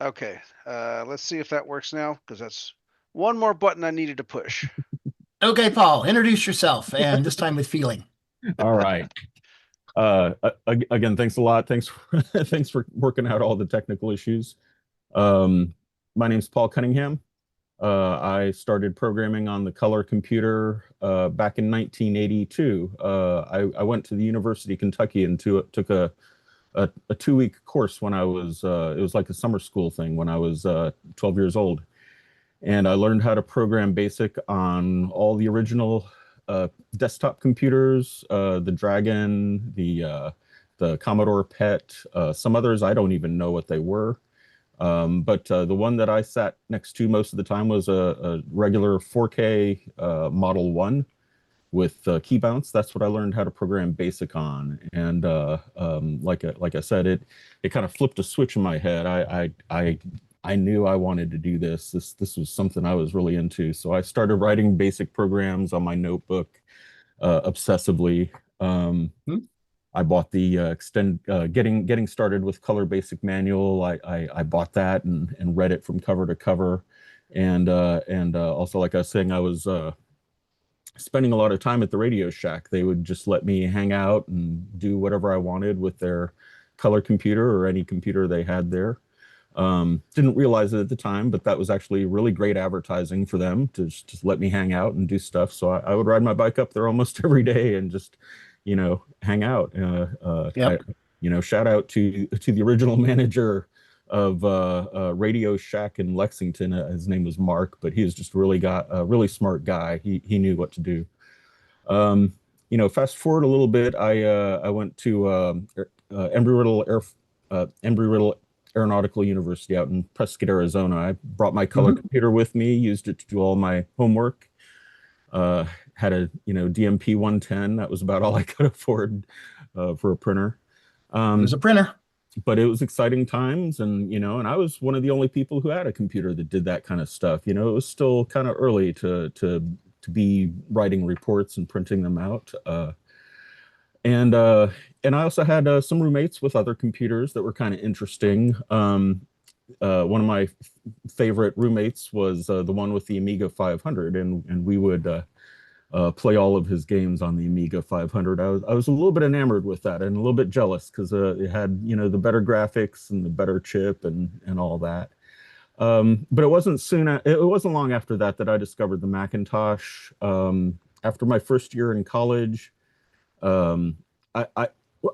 Okay, let's see if that works now, because that's one more button I needed to push. Okay, Paul, introduce yourself, and this time with feeling. All right. Again, thanks a lot. Thanks thanks for working out all the technical issues. Um, my name's Paul Cunningham. I started programming on the color computer back in 1982. I went to the University of Kentucky and took a 2 week course when I was it was like a summer school thing when I was 12 years old, and I learned how to program BASIC on all the original desktop computers, the Dragon, the Commodore PET, some others I don't even know what they were. But the one that I sat next to most of the time was a regular 4K Model 1 with key bounce. That's what I learned how to program BASIC on. And like I said, it kind of flipped a switch in my head. I knew I wanted to do this. This was something I was really into. So I started writing BASIC programs on my notebook obsessively. Hmm? I bought the getting started with color basic manual. I bought that and read it from cover to cover, and also like I was saying, I was spending a lot of time at the Radio Shack. They would just let me hang out and do whatever I wanted with their color computer or any computer they had there. Didn't realize it at the time, but that was actually really great advertising for them to just let me hang out and do stuff. So I would ride my bike up there almost every day and just, hang out. Yep. Shout out to the original manager of Radio Shack in Lexington. His name was Mark, but he was just really got a really smart guy. He knew what to do. Fast forward a little bit, I went to Embry-Riddle Aeronautical University out in Prescott, Arizona. I brought my color Mhm. computer with me, used it to do all my homework. Had a DMP 110. That was about all I could afford for a printer. It was a printer. But it was exciting times, and I was one of the only people who had a computer that did that kind of stuff. It was still kind of early to be writing reports and printing them out. And I also had some roommates with other computers that were kind of interesting. One of my favorite roommates was the one with the Amiga 500, and we would play all of his games on the Amiga 500. I was a little bit enamored with that and a little bit jealous because it had the better graphics and the better chip and all that. But it wasn't long after that I discovered the Macintosh. After my first year in college, um, I, I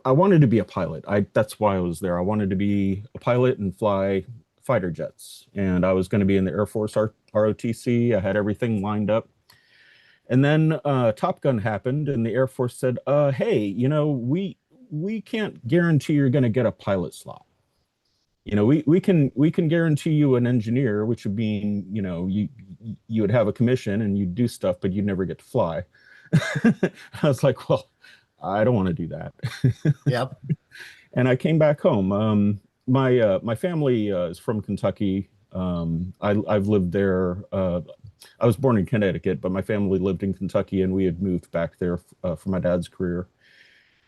I wanted to be a pilot. That's why I was there. I wanted to be a pilot and fly fighter jets, and I was going to be in the Air Force ROTC. I had everything lined up, and then Top Gun happened, and the Air Force said, "Hey, we can't guarantee you're going to get a pilot slot. We can guarantee you an engineer, which would mean you would have a commission and you'd do stuff, but you'd never get to fly." I was like, well, I don't want to do that. Yep. And I came back home. My family is from Kentucky. I've lived there. I was born in Connecticut, but my family lived in Kentucky, and we had moved back there for my dad's career.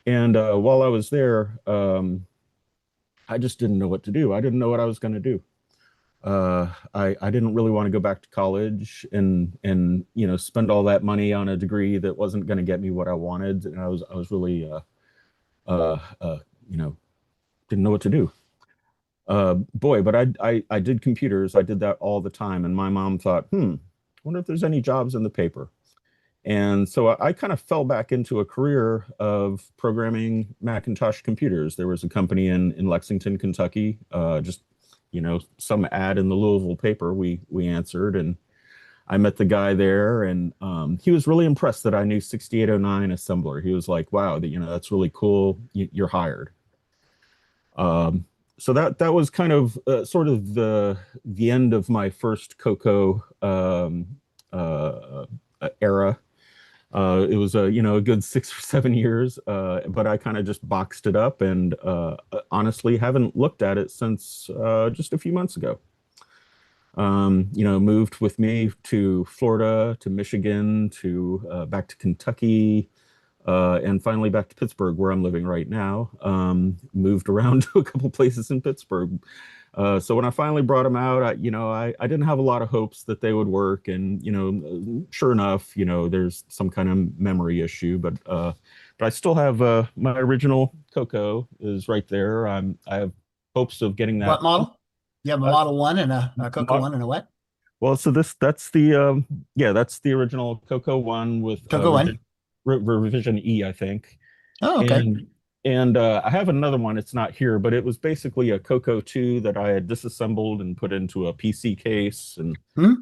And while I was there, I just didn't know what to do. I didn't know what I was going to do. I didn't really want to go back to college and spend all that money on a degree that wasn't going to get me what I wanted, and I was really uh, uh, you know didn't know what to do. Boy, but I did computers. I did that all the time, and my mom thought, wonder if there's any jobs in the paper. And so I kind of fell back into a career of programming Macintosh computers. There was a company in Lexington, Kentucky, just some ad in the Louisville paper we answered, and I met the guy there, and he was really impressed that I knew 6809 assembler. He was like, "Wow, that's really cool. You're hired." Um, so that was kind of sort of the end of my first CoCo era. It was a good 6 or 7 years, but I kind of just boxed it up and honestly haven't looked at it since just a few months ago. Moved with me to Florida, to Michigan, to back to Kentucky, and finally back to Pittsburgh, where I'm living right now. Moved around to a couple places in Pittsburgh. So when I finally brought them out, I didn't have a lot of hopes that they would work, and sure enough, there's some kind of memory issue, but I still have my original CoCo is right there. I have hopes of getting that. What model? You have a Uh, Model 1 and a CoCo 1 and a what? well, so that's the yeah, that's the original CoCo one with CoCo 1. revision E, I think. Oh, okay. And I have another one. It's not here, but it was basically a CoCo 2 that I had disassembled and put into a PC case. And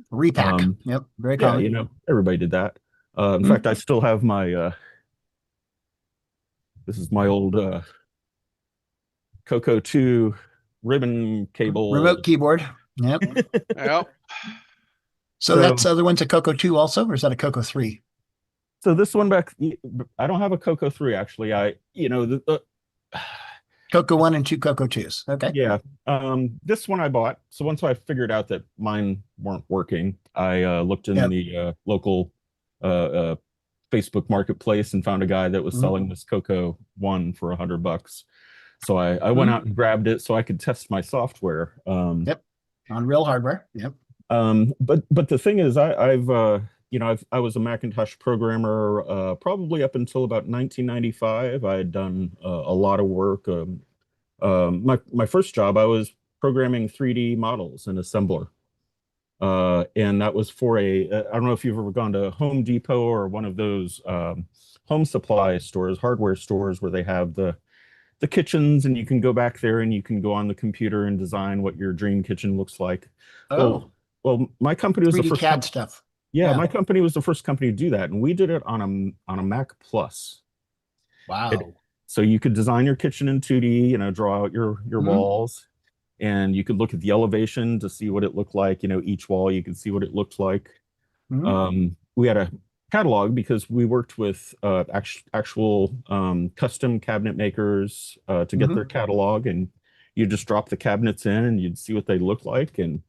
Repack. Yep. Very yeah, common. everybody did that. In Hmm. fact, I still have my this is my old CoCo 2 ribbon cable. Remote keyboard. Yep. Well, So that's the other one's a CoCo 2 also, or is that a CoCo 3? So this one I don't have a CoCo 3 actually. CoCo 1 and 2 CoCo 2s. Okay. Yeah. This one I bought. So once I figured out that mine weren't working, I looked in Yep. the local uh, Facebook marketplace and found a guy that was selling this CoCo 1 for $100. So I went out and grabbed it so I could test my software. Yep. On real hardware. Yep. But the thing is, I was a Macintosh programmer probably up until about 1995. I had done a lot of work. My first job, I was programming 3D models in assembler, and that was for I don't know if you've ever gone to Home Depot or one of those home supply stores, hardware stores, where they have the kitchens, and you can go back there and you can go on the computer and design what your dream kitchen looks like. Oh, Well, my company was the 3D first CAD stuff. yeah, Yeah. my company was the first company to do that, and we did it on a Mac Plus. Wow. So you could design your kitchen in 2D, draw out your walls, and you could look at the elevation to see what it looked like. Each wall you could see what it looked like. We had a catalog because we worked with actual custom cabinet makers to get their catalog, and you just drop the cabinets in and you'd see what they look like, and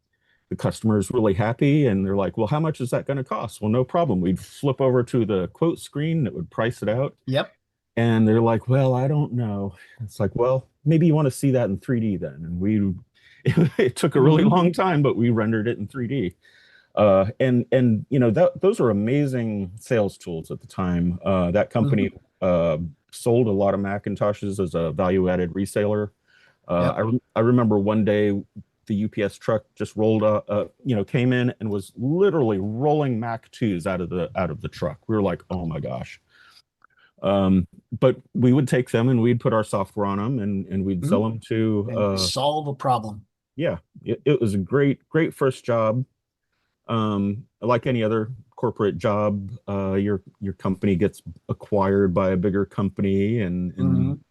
the customer is really happy, and they're like, well, how much is that going to cost? Well, no problem. We'd flip over to the quote screen that would price it out. Yep. And they're like, well, I don't know. It's like, well, maybe you want to see that in 3D then. And it took a really long time, but we rendered it in 3D. Those are amazing sales tools at the time. That company sold a lot of Macintoshes as a value-added reseller. I remember one day the UPS truck just rolled up, came in and was literally rolling Mac 2s out of the truck. We were like, oh my gosh. But we would take them and we'd put our software on them, and we'd sell them to solve a problem. Yeah, it was a great first job. Like any other corporate job, your company gets acquired by a bigger company, and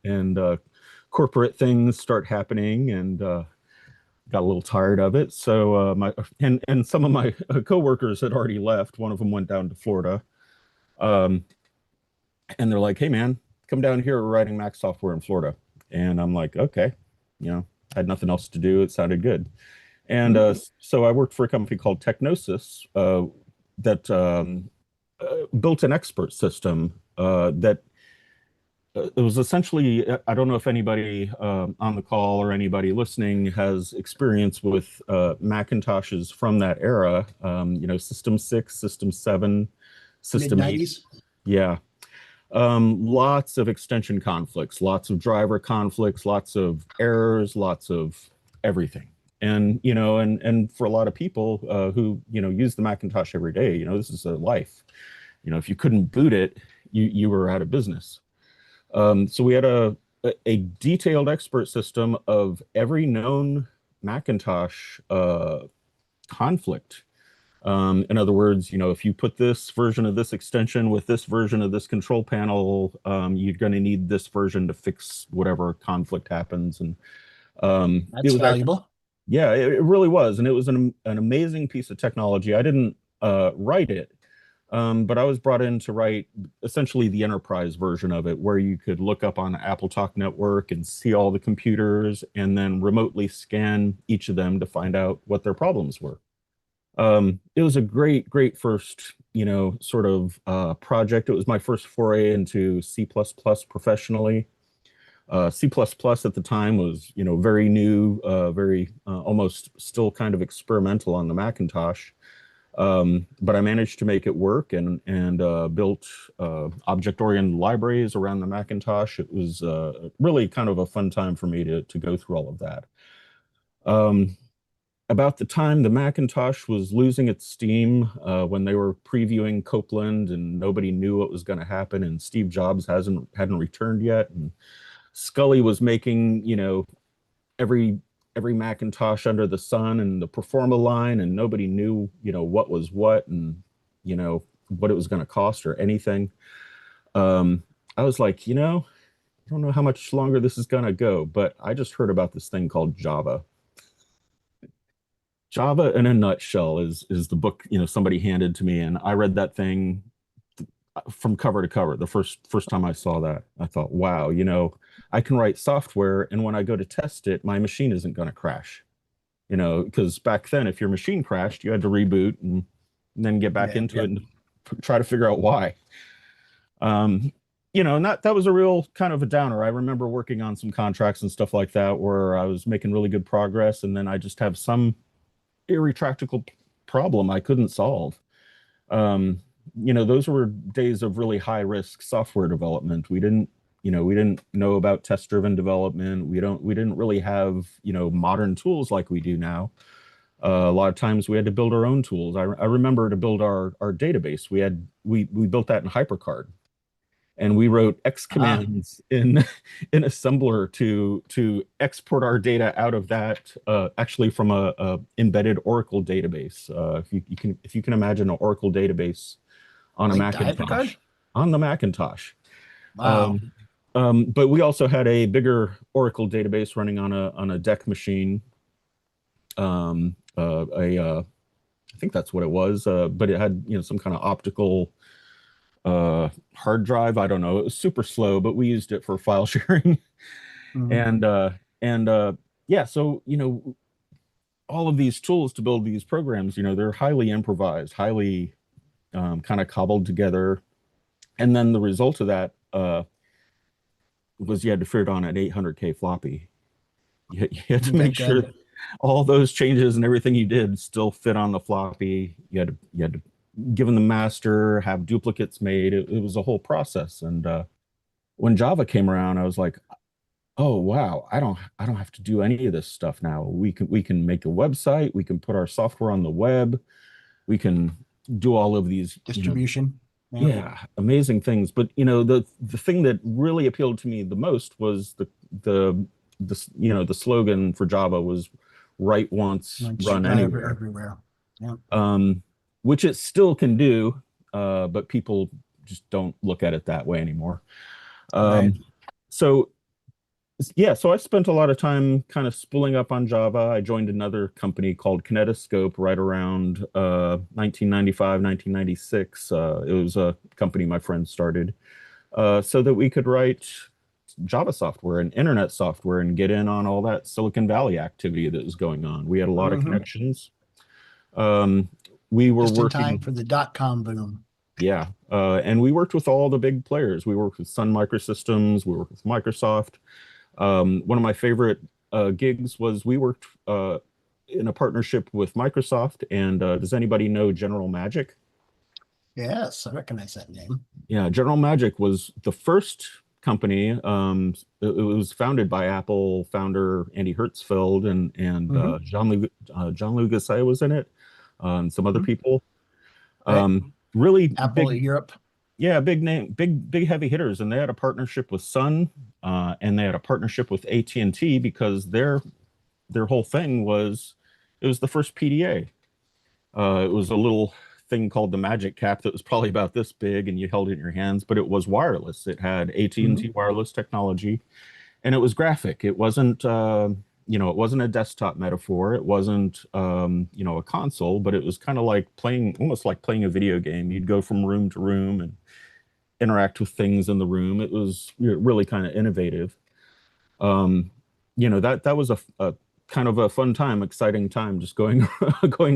corporate things start happening, and got a little tired of it. So some of my coworkers had already left. One of them went down to Florida, and they're like, "Hey, man, come down here. We're writing Mac software in Florida." And I'm like, "Okay," I had nothing else to do. It sounded good. And so I worked for a company called Technosis that built an expert system that it was essentially, I don't know if anybody on the call or anybody listening has experience with Macintoshes from that era, System 6, System 7, System 8. Mid-90s. Yeah. Lots of extension conflicts, lots of driver conflicts, lots of errors, lots of everything. And and for a lot of people who use the Macintosh every day, this is their life. If you couldn't boot it, you were out of business. So we had a detailed expert system of every known Macintosh conflict. In other words, if you put this version of this extension with this version of this control panel, you're going to need this version to fix whatever conflict happens. And that's valuable. Yeah, it really was. And it was an amazing piece of technology. I didn't write it, but I was brought in to write essentially the enterprise version of it, where you could look up on the AppleTalk network and see all the computers and then remotely scan each of them to find out what their problems were. It was a great first, sort of project. It was my first foray into C++ professionally. C++ at the time was, very new, very almost still kind of experimental on the Macintosh. But I managed to make it work and built object-oriented libraries around the Macintosh. It was really kind of a fun time for me to go through all of that. Um, about the time the Macintosh was losing its steam, when they were previewing Copeland and nobody knew what was going to happen, and Steve Jobs hadn't returned yet, and Scully was making, every Macintosh under the sun and the Performa line, and nobody knew, what was what, and what it was going to cost or anything. I was like, I don't know how much longer this is going to go, but I just heard about this thing called Java. Java in a nutshell is the book, somebody handed to me, and I read that thing from cover to cover. The first time I saw that, I thought, wow, I can write software, and when I go to test it, my machine isn't going to crash. Because back then, if your machine crashed, you had to reboot and then get back into it and try to figure out why. And that was a real kind of a downer. I remember working on some contracts and stuff like that where I was making really good progress, and then I just have some irretractable problem I couldn't solve. Those were days of really high risk software development. We didn't know about test driven development. We didn't really have, modern tools like we do now. A lot of times we had to build our own tools. I remember to build our database, we built that in HyperCard, and we wrote X commands in assembler to export our data out of that, actually from a embedded Oracle database. If you can imagine an Oracle database on a Macintosh, on the Macintosh. Wow. But we also had a bigger Oracle database running on a DEC machine. I think that's what it was, but it had some kind of optical hard drive. I don't know. It was super slow, but we used it for file sharing. And yeah, so all of these tools to build these programs, they're highly improvised, highly kind of cobbled together. And then the result of that was you had to fit it on an 800K floppy. You had to make sure that all those changes and everything you did still fit on the floppy. You had to give them the master, have duplicates made. It was a whole process. And when Java came around, I was like, oh wow, I don't have to do any of this stuff now. We can make a website, we can put our software on the web, we can do all of these distribution. Yeah, amazing things. But the thing that really appealed to me the most was the slogan for Java was write once, run anywhere. Everywhere. Yeah. Which it still can do, but people just don't look at it that way anymore. Right. So I spent a lot of time kind of spooling up on Java. I joined another company called Kinetoscope right around 1995, 1996. It was a company my friend started so that we could write Java software and internet software and get in on all that Silicon Valley activity that was going on. We had a lot of connections. We were just in working time for the .com boom. Yeah, and we worked with all the big players. We worked with Sun Microsystems. We worked with Microsoft. One of my favorite gigs was we worked in a partnership with Microsoft. And does anybody know General Magic? Yes, I recognize that name. Yeah, General Magic was the first company. It was founded by Apple founder Andy Hertzfeld and John Lucas was in it, and some other people. Really Apple big, Europe. Yeah, big name, big heavy hitters, and they had a partnership with Sun, and they had a partnership with AT&T because their whole thing was it was the first PDA. It was a little thing called the Magic Cap that was probably about this big, and you held it in your hands, but it was wireless. It had AT&T wireless technology, and it was graphic. It wasn't it wasn't a desktop metaphor. It wasn't, a console, but it was kind of like almost like playing a video game. You'd go from room to room and interact with things in the room. It was really kind of innovative. That was a kind of a fun time, exciting time, just going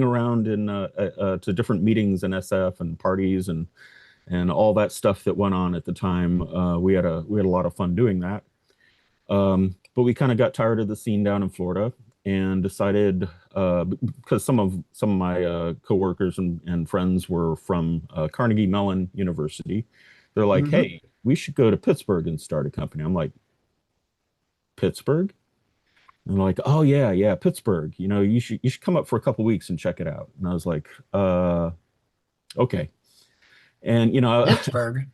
around to different meetings in SF and parties and all that stuff that went on at the time. We had a lot of fun doing that. But we kind of got tired of the scene down in Florida and decided, because some of my coworkers and friends were from Carnegie Mellon University. They're like, Hmm. "Hey, we should go to Pittsburgh and start a company." I'm like, "Pittsburgh?" And they're like, "Oh yeah, yeah, Pittsburgh. You should come up for a couple weeks and check it out." And I was like, okay." And Pittsburgh.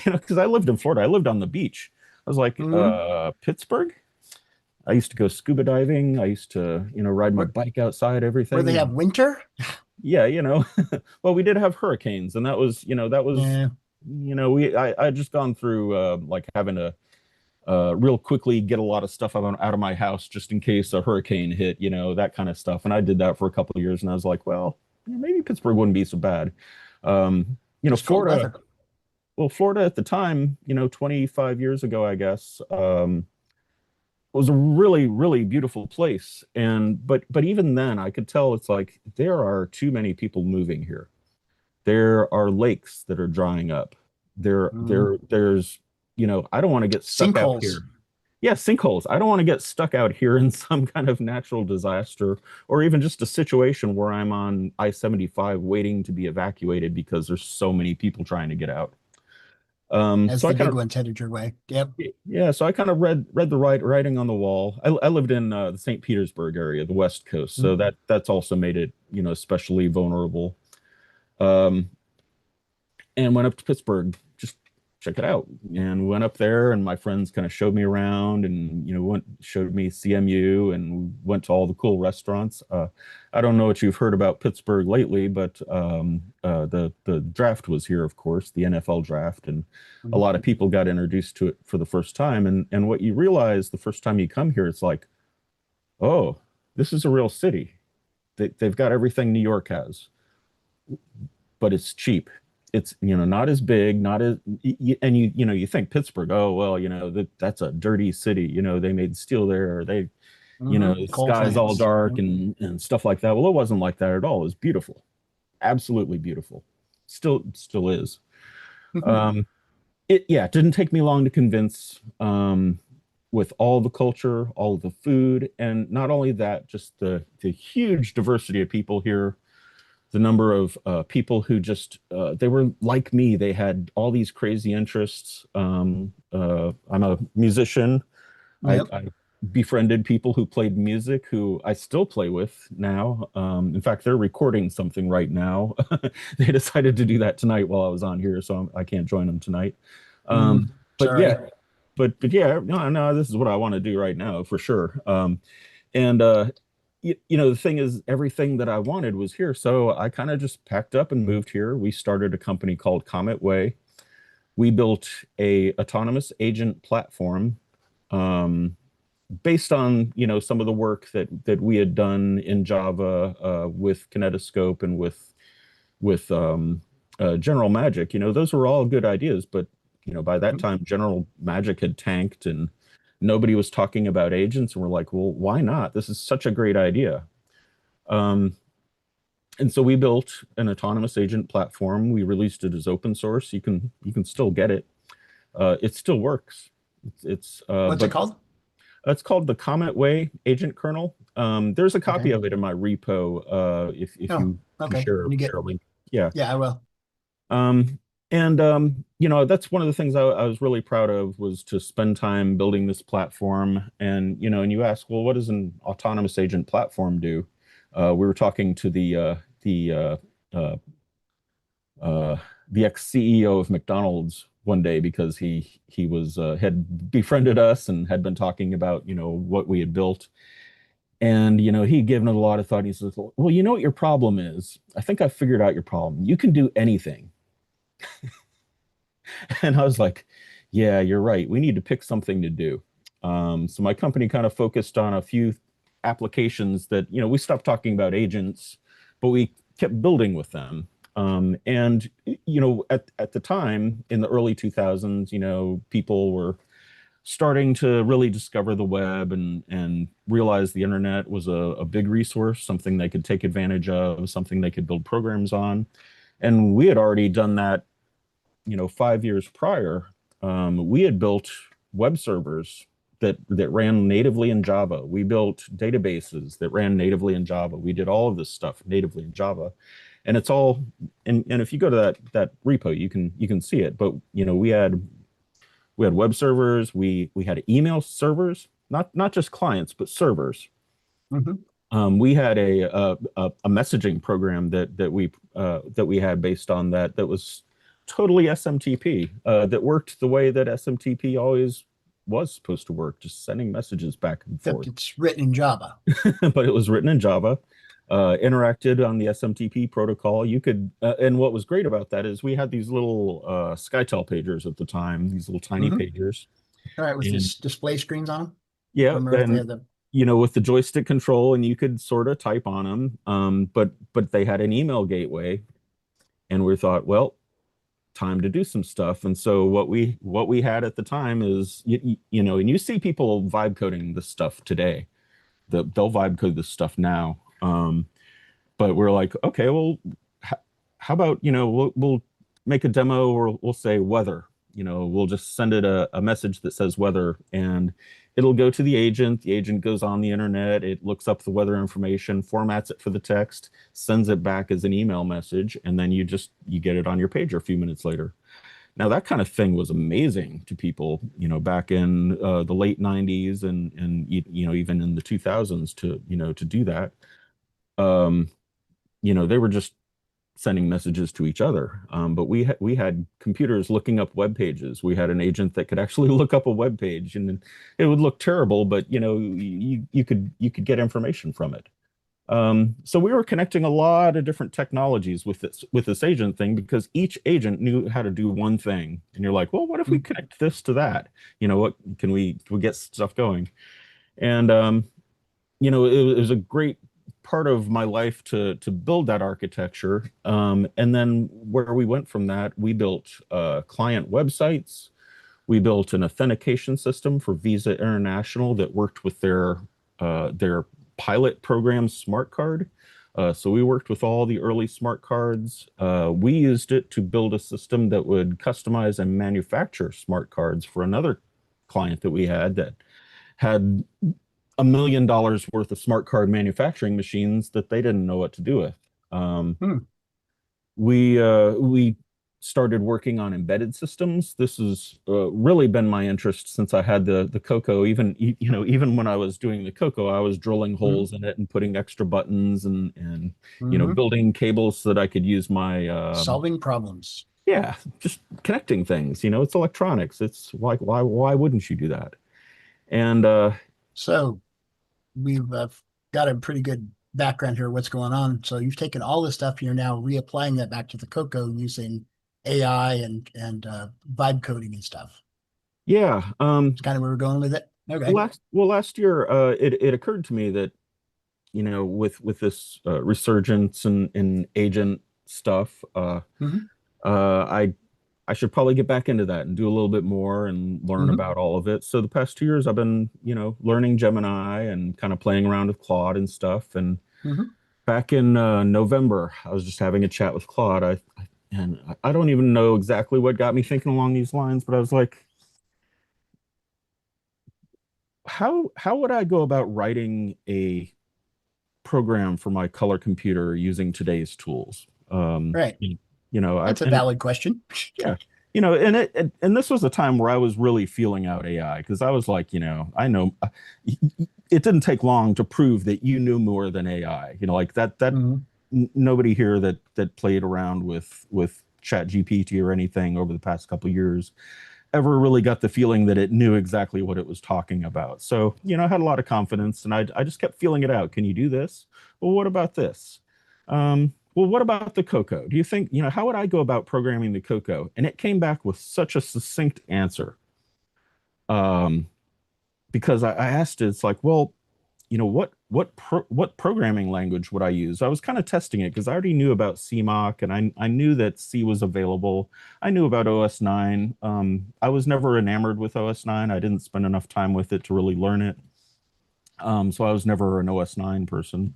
because I lived in Florida, I lived on the beach. I was like, Hmm. Pittsburgh? I used to go scuba diving. I used to, ride my Where, bike outside, where they everything. have And winter? yeah, well, we did have hurricanes, and that was, Yeah. I just gone through like having to real quickly get a lot of stuff out of my house just in case a hurricane hit, that kind of stuff. And I did that for a couple of years, and I was like, well, maybe Pittsburgh wouldn't be so bad. Just cold Florida, weather. well, Florida at the time, 25 years ago, I guess, was a really, really beautiful place. But even then, I could tell it's like there are too many people moving here. There are lakes that are drying up. Mm. There's, I don't want to get stuck out Sinkholes. here. Yeah, sinkholes. I don't want to get stuck out here in some kind of natural disaster or even just a situation where I'm on I-75 waiting to be evacuated because there's so many people trying to get out. As So I the kind big of one's headed your way. Yep. Yeah, so I kind of read the writing on the wall. I lived in the St. Petersburg area, the West Coast, so Mm. that's also made it, especially vulnerable. Um, and went up to Pittsburgh, just check it out. And went up there, and my friends kind of showed me around, and showed me CMU, and went to all the cool restaurants. I don't know what you've heard about Pittsburgh lately, but the draft was here, of course, the NFL draft, and a Mm. lot of people got introduced to it for the first time. And what you realize the first time you come here, it's like, oh, this is a real city. They've got everything New York has, but it's cheap. It's not as big, not as and you think Pittsburgh, oh well, that's a dirty city. They made steel there, or the Coal sky's all plants. dark Mm. and stuff like that. Well, it wasn't like that at all. It was beautiful, absolutely beautiful. Still is. Um, it didn't take me long to convince. With all the culture, all of the food, and not only that, just the huge diversity of people here, the number of people who just they were like me. They had all these crazy interests. I'm a musician. Yep. I befriended people who played music who I still play with now. In fact, they're recording something right now. They decided to do that tonight while I was on here, so I can't join them tonight. Mm. But Sorry. yeah, but yeah, no, no, this is what I want to do right now for sure. And the thing is, everything that I wanted was here, so I kind of just packed up and moved here. We started a company called Comet Way. We built a autonomous agent platform, um, based on some of the work that we had done in Java, with Kinetoscope and with General Magic. Those were all good ideas, but by that time General Magic had tanked and nobody was talking about agents, and we're like, well, why not? This is such a great idea. Um, and so we built an autonomous agent platform. We released it as open source. You can still get it. It still works. What's it But called? it's called the Comet Way agent kernel. There's a copy Okay. of it in my repo. If Oh, you can okay. share When you get, share a link. Yeah. yeah, I will. And that's one of the things I was really proud of, was to spend time building this platform. And you ask, well, what does an autonomous agent platform do? We were talking to uh, uh, the ex-CEO of McDonald's one day, because he was had befriended us and had been talking about what we had built. And he'd given it a lot of thought. He says, well, you know what your problem is? I think I figured out your problem. You can do anything. And I was like, yeah, you're right. We need to pick something to do. So my company kind of focused on a few applications that, we stopped talking about agents, but we kept building with them. And, at the time in the early 2000s, people were starting to really discover the web and realize the internet was a big resource, something they could take advantage of, something they could build programs on. And we had already done that 5 years prior. We had built web servers that ran natively in Java. We built databases that ran natively in Java. We did all of this stuff natively in Java, and it's all. And if you go to that repo, you can see it. But we had web servers. We had email servers, not just clients, but servers. Mhm. We had a messaging program that we had based on that was totally SMTP, that worked the way that SMTP always was supposed to work, just sending messages back and Except forth. it's written in Java. But it was written in Java, interacted on the SMTP protocol. You could, and what was great about that is we had these little SkyTel pagers at the time, these little tiny Mhm. pagers. All right, with And this display screens on them. yeah, Remember if they had the with the joystick control, and you could sort of type on them. But they had an email gateway, and we thought, well, time to do some stuff. And so what we had at the time is and you see people vibe coding this stuff today. They'll vibe code this stuff now. But we're like, okay, well, how about we'll make a demo, or we'll say weather. We'll just send it a message that says weather, and it'll go to the agent. The agent goes on the internet, it looks up the weather information, formats it for the text, sends it back as an email message, and then you get it on your pager a few minutes later. Now that kind of thing was amazing to people, back in the late 90s and even in the 2000s to do that. They were just sending messages to each other. But we had computers looking up web pages. We had an agent that could actually look up a web page, and it would look terrible, but you could get information from it. So we were connecting a lot of different technologies with this agent thing, because each agent knew how to do one thing. And you're like, well, what if we connect this to that? What can we get stuff going? And it was a great part of my life to build that architecture. And then where we went from that, we built client websites. We built an authentication system for Visa International that worked with their pilot program smart card. So we worked with all the early smart cards. We used it to build a system that would customize and manufacture smart cards for another client that we had that had $1 million worth of smart card manufacturing machines that they didn't know what to do with. Hmm. We started working on embedded systems. This has really been my interest since I had the CoCo. Even when I was doing the CoCo, I was drilling holes in it and putting extra buttons and Mhm. building cables so that I could use my Solving problems. yeah, just connecting things. It's electronics. It's like why wouldn't you do that? And So we've got a pretty good background here of what's going on. So you've taken all this stuff, you're now reapplying that back to the CoCo using AI and vibe coding and stuff. yeah, It's kind of where we're going with it. Okay. last year, it occurred to me that with this resurgence in agent stuff, Mhm. I should probably get back into that and do a little bit more and learn Mhm. about all of it. So the past 2 years, I've been learning Gemini and kind of playing around with Claude and stuff. And Mhm. back in November, I was just having a chat with Claude. I don't even know exactly what got me thinking along these lines, but I was like, how would I go about writing a program for my color computer using today's tools? Right. I That's a and valid question. yeah, and this was a time where I was really feeling out AI, because I was like, I know it didn't take long to prove that you knew more than AI. Like that Mhm. nobody here that played around with Chat GPT or anything over the past couple of years ever really got the feeling that it knew exactly what it was talking about. So, I had a lot of confidence, and I just kept feeling it out. Can you do this? Well, what about this? Well, what about the CoCo? Do you think, how would I go about programming the CoCo? And it came back with such a succinct answer. Um, because I asked it, it's like, well, what programming language would I use? I was kind of testing it because I already knew about CMOC, and I knew that C was available. I knew about OS 9. I was never enamored with OS 9. I didn't spend enough time with it to really learn it. So I was never an OS 9 person.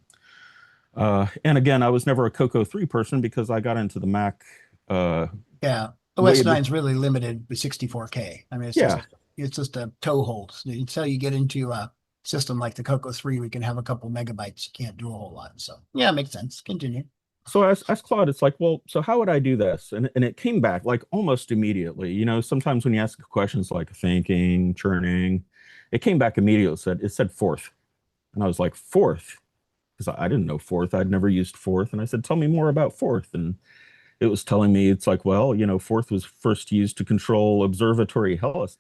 And again, I was never a Coco 3 person because I got into the Mac Yeah. way OS before. 9 is really limited with 64K. I mean, it's just Yeah, it's just a toehold. So until you get into a system like the Coco 3, we can have a couple megabytes. You can't do a whole lot. So yeah, makes sense. Continue. So I asked Claude, it's like, well, so how would I do this? And it came back like almost immediately. You know, sometimes when you ask questions like thinking, churning, it came back immediately. It said fourth. And I was like, fourth? Because I didn't know fourth. I'd never used fourth. And I said, tell me more about fourth. And it was telling me, it's like, well, you know, fourth was first used to control observatory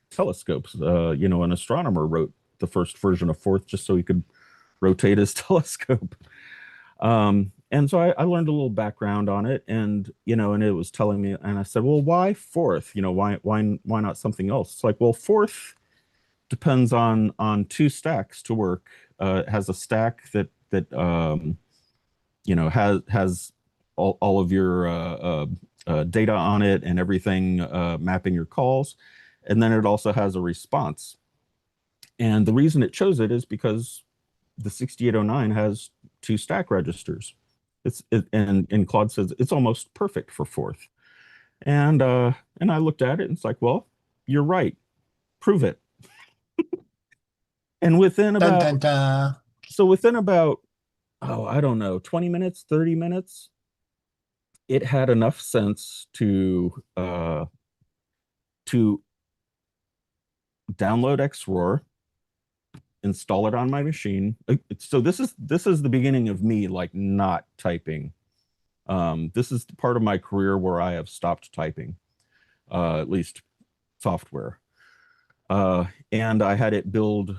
telescopes. An astronomer wrote the first version of fourth just so he could rotate his telescope. And so I learned a little background on it, and and it was telling me, and I said, well, why fourth? Why not something else? It's like, well, fourth depends on two stacks to work. It has a stack that has all of your data on it and everything, mapping your calls, and then it also has a response. And the reason it chose it is because the 6809 has two stack registers. And Claude says it's almost perfect for fourth. And I looked at it and it's like, well, you're right. Prove it. And Dun, dun, dun. within about, oh, I don't know, 20 minutes, 30 minutes, it had enough sense to download xroar, install it on my machine. So this is the beginning of me like not typing. This is part of my career where I have stopped typing, at least software. And I had it build.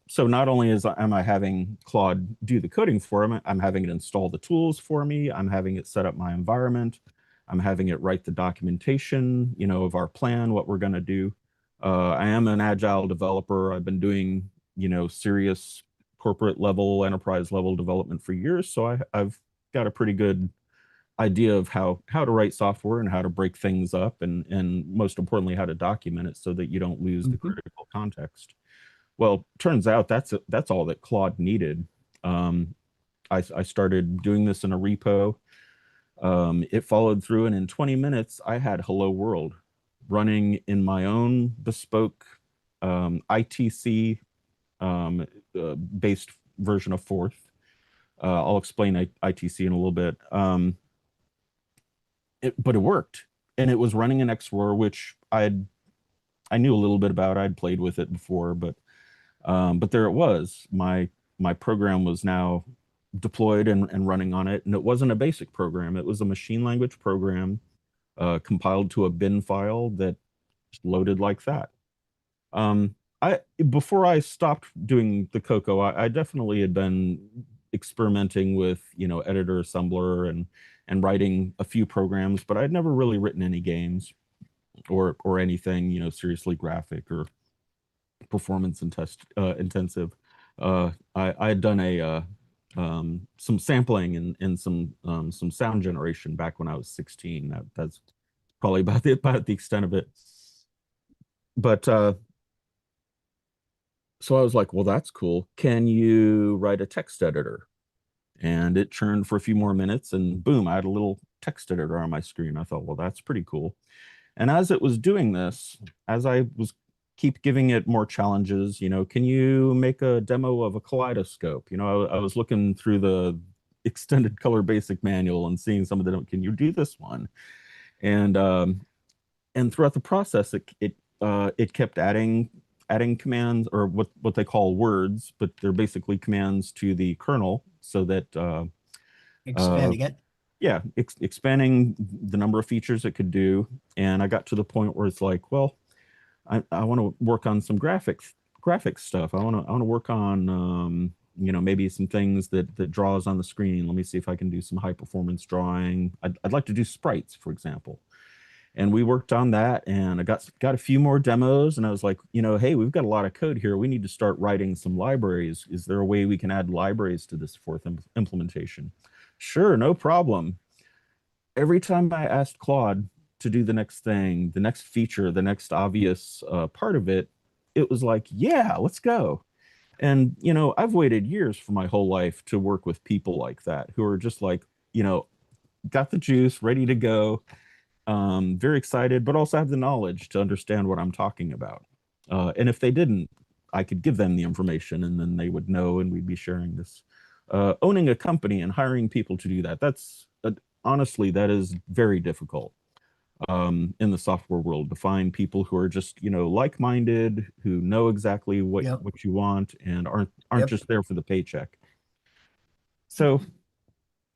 So not only am I having Claude do the coding for me, I'm having it install the tools for me. I'm having it set up my environment. I'm having it write the documentation, of our plan, what we're going to do. I am an agile developer. I've been doing, serious corporate level, enterprise level development for years. So I've got a pretty good idea of how to write software and how to break things up, and most importantly, how to document it so that you don't lose the critical context. Well, turns out that's all that Claude needed. I started doing this in a repo. It followed through, and in 20 minutes, I had Hello World running in my own bespoke ITC based version of Fourth. I'll explain ITC in a little bit. But it worked, and it was running an xroar, which I knew a little bit about. I'd played with it before, but there it was. My program was now deployed and running on it, and it wasn't a basic program. It was a machine language program compiled to a bin file that loaded like that. Before I stopped doing the CoCo, I definitely had been experimenting with editor, assembler, and writing a few programs, but I'd never really written any games or anything seriously graphic or performance and test intensive. I had done some sampling and some sound generation back when I was 16. That's probably about the extent of it. But so I was like, well, that's cool. Can you write a text editor? And it churned for a few more minutes, and boom, I had a little text editor on my screen. I thought, well, that's pretty cool. And as it was doing this, as I was keep giving it more challenges, can you make a demo of a kaleidoscope? I was looking through the extended color basic manual and seeing some of them. Can you do this one? And throughout the process, it kept adding commands, or what they call words, but they're basically commands to the kernel, so that Expanding it. yeah, expanding the number of features it could do. And I got to the point where it's like, well, I want to work on some graphics stuff. I want to work on maybe some things that draws on the screen. Let me see if I can do some high performance drawing. I'd like to do sprites, for example. And we worked on that, and I got a few more demos, and I was like, hey, we've got a lot of code here. We need to start writing some libraries. Is there a way we can add libraries to this fourth implementation? Sure, no problem. Every time I asked Claude to do the next thing, the next feature, the next obvious part of it, it was like, yeah, let's go. And, I've waited years for my whole life to work with people like that, who are just like, got the juice, ready to go. Very excited, but also have the knowledge to understand what I'm talking about. And if they didn't, I could give them the information and then they would know and we'd be sharing this. Owning a company and hiring people to do that, that's honestly, that is very difficult in the software world, to find people who are just, like-minded, who know exactly what Yep. you want and aren't Yep. just there for the paycheck. So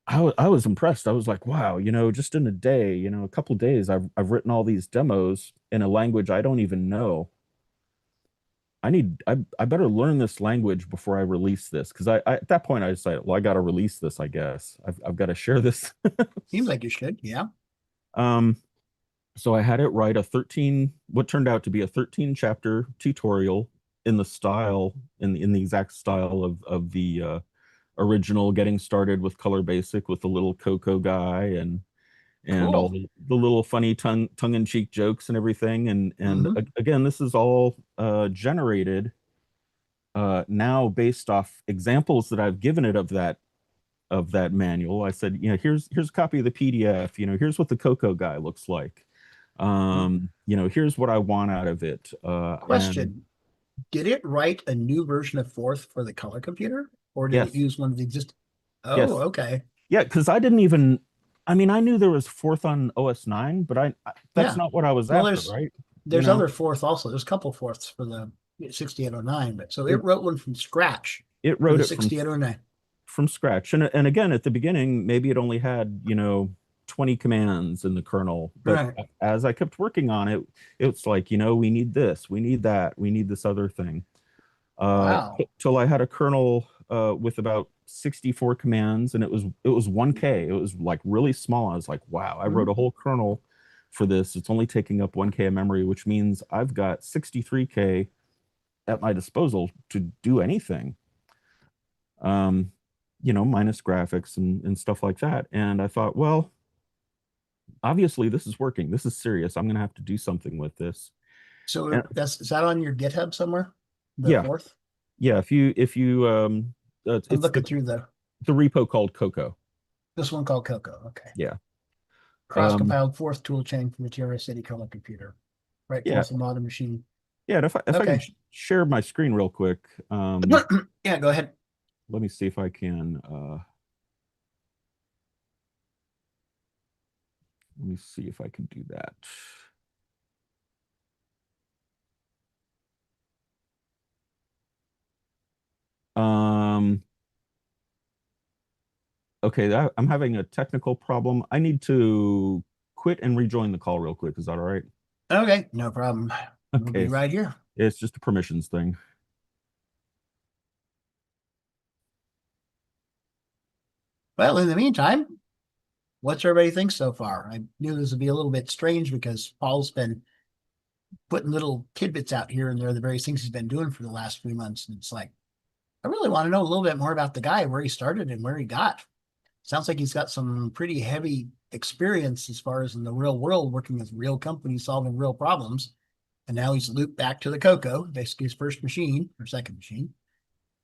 I was impressed. I was like, wow, just in a day, a couple of days, I've written all these demos in a language I don't even know. I better learn this language before I release this, because I at that point I decided, well, I got to release this. I guess I've got to share this. Seems like you should. Yeah. Um, so I had it write what turned out to be a 13 chapter tutorial in the exact style of the original, getting started with Color Basic with the little CoCo guy and all Cool. the little funny tongue-in-cheek jokes and everything. And Mhm. again, this is all generated now based off examples that I've given it of that manual. I said, here's a copy of the PDF. Here's what the CoCo guy looks like. Here's what I want out of it. And Question. Did it write a new version of Forth for the color computer, or did it yes, use one of the existing? Oh, yes, okay. yeah, because I didn't even. I mean, I knew there was Fourth on OS 9, but that's Yeah. not what I was Well, after, right? You there's know, other Forth also. There's a couple Forths for the 6809, but so it it wrote one from scratch it for wrote the it 6809. from scratch. And again, at the beginning, maybe it only had, 20 commands in the kernel. But Right. as I kept working on it, it's like, we need this, we need that, we need this other thing. Wow. Till I had a kernel with about 64 commands, and it was 1K. It was like really small. I was like, wow, I wrote Mhm. a whole kernel for this. It's only taking up 1K of memory, which means I've got 63K at my disposal to do anything. Um, minus graphics and stuff like that. And I thought, well, obviously this is working. This is serious. I'm gonna have to do something with this. And So is that on your GitHub somewhere? The yeah, Forth? yeah. If you I'm it's looking through the repo called CoCo. this one called CoCo. Okay. Yeah. Um, Cross-compiled Forth toolchain from the TRS City color computer. Right, yeah, Forth and modern machine. yeah. And if I can Okay. share my screen real quick, Yeah, go ahead. let me see if I can. Let me see if I can do that. Um, okay, I'm having a technical problem. I need to quit and rejoin the call real quick. Is that all right? Okay, no problem. We'll be Okay, right here. it's just a permissions thing. Well, in the meantime, what's everybody think so far? I knew this would be a little bit strange because Paul's been putting little tidbits out here and there, the various things he's been doing for the last few months. And it's like, I really want to know a little bit more about the guy, where he started and where he got. Sounds like he's got some pretty heavy experience as far as in the real world, working with real companies, solving real problems. And now he's looped back to the CoCo, basically his first machine or second machine,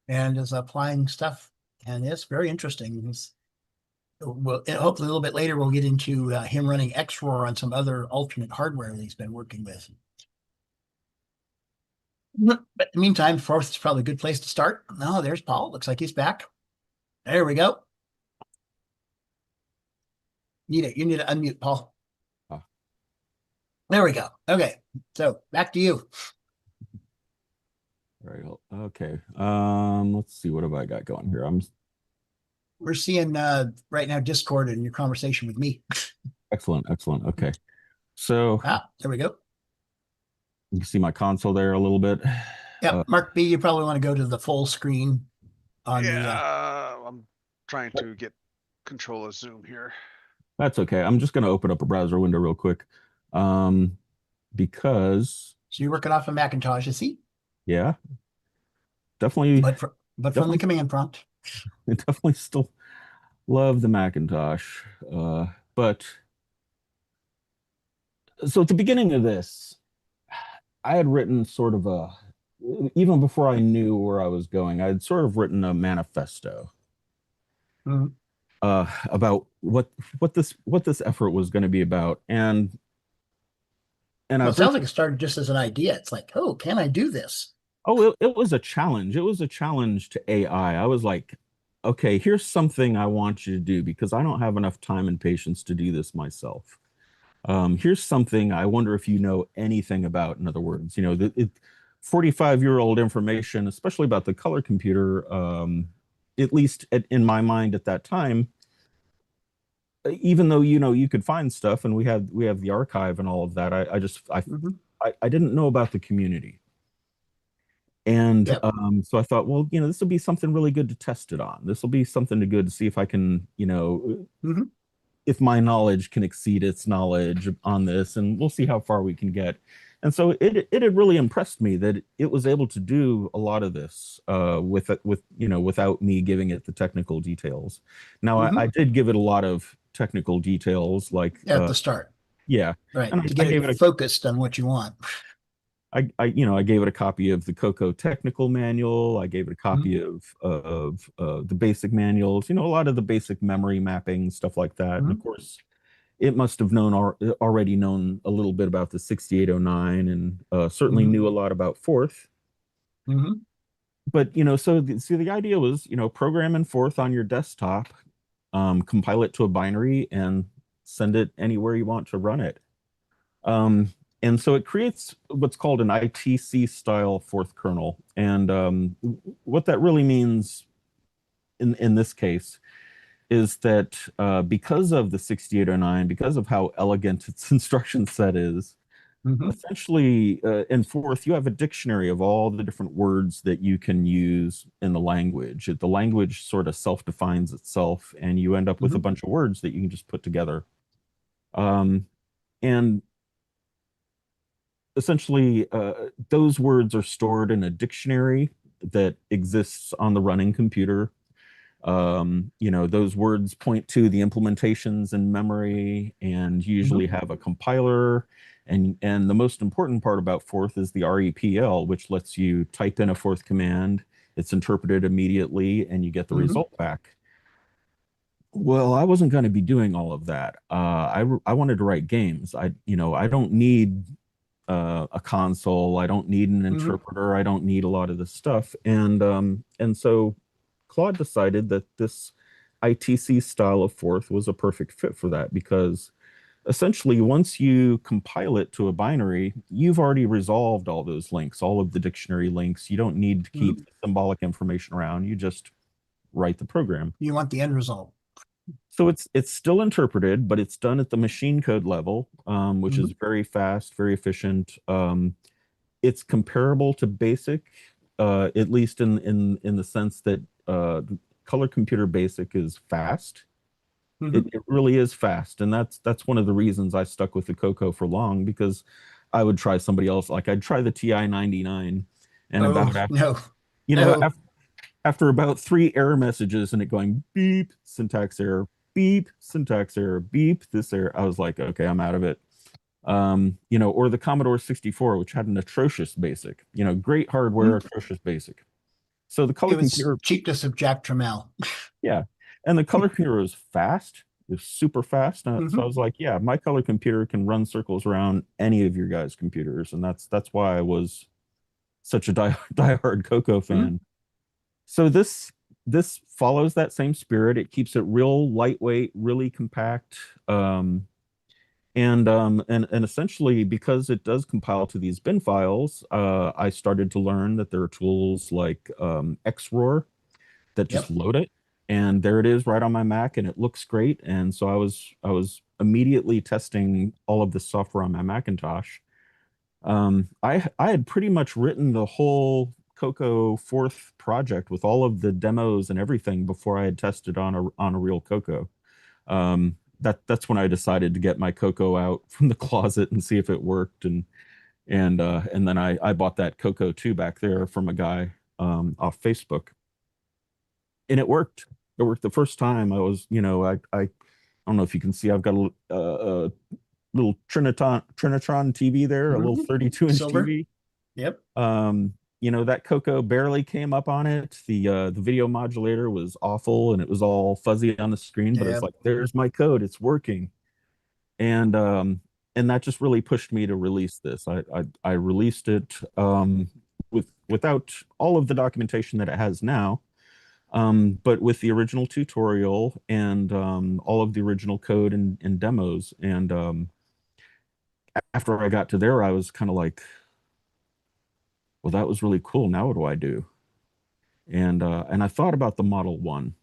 and is applying stuff. And it's very interesting. Hopefully a little bit later, we'll get into him running xroar on some other alternate hardware that he's been working with. But in the meantime, Forth is probably a good place to start. No, there's Paul. Looks like he's back. There we go. You need to unmute Paul. Ah, There we go. Okay. So back to you. all right. Okay. Let's see. What have I got going here? We're seeing right now Discord and your conversation with me. Excellent. Excellent. Okay. So There we go. you can see my console there a little bit. Yeah, Mark B, you probably want to go to the full screen on the Yeah, I'm trying to get control of Zoom here. That's okay. I'm just going to open up a browser window real quick. Because so you're working off a Macintosh, you see? yeah, definitely, But from the definitely, command prompt. I definitely still love the Macintosh. But so at the beginning of this, I had written sort of even before I knew where I was going, I had sort of written a manifesto Mhm. about what this effort was going to be about. And And Well, I it sounds like it started just as an idea. It's like, oh, can I do this? Oh, it was a challenge. It was a challenge to AI. I was like, okay, here's something I want you to do because I don't have enough time and patience to do this myself. Here's something I wonder if you know anything about. In other words, 45-year-old information, especially about the color computer, at least in my mind at that time, even though you could find stuff and we have the archive and all of that, I just Hmm. I didn't know about the community. And Yep. so I thought, well, this will be something really good to test it on. This will be something to good to see if I can, Hmm. if my knowledge can exceed its knowledge on this, and we'll see how far we can get. And so it had really impressed me that it was able to do a lot of this without me giving it the technical details. Now I Hmm. did give it a lot of technical details, like At the start, yeah, right? and To I get gave it it a focused on what you want. I gave it a copy of the CoCo technical manual. I gave it a Mhm. copy of the basic manuals. A lot of the basic memory mapping stuff like that. And of Mhm. course, it must have already known a little bit about the 6809 and certainly Mhm. knew a lot about Forth. Mhm. But so the idea was program in Forth on your desktop, compile it to a binary, and send it anywhere you want to run it. Um, and so it creates what's called an ITC style fourth kernel. And what that really means in this case is that because of the 6809, because of how elegant its instruction set is, Mhm. essentially in fourth, you have a dictionary of all the different words that you can use in the language. The language sort of self-defines itself, and you end up with a Mhm. bunch of words that you can just put together. Um, and essentially those words are stored in a dictionary that exists on the running computer. Those words point to the implementations in memory and usually Mhm. have a compiler. And the most important part about Forth is the REPL, which lets you type in a Forth command. It's interpreted immediately, and you get the Mhm. result back. Well, I wasn't going to be doing all of that. I wanted to write games. I don't need a console. I don't need an Mhm. interpreter. I don't need a lot of this stuff. And so Claude decided that this ITC style of Forth was a perfect fit for that because essentially once you compile it to a binary, you've already resolved all those links, all of the dictionary links. You don't need to keep Mhm. symbolic information around. You just write the program. You want the end result. So it's still interpreted, but it's done at the machine code level, which is Mhm. very fast, very efficient. It's comparable to BASIC, at least in the sense that Color Computer BASIC is fast. It, Mhm. it really is fast, and that's one of the reasons I stuck with the CoCo for long because I would try somebody else. Like I'd try the TI 99, and Oh about after, no, you know no. after about three error messages and it going beep syntax error beep this error, I was like, okay, I'm out of it. Or the Commodore 64, which had an atrocious basic, great hardware, Mhm. atrocious basic. So the It color was computer, cheapness of Jack Trammell. yeah. And the color computer was fast. It was super fast. So I Mhm. was like, yeah, my color computer can run circles around any of your guys' computers. And that's why I was such a diehard CoCo Mhm. fan. So this follows that same spirit. It keeps it real lightweight, really compact. And essentially because it does compile to these bin files, I started to learn that there are tools like xroar that just Yep. load it, and there it is right on my Mac, and it looks great. And so I was immediately testing all of this software on my Macintosh. I had pretty much written the whole CoCo fourth project with all of the demos and everything before I had tested on a real CoCo. That's when I decided to get my CoCo out from the closet and see if it worked. And then I bought that CoCo 2 back there from a guy off Facebook, and it worked. It worked the first time. I don't know if you can see. I've got a little Trinitron TV there, a little Mhm. 32-inch Silver. TV. Yep. That CoCo barely came up on it. The video modulator was awful and it was all fuzzy on the screen, but it's Yep. like, there's my code, it's working. And and that just really pushed me to release this. I released it without all of the documentation that it has now, but with the original tutorial and all of the original code and demos. And after I got to there, I was kind of like, well, that was really cool. Now what do I do? And I thought about the Model 1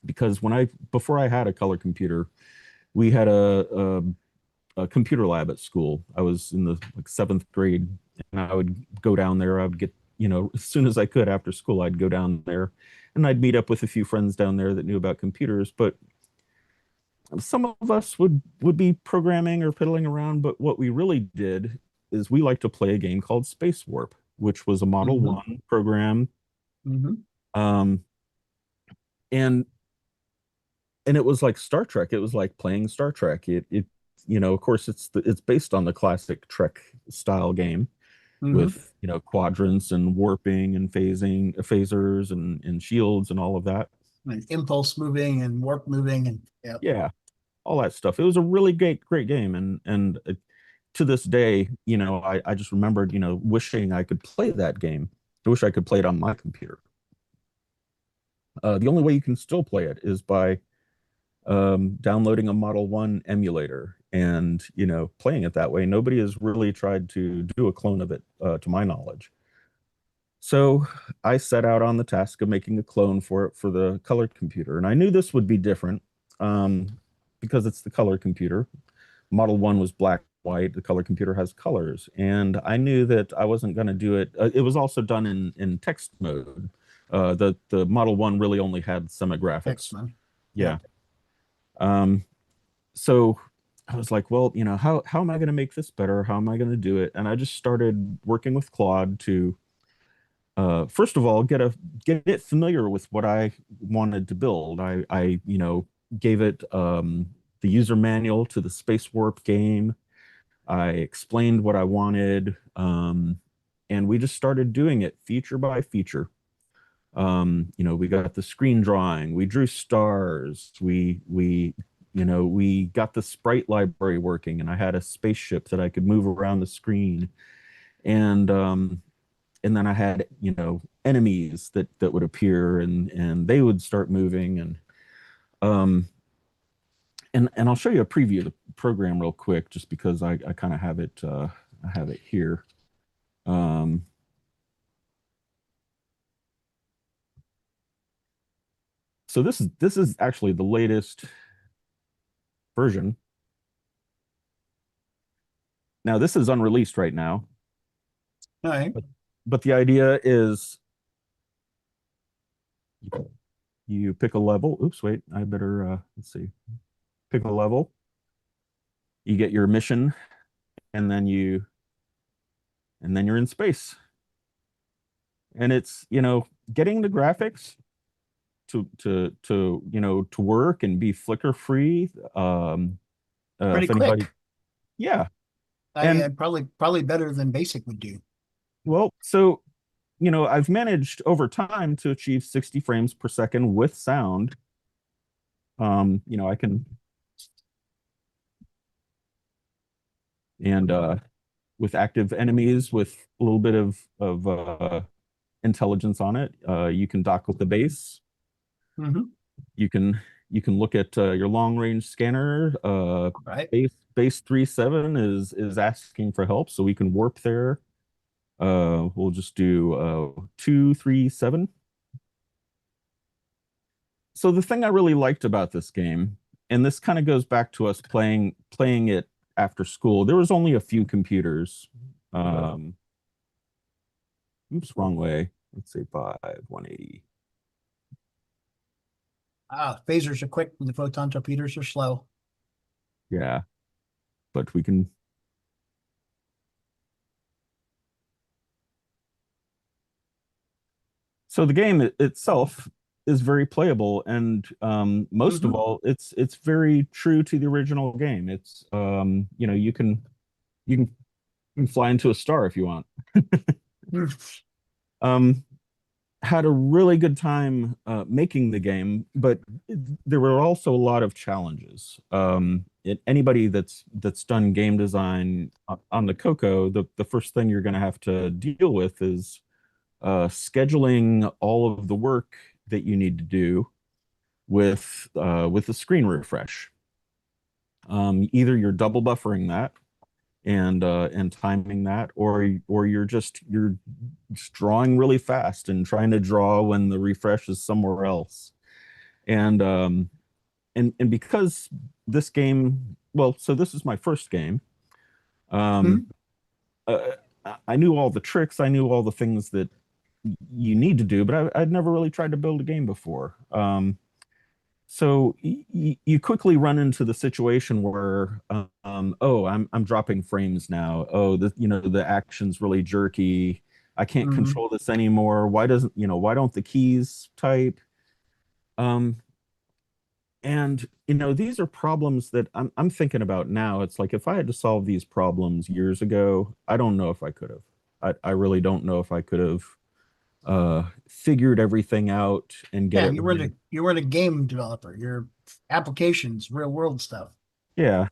because before I had a color computer, we had a computer lab at school. I was in the like seventh grade, and I would go down there. I would get, as soon as I could after school, I'd go down there, and I'd meet up with a few friends down there that knew about computers. But some of us would be programming or piddling around. But what we really did is we like to play a game called Space Warp, which was a Model Mhm. 1 program. Mhm. Um, and and it was like Star Trek. It was like playing Star Trek. Of course, it's based on the classic Trek style game Mhm. with quadrants and warping and phasers and shields and all of that. And impulse moving and warp moving and yeah. Yeah, all that stuff. It was a really great game, and to this day, I just remembered, wishing I could play that game. I wish I could play it on my computer. The only way you can still play it is by downloading a Model 1 emulator and playing it that way. Nobody has really tried to do a clone of it, to my knowledge. So I set out on the task of making a clone for it for the colored computer, and I knew this would be different um, because it's the color computer. Model 1 was black white. The color computer has colors, and I knew that I wasn't going to do it. It was also done in text mode. The Model 1 really only had semi-graphics. Excellent. Yeah. So I was like, well, how am I going to make this better? How am I going to do it? And I just started working with Claude to, first of all, get it familiar with what I wanted to build. I gave it the user manual to the Space Warp game. I explained what I wanted, and we just started doing it feature by feature. We got the screen drawing, we drew stars, we got the sprite library working, and I had a spaceship that I could move around the screen, and then I had enemies that would appear, and they would start moving, um and I'll show you a preview of the program real quick, just because I kind of have it here. um so this is actually the latest version. Now this is unreleased right now, All right. but the idea is you pick a level. Oops, wait, I better let's see. Pick a level. You get your mission, and then you're in space. And it's, getting the graphics to work and be flicker free. Pretty If anybody, quick. yeah. I And probably better than basic would do. well, so I've managed over time to achieve 60 frames per second with sound. I can, and with active enemies with a little bit of intelligence on it, you can dock with the base. Hmm. You can look at your long range scanner. Right. Base 37 is asking for help, so we can warp there. We'll just do 237. So the thing I really liked about this game, and this kind of goes back to us playing it after school. There was only a few computers. Um, Oops, wrong way. Let's say 180. Phasers are quick and the photon torpedoes are slow. Yeah, but we can. So the game itself is very playable, and most of Hmm. all, it's very true to the original game. It's you can you can fly into a star if you want. Um, had a really good time making the game, but there were also a lot of challenges. anybody that's done game design on the CoCo, the first thing you're going to have to deal with is scheduling all of the work that you need to do with the screen refresh. Either you're double buffering that and timing that, or you're just drawing really fast and trying to draw when the refresh is somewhere else. And and because this game, well, so this is my first game. Hmm. Um, uh, I knew all the tricks, I knew all the things that you need to do, but I'd never really tried to build a game before. So you quickly run into the situation where, oh, I'm dropping frames now. Oh, the action's really jerky. I can't Hmm. control this anymore. Why don't the keys type? Um, and these are problems that I'm thinking about now. It's like if I had to solve these problems years ago, I don't know if I could have. I really don't know if I could have figured everything out and get Yeah, it running. you weren't a game developer. You're applications, real world stuff. Yeah.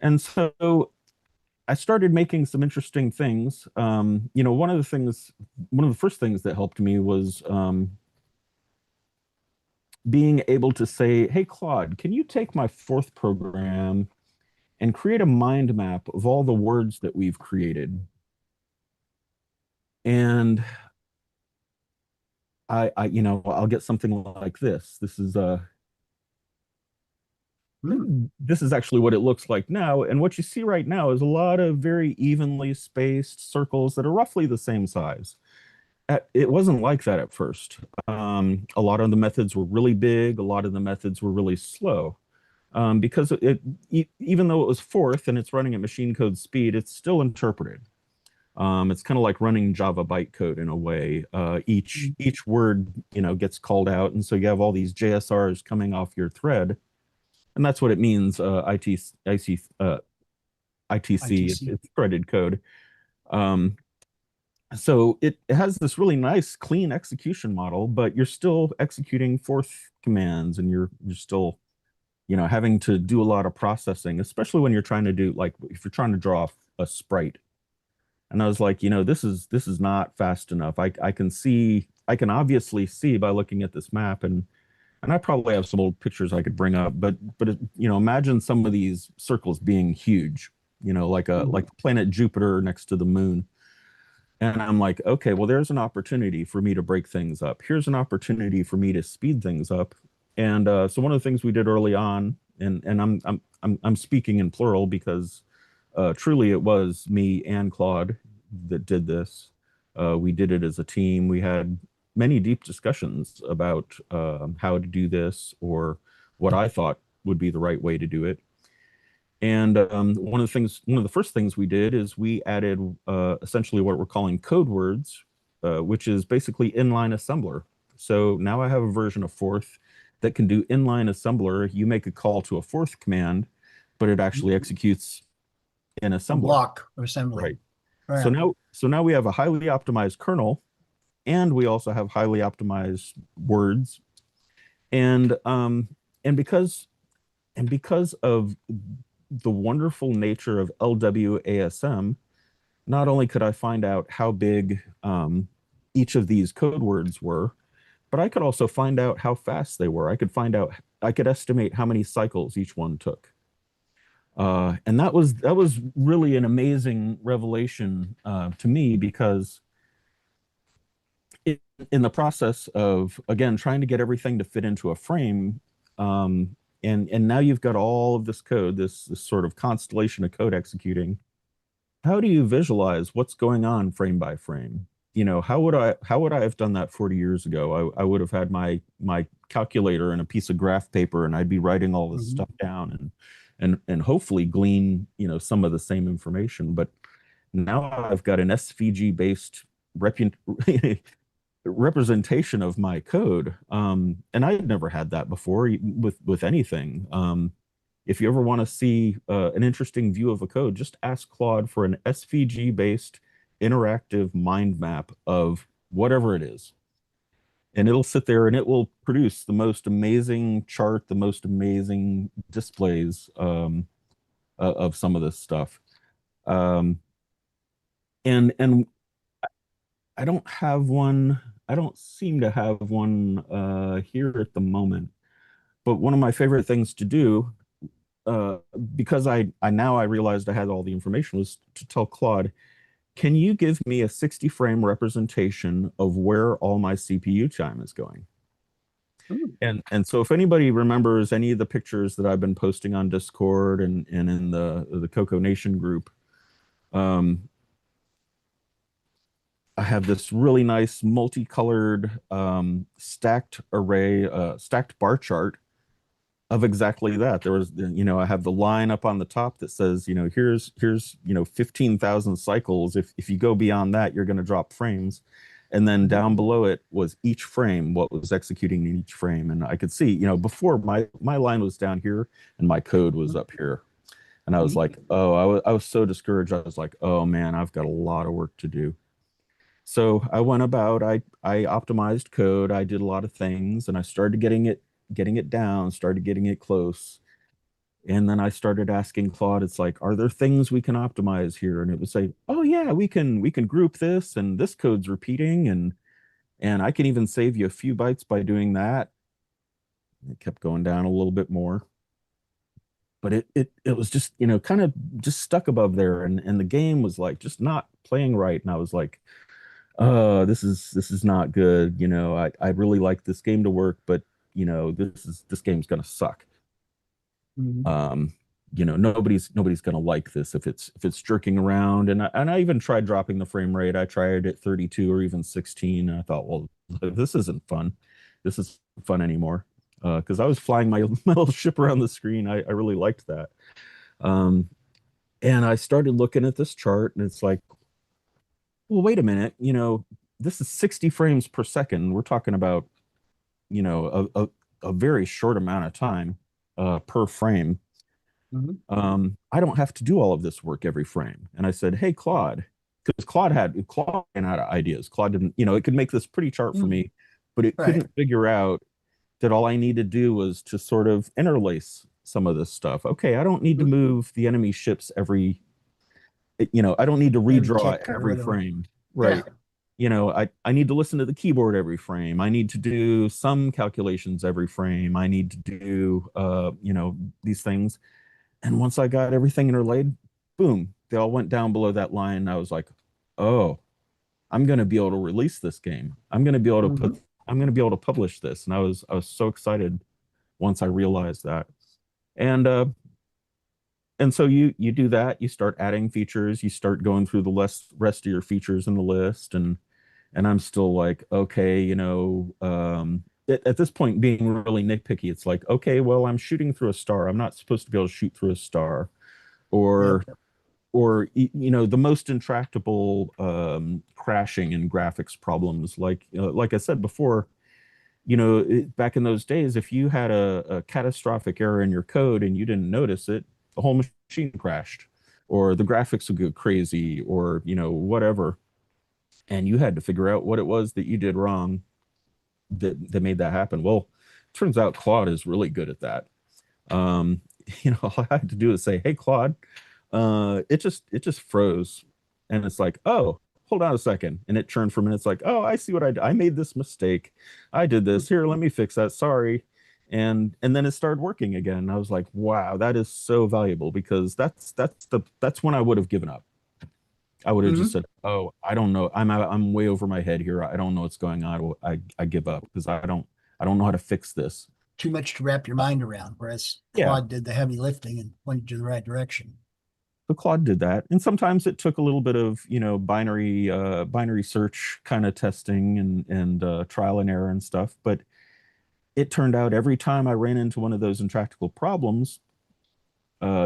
And so I started making some interesting things. One of the first things that helped me was being able to say, "Hey, Claude, can you take my fourth program and create a mind map of all the words that we've created?" And I'll get something like this. Hmm. This is actually what it looks like now. And what you see right now is a lot of very evenly spaced circles that are roughly the same size. It wasn't like that at first. A lot of the methods were really big. A lot of the methods were really slow. Because even though it was fourth and it's running at machine code speed, it's still interpreted. It's kind of like running Java bytecode in a way. Each word, gets called out, and so you have all these JSRs coming off your thread, and that's what it means. ITC, ITC. it's threaded code. Um, so it has this really nice, clean execution model, but you're still executing fourth commands, and you're still, having to do a lot of processing, especially when you're trying to do like if you're trying to draw a sprite. And I was like, this is not fast enough. I can obviously see by looking at this map, and I probably have some old pictures I could bring up, but imagine some of these circles being huge, Mhm. like planet Jupiter next to the moon. And I'm like, okay, well, there's an opportunity for me to break things up. Here's an opportunity for me to speed things up. And so one of the things we did early on, and I'm speaking in plural because truly it was me and Claude that did this. We did it as a team. We had many deep discussions about how to do this or what I thought would be the right way to do it. And one of the first things we did is we added essentially what we're calling code words, which is basically inline assembler. So now I have a version of fourth that can do inline assembler. You make a call to a fourth command, but it actually executes in A assembler. block of assembly. Right. So Right. now we have a highly optimized kernel, and we also have highly optimized words. And and because because of the wonderful nature of LWASM, not only could I find out how big each of these code words were, but I could also find out how fast they were. I could estimate how many cycles each one took. And that was really an amazing revelation to me because it, in the process of again trying to get everything to fit into a frame, and now you've got all of this code, this sort of constellation of code executing. How do you visualize what's going on frame by frame? How would I have done that 40 years ago? I would have had my calculator and a piece of graph paper, and I'd be writing all this Mhm. stuff down and hopefully glean some of the same information. But now I've got an SVG based representation of my code, and I had never had that before with anything. If you ever want to see an interesting view of a code, just ask Claude for an SVG based interactive mind map of whatever it is. And it'll sit there and it will produce the most amazing chart, the most amazing displays. of some of this stuff. Um, and I don't have one. I don't seem to have one here at the moment. But one of my favorite things to do, uh, because I realized I had all the information, was to tell Claude, can you give me a 60 frame representation of where all my CPU time is going? Ooh. And so if anybody remembers any of the pictures that I've been posting on Discord and in the CoCo Nation group, um, I have this really nice multicolored stacked array, stacked bar chart of exactly that. There was, I have the line up on the top that says, here's 15,000 cycles. If you go beyond that, you're going to drop frames. And then down below it was each frame, what was executing in each frame. And I could see, before my line was down here and my code was up here. And I was like, oh, I was so discouraged. I was like, oh man, I've got a lot of work to do. So I went about, I optimized code, I did a lot of things, and I started getting it down, started getting it close. And then I started asking Claude, it's like, are there things we can optimize here? And it would say, oh yeah, we can group this, and this code's repeating, and I can even save you a few bytes by doing that. It kept going down a little bit more. But it was just, kind of just stuck above there, and the game was like just not playing right. And I was like, this is not good. I really like this game to work, but this game's gonna suck. Mhm. Nobody's gonna like this if it's jerking around. And I even tried dropping the frame rate. I tried at 32 or even 16, and I thought, well, this isn't fun. This isn't fun anymore. Because I was flying my, my little ship around the screen. I really liked that. Um, and I started looking at this chart, and it's like, well, wait a minute, this is 60 frames per second. We're talking about, a very short amount of time per frame. Mhm. I don't have to do all of this work every frame. And I said, hey, Claude, because Claude ran out of ideas. Claude didn't, it could make this pretty chart for Mm. me, but it Right. couldn't figure out that all I need to do was to sort of interlace some of this stuff. Okay, I don't need to Mhm. move the enemy ships I don't need to Every redraw tick or every whatever. frame. Yeah. Right. I need to listen to the keyboard every frame. I need to do some calculations every frame. I need to do these things. And once I got everything interlaid, boom, they all went down below that line. I was like, oh, I'm gonna be able to release this game. Mhm. I'm gonna be able to publish this. And I was so excited once I realized that. And so you do that, you start adding features, you start going through the rest of your features in the list, and I'm still like, okay, at this point, being really nitpicky, it's like, okay, well, I'm shooting through a star. I'm not supposed to be able to shoot through a star. Yep. Or the most intractable crashing and graphics problems. Like I said before, back in those days, if you had a catastrophic error in your code and you didn't notice it, the whole machine crashed, or the graphics would go crazy, or whatever, and you had to figure out what it was that you did wrong that made that happen. Well, turns out Claude is really good at that. Um, all I had to do is say, "Hey, Claude, it just froze," and it's like, "Oh, hold on a second," and it churned for a minute. It's like, "Oh, I see what I made this mistake. I did this. Here, let me fix that. Sorry." And then it started working again. And I was like, "Wow, that is so valuable," because that's when I would have given up. I would have just Mhm. said, "Oh, I don't know. I'm way over my head here. I don't know what's going on. I give up because I don't know how to fix this." Too much to wrap your mind around, whereas Yeah, Claude did the heavy lifting and pointed you in the right direction. so Claude did that, and sometimes it took a little bit of binary search kind of testing and trial and error and stuff. But it turned out every time I ran into one of those intractable problems,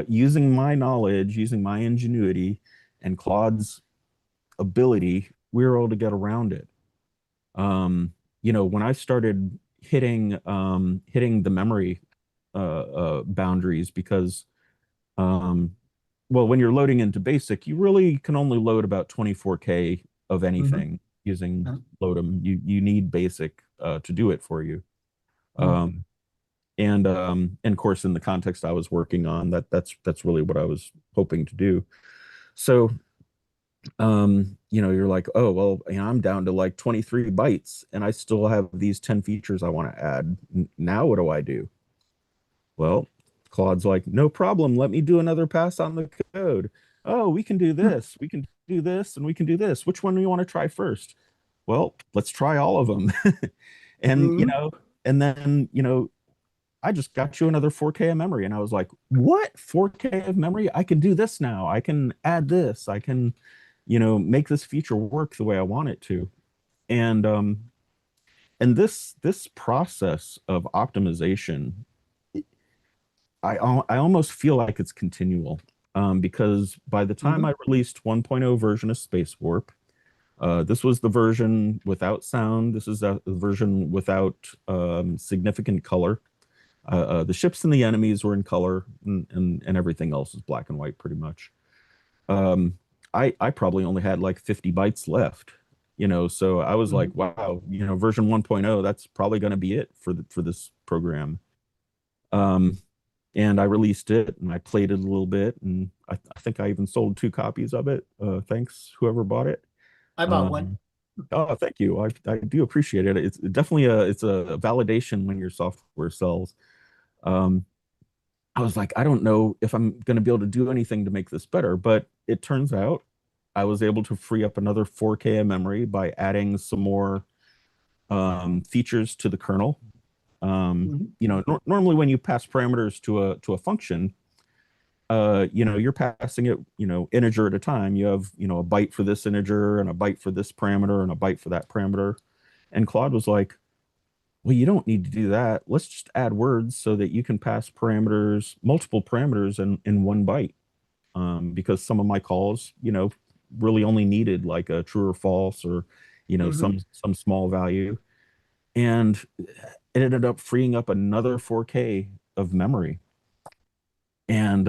using my knowledge, using my ingenuity, and Claude's ability, we were able to get around it. When I started hitting the memory boundaries, because well, when you're loading into basic, you really can only load about 24K of Mhm. anything using Mhm. Loadem. You need basic to do it for you. Mhm. Um, And of course, in the context I was working on, that's really what I was hoping to do. So you're like, oh well, I'm down to like 23 bytes and I still have these 10 features I want to add. Now what do I do? Well, Claude's like, no problem, let me do another pass on the code. Oh, we can do this, we can do this, and we can do this. Which one do you want to try first? Well, let's try all of them. and you Mhm. know and then I just got you another 4K of memory. And I was like, what? 4K of memory? I can do this now. I can add this. I can, make this feature work the way I want it to. And this process of optimization, I almost feel like it's continual. Because by the time Mhm. I released 1.0 version of Space Warp, this was the version without sound. This is the version without significant color. The ships and the enemies were in color, and everything else is black and white pretty much. Um, I probably only had like 50 bytes left, so I was like, Mhm. wow, version 1.0, that's probably going to be it for this program. Um, and I released it and I played it a little bit, and I think I even sold 2 copies of it. Thanks, whoever bought it. I bought one. Um, oh, thank you. I do appreciate it. It's definitely it's a validation when your software sells. Um, I was like, I don't know if I'm going to be able to do anything to make this better, but it turns out I was able to free up another 4K of memory by adding some more features to the kernel. Mhm. Normally when you pass parameters to a function, you're passing it, integer at a time. You have, a byte for this integer and a byte for this parameter and a byte for that parameter. And Claude was like, well, you don't need to do that. Let's just add words so that you can pass parameters, multiple parameters in 1 byte. Because some of my calls, really only needed like a true or false, or, Mhm. some small value. And it ended up freeing up another 4K of memory. And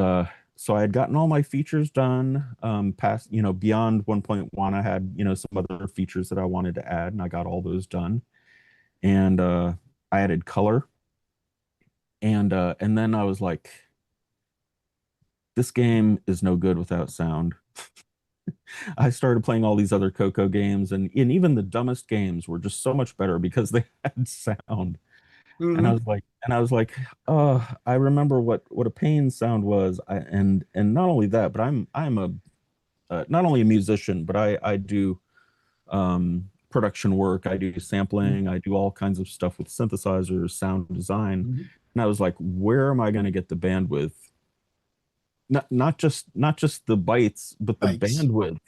so I had gotten all my features done, past, beyond 1.1. I had, some other features that I wanted to add, and I got all those done. And I added color. And then I was like, this game is no good without sound. I started playing all these other Coco games, and even the dumbest games were just so much better because they had sound. And I Mhm. was like, oh, I remember what a pain sound was. And not only that, but I'm a not only a musician, but I do production work. I do sampling. I do all kinds of stuff with synthesizers, sound design. Mhm. And I was like, where am I going to get the bandwidth? Not just the bytes, but the Bytes. bandwidth.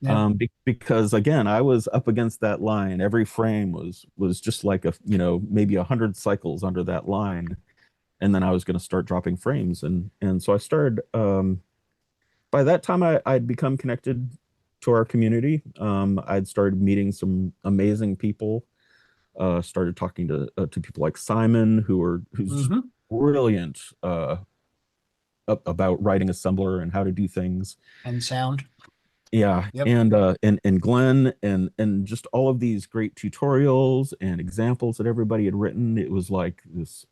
Yeah. Because again, I was up against that line. Every frame was just like maybe 100 cycles under that line, and then I was going to start dropping frames, and so I started. By that time, I'd become connected to our community. I'd started meeting some amazing people. Started talking to people like Simon, who's just Mhm. brilliant about writing assembler and how to do things. And sound. Yeah, Yep. and Glenn and just all of these great tutorials and examples that everybody had written. It was like this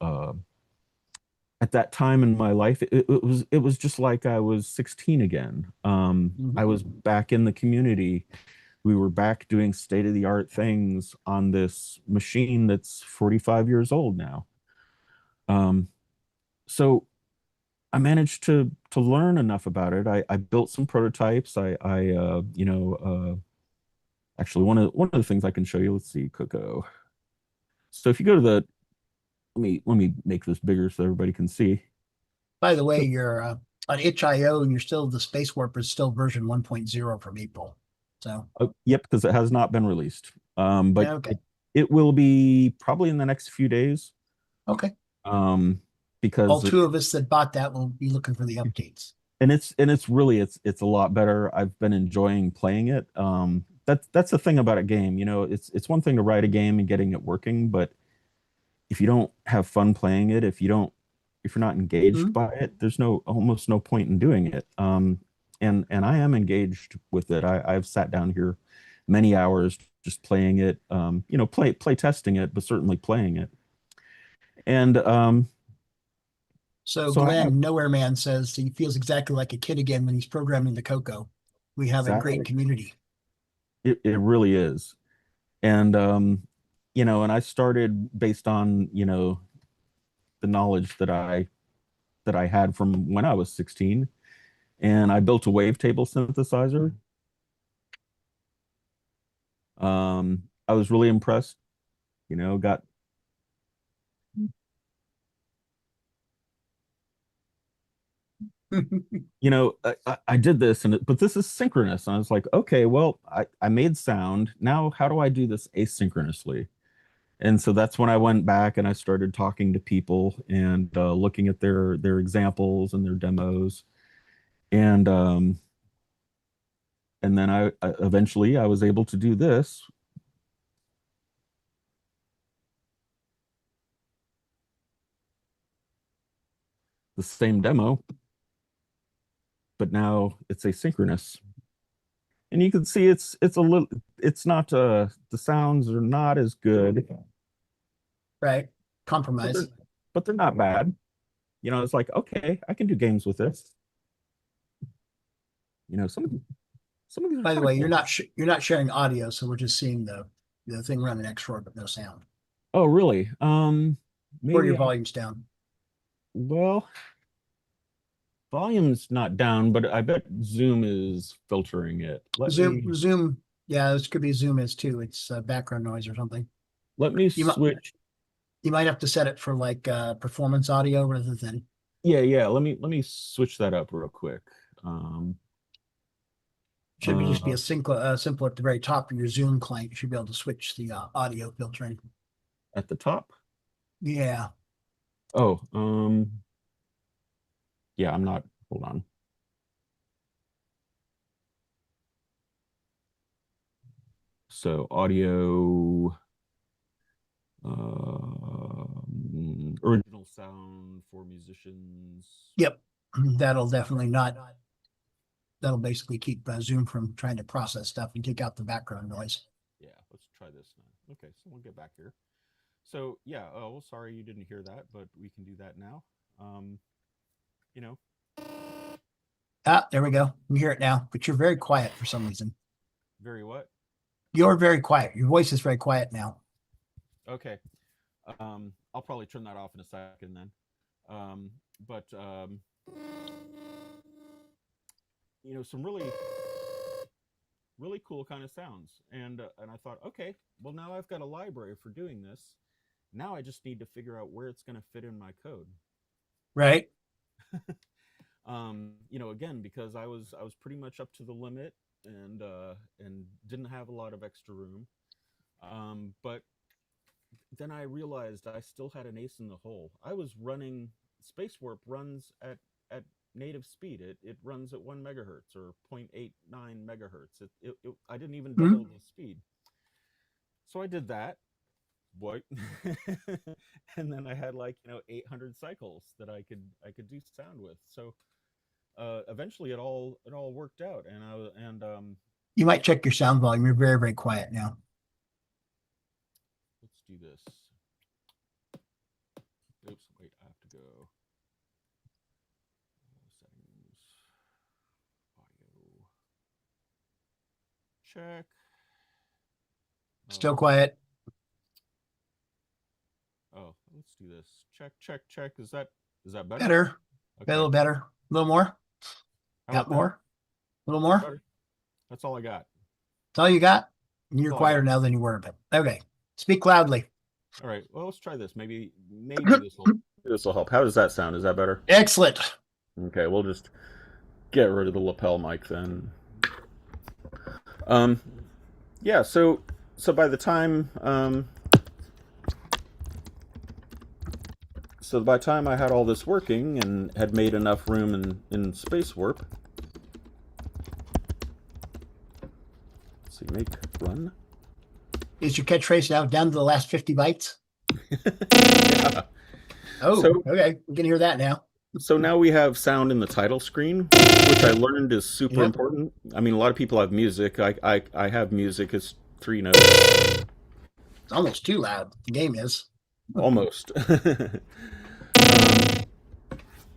at that time in my life, it was just like I was 16 again. I Mhm. was back in the community. We were back doing state-of-the-art things on this machine that's 45 years old now. Um, so I managed to learn enough about it. I built some prototypes. Actually, one of the things I can show you, let's see, Coco. So if you go to the, let me make this bigger so everybody can see. By the way, So, you're on itch.io and you're still the Space Warp is still version 1.0 from April. So yep, because it has not been released. But okay. it will be probably in the next few days. Okay. Um, All because two of us that bought that will be looking for the updates. and it's really it's a lot better. I've been enjoying playing it. That's the thing about a game. It's one thing to write a game and getting it working, but if you don't have fun playing it, if you're not engaged Mhm. by it, there's almost no point in doing it. And I am engaged with it. I've sat down here many hours just playing it, play testing it, but certainly playing it. And So so I have Glenn, Nowhere Man says he feels exactly like a kid again when he's programming the CoCo. We have a great exactly community. it really is. And and I started based on, the knowledge that I had from when I was 16, and I built a wavetable synthesizer. I was really impressed, got I did this but this is synchronous. And I was like, okay, well, I made sound. Now how do I do this asynchronously? And so that's when I went back and I started talking to people and looking at their examples and their demos. And then I eventually I was able to do this, the same demo, but now it's asynchronous. And you can see it's a little, it's not the sounds are not as good, Right. but Compromise. they're not bad. It's like, okay, I can do games with this. Some of these are By the kind of way, cool. you're not sharing audio, so we're just seeing the thing running xroar, but no sound. Oh, really? Or your Maybe volume's down. well, volume's not down, but I bet Zoom is filtering it. Zoom. Yeah, this could be Zoom is too. It's background noise or something. Let me You might switch. you might have to set it for like performance audio rather than. Yeah. Let me switch that up real quick. Um, Should be just be uh, a simple at the very top of your Zoom client. You should be able to switch the audio filtering. at the top. Yeah. Oh, yeah, I'm not. Hold on. So audio, original sound for musicians. Yep. That'll definitely not. That'll basically keep Zoom from trying to process stuff and take out the background noise. Yeah, let's try this now. Okay, so we'll get back here. So yeah, oh, well, sorry you didn't hear that, but we can do that now. You know, Ah, there we go. We hear it now, but you're very quiet for some reason. very what? You're very quiet. Your voice is very quiet now. Okay. I'll probably turn that off in a second then. But some really cool kind of sounds, and I thought, okay, well now I've got a library for doing this. Now I just need to figure out where it's going to fit in my code. Right. Again, because I was pretty much up to the limit and didn't have a lot of extra room. But then I realized I still had an ace in the hole. I was running Space Warp runs at native speed. It runs at 1 megahertz or 0.89 megahertz. I didn't even double the speed. So I did that. What? And then I had 800 cycles that I could do sound with. So eventually it all worked out, and You might check your sound volume. You're very, very quiet now. let's do this. Oops, wait, I have to go. Settings, audio, check. Still quiet. Oh, let's do this. Check. Is that better? Better. Okay. A little better. A little more. Got more. A little more. Better? That's all I got. That's all you got? You're quieter now than you were, but okay. Speak loudly. All right. Well, let's try this. Maybe this will help. How does that sound? Is that better? Excellent. Okay, we'll just get rid of the lapel mic then. Yeah. So by the time I had all this working and had made enough room in Space Warp. Let's see, make run. Is your catchphrase now down to the last 50 bytes? Yeah. Oh, okay. We can hear that now. So now we have sound in the title screen, which I learned is super important. I mean, a lot of people have music. I have music. It's 3 notes. It's almost too loud. The game is. almost.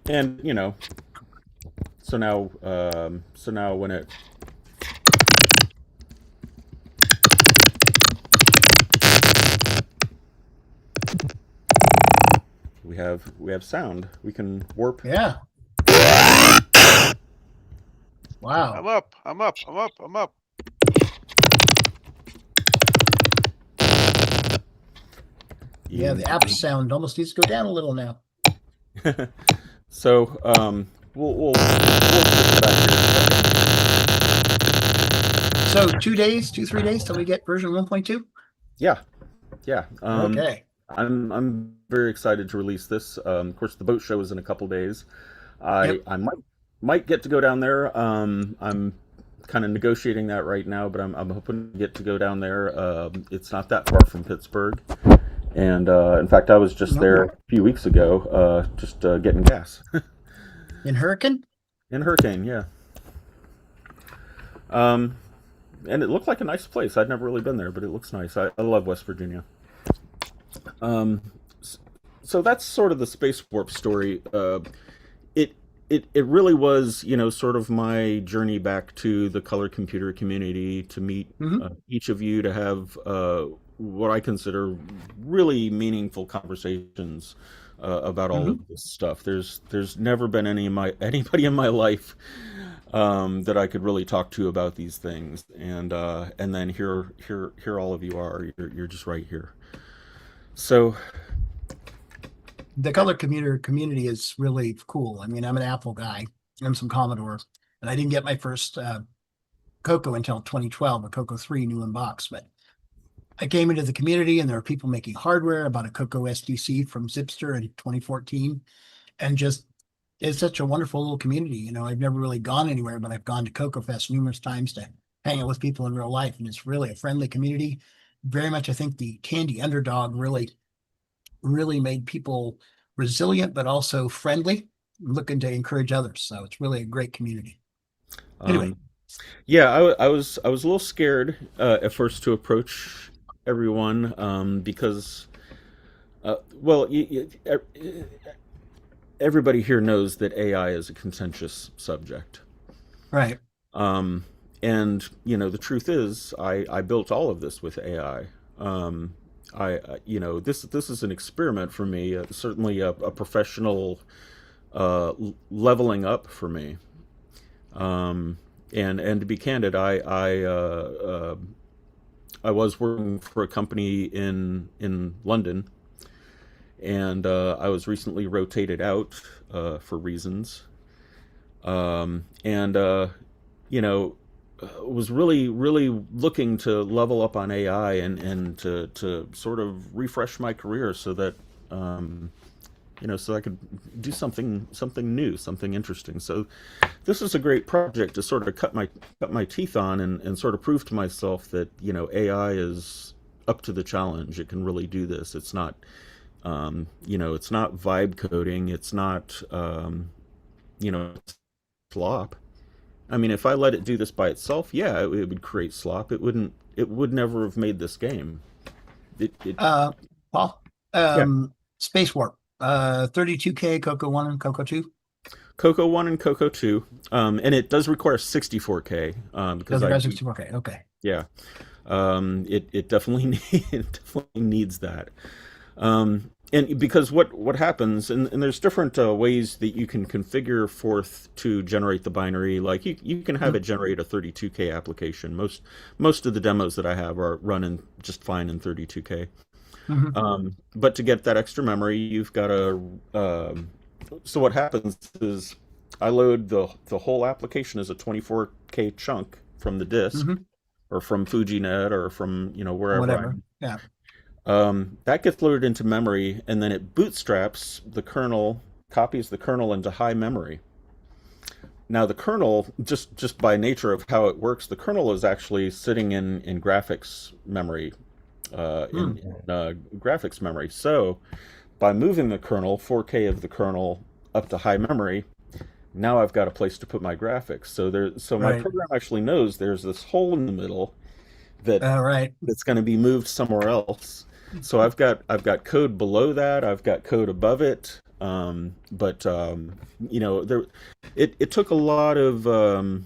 And so now when it we have sound, we can warp. Yeah. Wow. I'm up. I'm up. I'm up. I'm up. Yeah, the app sound almost needs to go down a little now. So we'll switch back here. So 3 days till we get version 1.2? Yeah. Okay. I'm very excited to release this. Of course, the boat show is in a couple days. I might get to go down there. I'm kind of negotiating that right now, but I'm hoping to get to go down there. It's not that far from Pittsburgh, and in fact, I was just there a few weeks ago, just getting gas. In Hurricane? In Hurricane, yeah. And it looked like a nice place. I'd never really been there, but it looks nice. I love West Virginia. So that's sort of the Space Warp story. It really was, sort of my journey back to the color computer community, to meet each of you, to have what I consider really meaningful conversations about all of this stuff. There's never been anybody in my life that I could really talk to about these things, and then here all of you are. You're just right here. So the color community is really cool. I mean, I'm an Apple guy. I'm some Commodore, and I didn't get my first CoCo until 2012, a CoCo 3 new in box. But I came into the community, and there were people making hardware. About a CoCo SDC from Zipster in 2014, and just it's such a wonderful little community. I've never really gone anywhere, but I've gone to CoCo Fest numerous times to hang out with people in real life, and it's really a friendly community. Very much, I think the Candy Underdog really made people resilient, but also friendly, looking to encourage others. So it's really a great community. Anyway. Yeah, I was a little scared at first to approach everyone, because, well, everybody here knows that AI is a contentious subject. Right. And the truth is, I built all of this with AI. This is an experiment for me, certainly a professional leveling up for me. And to be candid, I was working for a company in London, and I was recently rotated out for reasons, and was really looking to level up on AI and to sort of refresh my career so that so I could do something new, something interesting. So this is a great project to sort of cut my teeth on and sort of prove to myself that AI is up to the challenge. It can really do this. It's not it's not vibe coding. It's not slop. I mean, if I let it do this by itself, yeah, it would create slop. It would never have made this game. Paul, Space Warp, 32K, CoCo 1 and CoCo 2. CoCo 1 and CoCo 2, and it does require 64K because it does 64K. Okay. Yeah, it definitely needs that. And because what happens, and there's different ways that you can configure Forth to generate the binary. Like you can have it generate a 32K application. Most of the demos that I have are running just fine in 32K. But to get that extra memory, you've got to. So what happens is I load the whole application as a 24K chunk from the disk, or from FujiNet, or from wherever. Whatever. Yeah. That gets loaded into memory, and then it bootstraps the kernel, copies the kernel into high memory. Now the kernel, just by nature of how it works, the kernel is actually sitting in graphics memory, graphics memory. So by moving the kernel, 4K of the kernel, up to high memory, now I've got a place to put my graphics. So my program actually knows there's this hole in the middle that's going to be moved somewhere else. So I've got code below that. I've got code above it. But there it took a lot of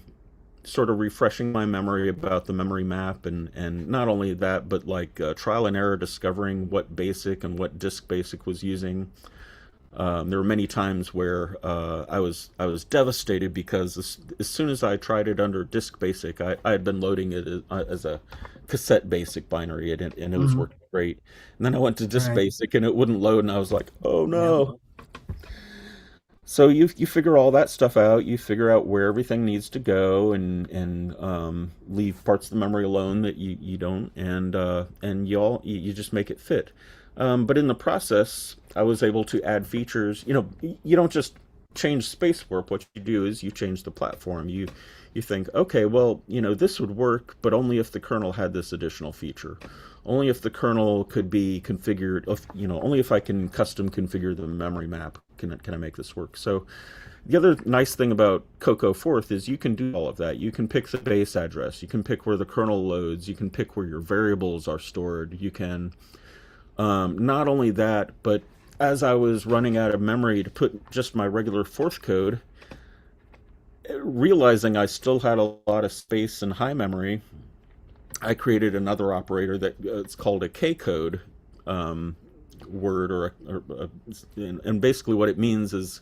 sort of refreshing my memory about the memory map, and not only that, but like trial and error discovering what basic and what disk basic was using. There were many times where I was devastated because as soon as I tried it under disk basic, I had been loading it as a cassette basic binary, and it was Mhm. working great. And then I went to disk Right. basic and it wouldn't load, and I was like, oh Yeah. no. So you figure all that stuff out. You figure out where everything needs to go, and leave parts of the memory alone that you don't, and you just make it fit. But in the process, I was able to add features. You don't just change space warp. What you do is you change the platform. You think, okay, well, this would work, but only if the kernel had this additional feature. Only if the kernel could be configured, only if I can custom configure the memory map can I make this work. So the other nice thing about CoCo Fourth is you can do all of that. You can pick the base address. You can pick where the kernel loads. You can pick where your variables are stored. You can not only that, but as I was running out of memory to put just my regular Forth code, realizing I still had a lot of space and high memory, I created another operator that it's called a K code word, and basically what it means is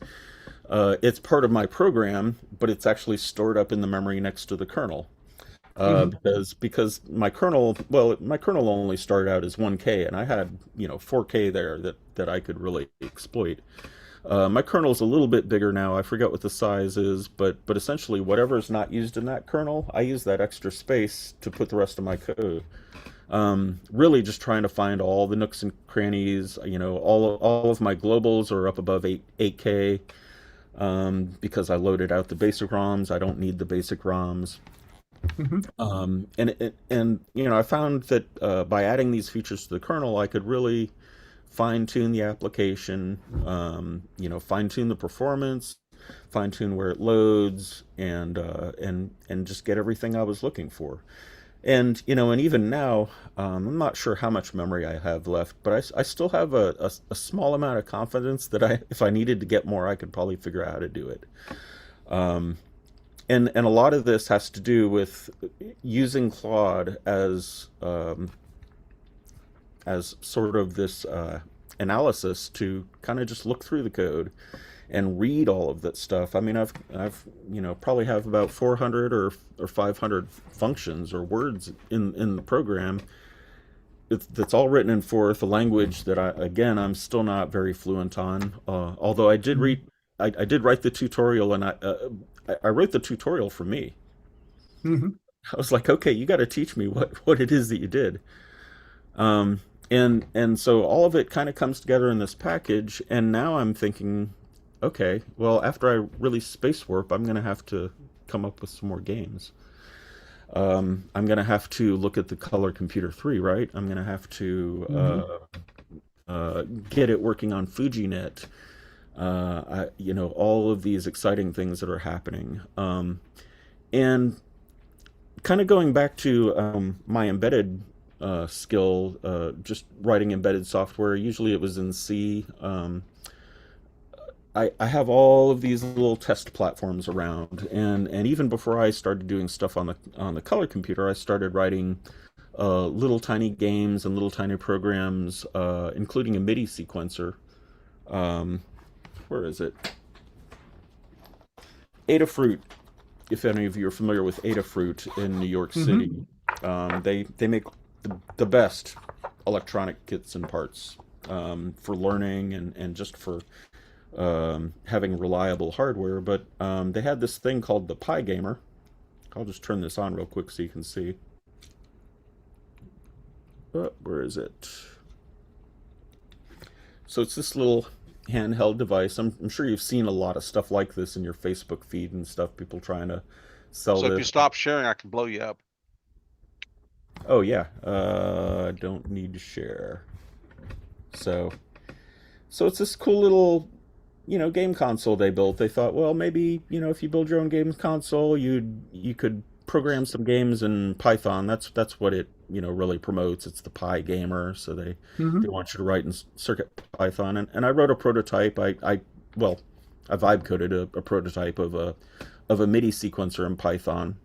it's part of my program, but it's actually stored up in the memory next to the kernel. Hmm. Because my kernel only started out as 1K, and I had 4K there that I could really exploit. My kernel's a little bit bigger now. I forget what the size is, but essentially whatever is not used in that kernel, I use that extra space to put the rest of my code. Really just trying to find all the nooks and crannies. All of my globals are up above 8K, because I loaded out the basic ROMs. I don't need the basic ROMs. Hmm. And I found that by adding these features to the kernel, I could really fine tune the application, fine tune the performance, fine tune where it loads, and just get everything I was looking for. And even now, I'm not sure how much memory I have left, but I still have a small amount of confidence that if I needed to get more, I could probably figure out how to do it. Um, and a lot of this has to do with using Claude as sort of this analysis to kind of just look through the code and read all of that stuff. I mean, I've probably have about 400 or 500 functions or words in the program. That's all written in Forth, a language that I'm still not very fluent on. Although I did write the tutorial, and I wrote the tutorial for me. Hmm. I was like, okay, you got to teach me what it is that you did. And so all of it kind of comes together in this package, and now I'm thinking, okay, well, after I release Space Warp, I'm gonna have to come up with some more games. I'm gonna have to look at the Color Computer 3, right? I'm gonna have to Hmm. get it working on FujiNet. All of these exciting things that are happening. And kind of going back to my embedded skill, just writing embedded software. Usually it was in C. I have all of these little test platforms around, and even before I started doing stuff on the color computer, I started writing little tiny games and little tiny programs, including a MIDI sequencer. Um, where is it? Adafruit. If any of you are familiar with Adafruit in New York City, Hmm. they make the best electronic kits and parts for learning and just for having reliable hardware. But they had this thing called the Pi Gamer. I'll just turn this on real quick so you can see. Where is it? So it's this little handheld device. I'm sure you've seen a lot of stuff like this in your Facebook feed and stuff. People trying to sell So if you this. stop sharing, I can blow you up. Oh yeah, don't need to share. So it's this cool little game console they built. They thought, well, maybe if you build your own games console, you could program some games in Python. That's what really promotes. It's the Pi Gamer, so Mhm. they want you to write in Circuit Python, and I wrote a prototype. Well, I vibe coded a prototype of a MIDI sequencer in Python.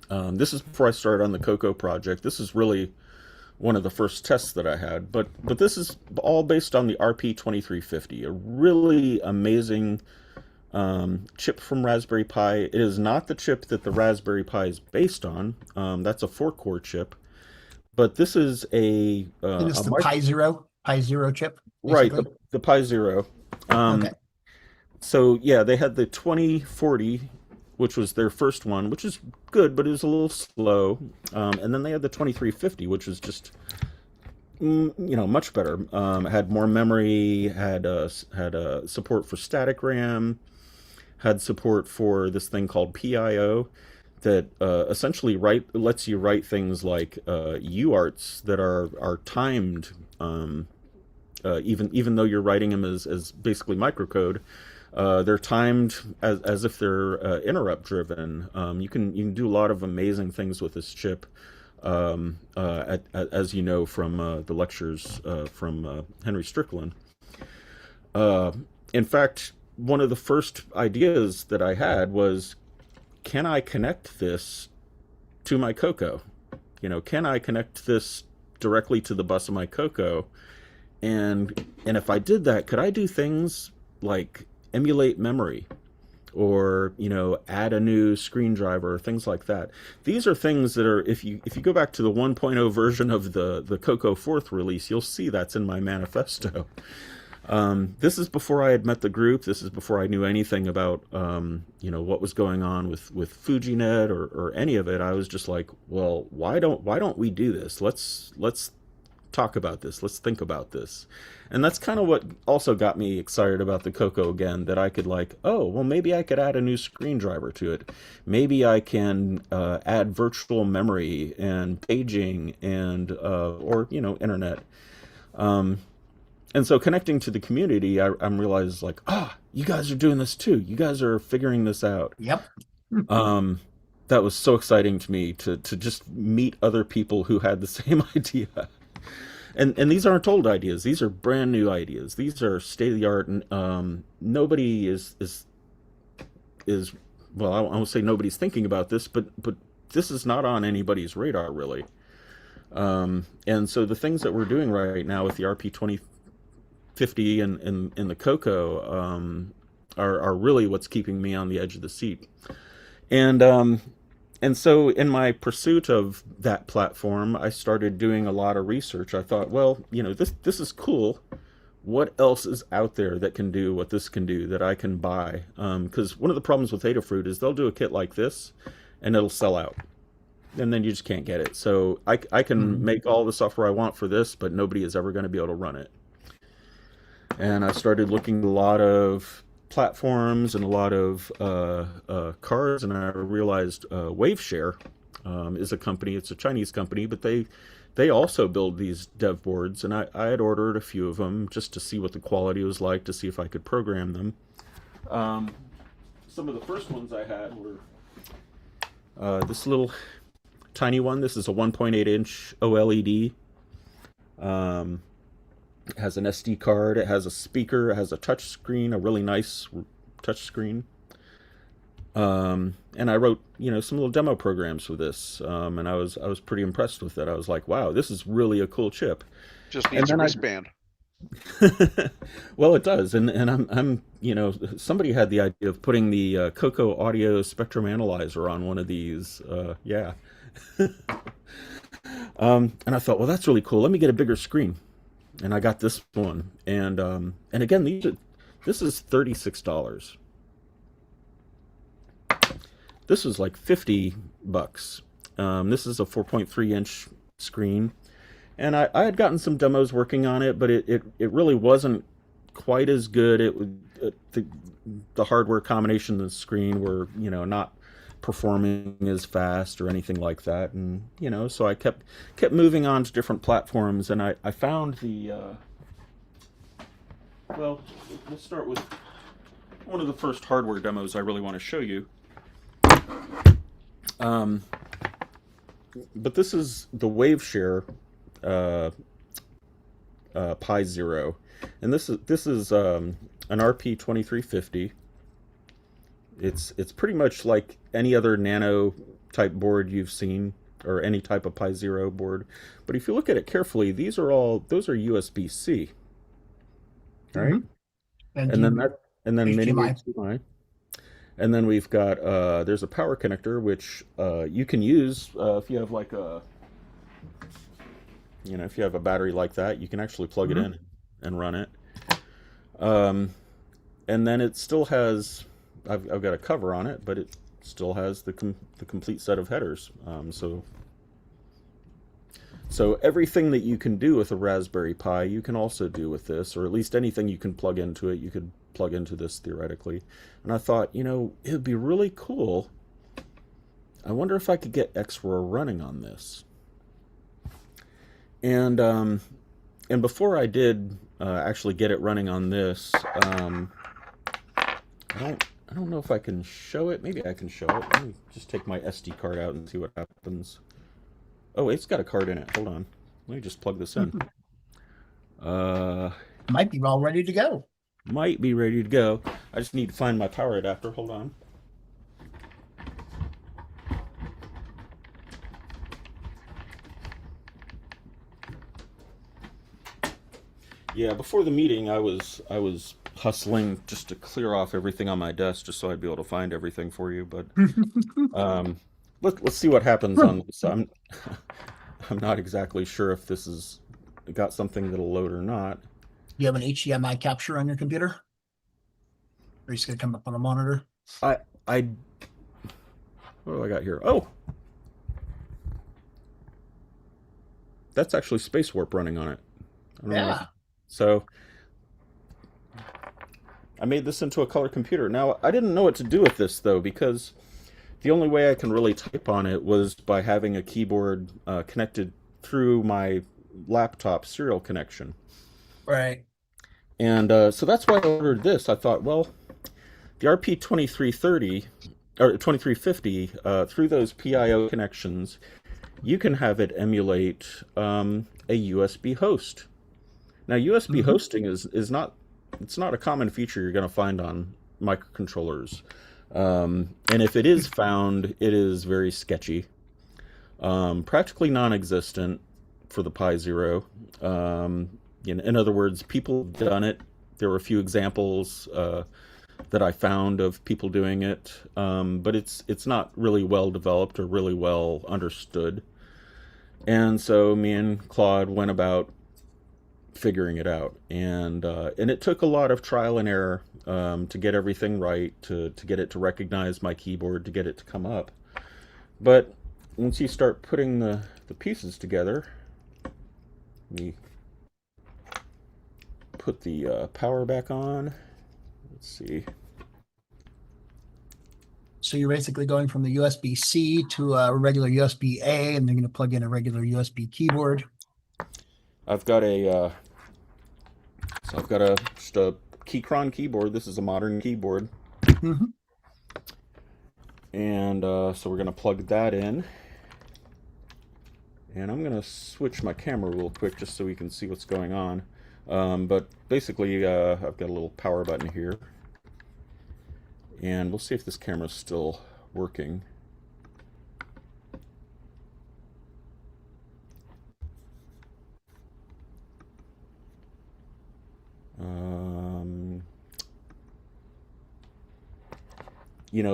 This is before I started on the CoCo project. This is really one of the first tests that I had, but this is all based on the RP2350, a really amazing chip from Raspberry Pi. It is not the chip that the Raspberry Pi is based on. That's a 4-core chip, but this is And it's the Pi Zero chip, right, basically. the Pi Zero. Okay. So yeah, they had the 2040, which was their first one, which is good, but it was a little slow. And then they had the 2350, which was just much better. Had more memory, had support for static RAM, had support for this thing called PIO that essentially lets you write things like UARTs that are timed, even though you're writing them as basically microcode. They're timed as if they're interrupt driven. You can do a lot of amazing things with this chip, as you know from the lectures from Henry Strickland. In fact, one of the first ideas that I had was, can I connect this to my CoCo? Can I connect this directly to the bus of my CoCo? And if I did that, could I do things like emulate memory, or add a new screen driver, or things like that? These are things that are, if you go back to the 1.0 version of the CoCo 4th release, you'll see that's in my manifesto. This is before I had met the group. This is before I knew anything about what was going on with FujiNet or any of it. I was just like, well, why don't we do this? Let's talk about this. Let's think about this. And that's kind of what also got me excited about the CoCo again, that I could maybe I could add a new screen driver to it. Maybe I can add virtual memory and paging and or internet. And so connecting to the community, I'm realized you guys are doing this too. You guys are figuring this out. Yep. That was so exciting to me to just meet other people who had the same idea. And these aren't old ideas. These are brand new ideas. These are state of the art. And nobody is well, I won't say nobody's thinking about this, but this is not on anybody's radar really. And so the things that we're doing right now with the RP2050 and the CoCo are really what's keeping me on the edge of the seat. And so in my pursuit of that platform, I started doing a lot of research. I thought, well, this is cool. What else is out there that can do what this can do that I can buy? Because one of the problems with Adafruit is they'll do a kit like this and it'll sell out. And then you just can't get it. So I can make all the software I want for this, but nobody is ever going to be able to run it. And I started looking at a lot of platforms and a lot of cards, and I realized Waveshare is a company. It's a Chinese company, but they also build these dev boards, and I had ordered a few of them just to see what the quality was like, to see if I could program them. Some of the first ones I had were this little tiny one. This is a 1.8 inch OLED. It has an SD card, it has a speaker, it has a touch screen, a really nice touch screen. And I wrote, some little demo programs with this, and I was pretty impressed with it. I was like, wow, this is really a cool chip. Just needs a wristband. Well, it does, and I'm somebody had the idea of putting the CoCo audio spectrum analyzer on one of these. Yeah. And I thought, well, that's really cool. Let me get a bigger screen. And I got this one, and again, this is $36. This is like $50. This is a 4.3 inch screen, and I had gotten some demos working on it, but it really wasn't quite as good. The hardware combination of the screen were not performing as fast or anything like that, and so I kept moving on to different platforms, and I found the well, we'll start with one of the first hardware demos I really want to show you. but this is the WaveShare uh, Pi Zero, and this is an RP2350. It's pretty much like any other nano type board you've seen, or any type of Pi Zero board. But if you look at it carefully, those are USB-C, right? Mhm. And then mini HDMI. HDMI. And then we've got there's a power connector which you can use if you have like a if you have a battery like that, you can actually plug it in and run it. Um, and then it still has I've got a cover on it, but it still has the complete set of headers. So everything that you can do with a Raspberry Pi, you can also do with this, or at least anything you can plug into it, you could plug into this theoretically. And I thought, it would be really cool. I wonder if I could get xroar running on this. And before I did actually get it running on this, I don't know if I can show it. Maybe I can show it. Let me just take my SD card out and see what happens. Oh, it's got a card in it. Hold on. Let me just plug this in. Might be all ready to go. Might be ready to go. I just need to find my power adapter. Hold on. Yeah, before the meeting, I was hustling just to clear off everything on my desk, just so I'd be able to find everything for you. But let's see what happens on this. I'm not exactly sure if this has got something that'll load or not. You have an HDMI capture on your computer? Or is it going to come up on a monitor? I what do I got here? Oh, that's actually Space Warp running on it. I don't know Yeah. So I made this into a color computer. Now, I didn't know what to do with this, though, because the only way I can really type on it was by having a keyboard connected through my laptop serial connection. Right. And so that's why I ordered this. I thought, well, the RP2330 or 2350, through those PIO connections, you can have it emulate a USB host. Now, USB hosting is not a common feature you're going to find on microcontrollers, and if it is found, it is very sketchy, practically non-existent for the Pi Zero. In other words, people have done it. There were a few examples that I found of people doing it, but it's not really well developed or really well understood. And so me and Claude went about figuring it out, and it took a lot of trial and error to get everything right, to get it to recognize my keyboard, to get it to come up. But once you start putting the pieces together, we put the power back on. Let's see. So you're basically going from the USB-C to a regular USB-A, and they're going to plug in a regular USB keyboard. I've got just a Keychron keyboard. This is a modern keyboard. And so we're going to plug that in. And I'm going to switch my camera real quick just so we can see what's going on. But basically, I've got a little power button here. And we'll see if this camera's still working.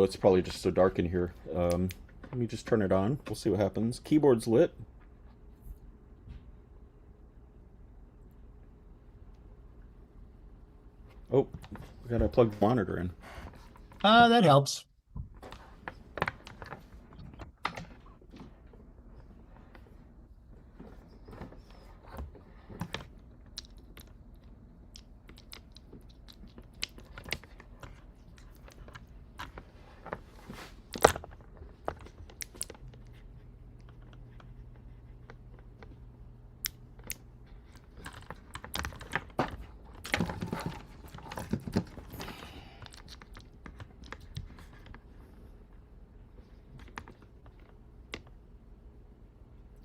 It's probably just so dark in here. Let me just turn it on. We'll see what happens. Keyboard's lit. Oh, I gotta plug the monitor in. That helps.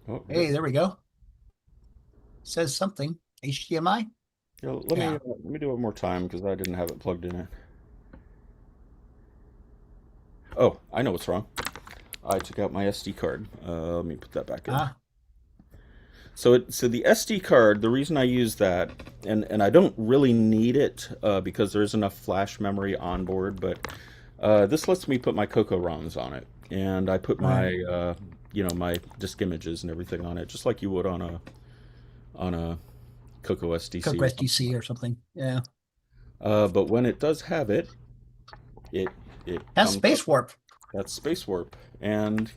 Oh, yeah. Hey, there we go. Says something. HDMI? Yeah, let Yeah. me do it one more time because I didn't have it plugged in it. Oh, I know what's wrong. I took out my SD card. Let me put that back in. Ah, So the SD card, the reason I use that, and I don't really need it because there's enough flash memory on board, but this lets me put my CoCo ROMs on it, and I put my right. my disk images and everything on it, just like you would on a CoCo SDC Coke or something. SDC or something. Yeah. But when it does have it, it it Has comes up. space warp. That's Space Warp, and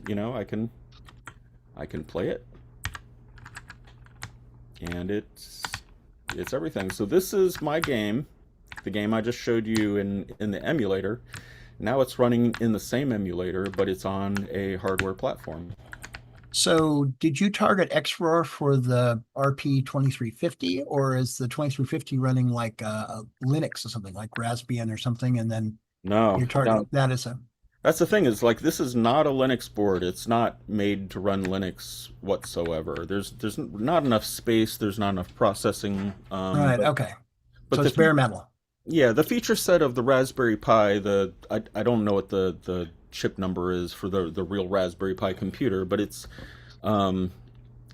I can play it, and it's everything. So this is my game, the game I just showed you in the emulator. Now it's running in the same emulator, but it's on a hardware platform. So did you target xroar for the RP2350, or is the 2350 running like a Linux or something like Raspbian or something, and then No, you're targeting no, that as a that's the thing is like this is not a Linux board. It's not made to run Linux whatsoever. There's not enough space. There's not enough processing. right, okay. But So the it's bare metal. Yeah, the feature set of the Raspberry Pi, I don't know what the chip number is for the real Raspberry Pi computer, but um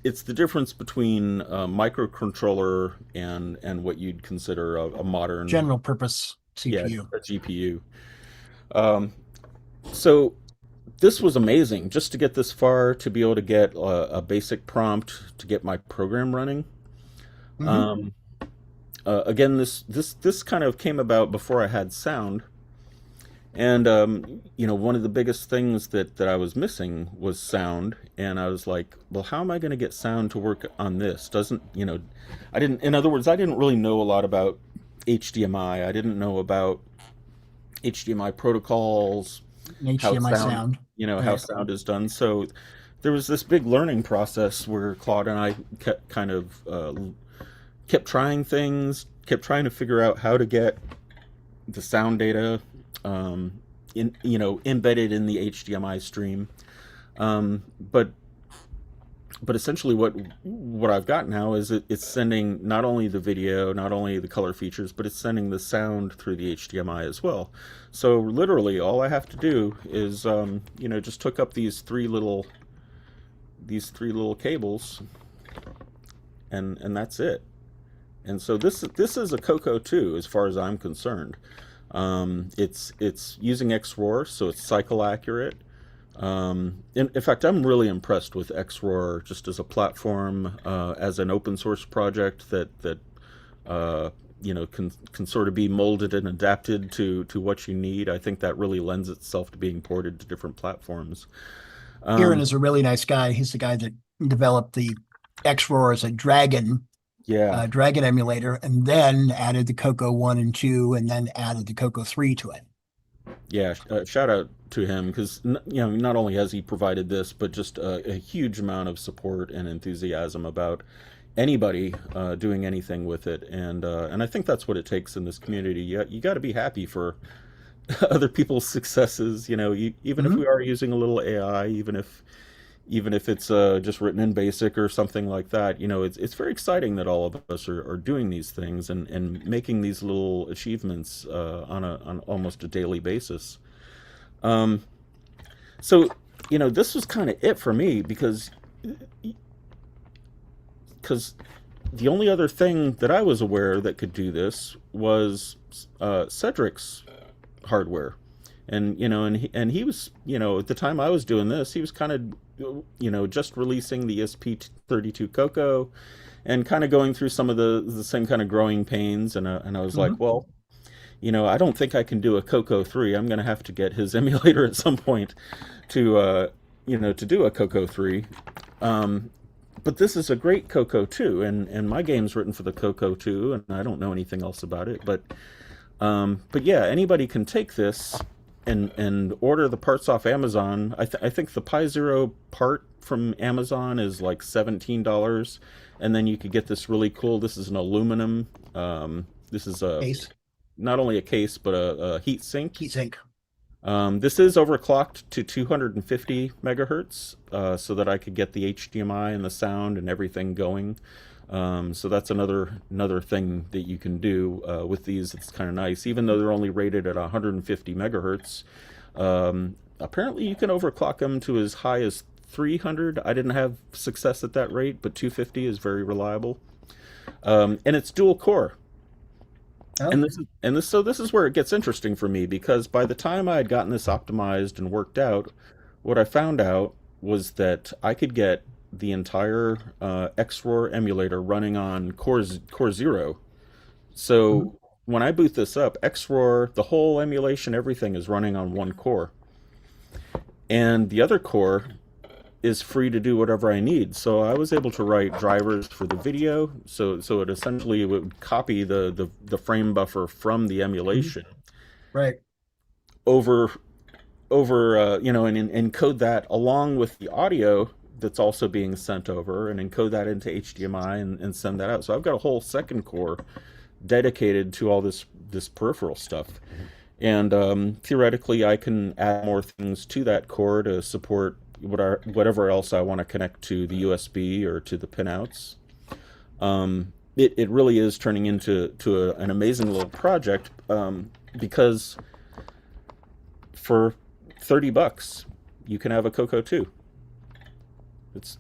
it's the difference between a microcontroller and what you'd consider a modern, General purpose yeah, CPU. a GPU. Um, so this was amazing just to get this far, to be able to get a basic prompt to get my program running. Hmm. Um, Again, this kind of came about before I had sound. And one of the biggest things that I was missing was sound, and I was like, well, how am I going to get sound to work on this? Doesn't, I didn't, in other words, I didn't really know a lot about HDMI. I didn't know about HDMI protocols, how HDMI sound, sound. how Right. sound is done. So there was this big learning process where Claude and I kept kind of kept trying things, kept trying to figure out how to get the sound data um, embedded in the HDMI stream. But essentially what I've got now is it's sending not only the video, not only the color features, but it's sending the sound through the HDMI as well. So literally all I have to do is just hook up these three little cables, and that's it. And so this is a CoCo 2 as far as I'm concerned. It's using xroar, so it's cycle accurate. In fact, I'm really impressed with xroar just as a platform, as an open source project that can sort of be molded and adapted to what you need. I think that really lends itself to being ported to different platforms. Kieran Um, is a really nice guy. He's the guy that developed the xroar as a yeah, Dragon emulator, and then added the CoCo 1 and 2, and then added the CoCo 3 to it. yeah. Shout out to him because not only has he provided this, but just a huge amount of support and enthusiasm about anybody doing anything with it, and I think that's what it takes in this community. You got to be happy for other people's successes. Even if Hmm. we are using a little AI, even if it's just written in BASIC or something like that, it's very exciting that all of us are doing these things and making these little achievements on almost a daily basis. Um, so this was kind of it for me because the only other thing that I was aware that could do this was Cedric's hardware, and he was, at the time I was doing this, he was kind of just releasing the ESP32 CoCo and kind of going through some of the same kind of growing pains, and I was like, Hmm. well, I don't think I can do a CoCo 3. I'm going to have to get his emulator at some point to do a CoCo 3. Um, but this is a great CoCo 2, and my game's written for the CoCo 2, and I don't know anything else about it. But yeah, anybody can take this and order the parts off Amazon. I think the Pi Zero part from Amazon is like $17, and then you could get this really cool. This is an aluminum. This is a Case, not only a case but a heat sink. heatsink. This is overclocked to 250 megahertz, so that I could get the HDMI and the sound and everything going. So that's another thing that you can do with these. It's kind of nice, even though they're only rated at 150 megahertz. Apparently, you can overclock them to as high as 300. I didn't have success at that rate, but 250 is very reliable. And it's dual core. Oh, So this is where it gets interesting for me, because by the time I had gotten this optimized and worked out, what I found out was that I could get the entire xroar emulator running on Core 0. mhm. So when I boot this up, xroar, the whole emulation, everything is running on one core, and the other core is free to do whatever I need. So I was able to write drivers for the video. So it essentially would copy the frame buffer from the Mhm. emulation Right. over and encode that along with the audio that's also being sent over, and encode that into HDMI and send that out. So I've got a whole second core dedicated to all this peripheral stuff. And theoretically, I can add more things to that core to support whatever else I want to connect to the USB or to the pinouts. It really is turning into an amazing little project, because for $30 you can have a Coco 2.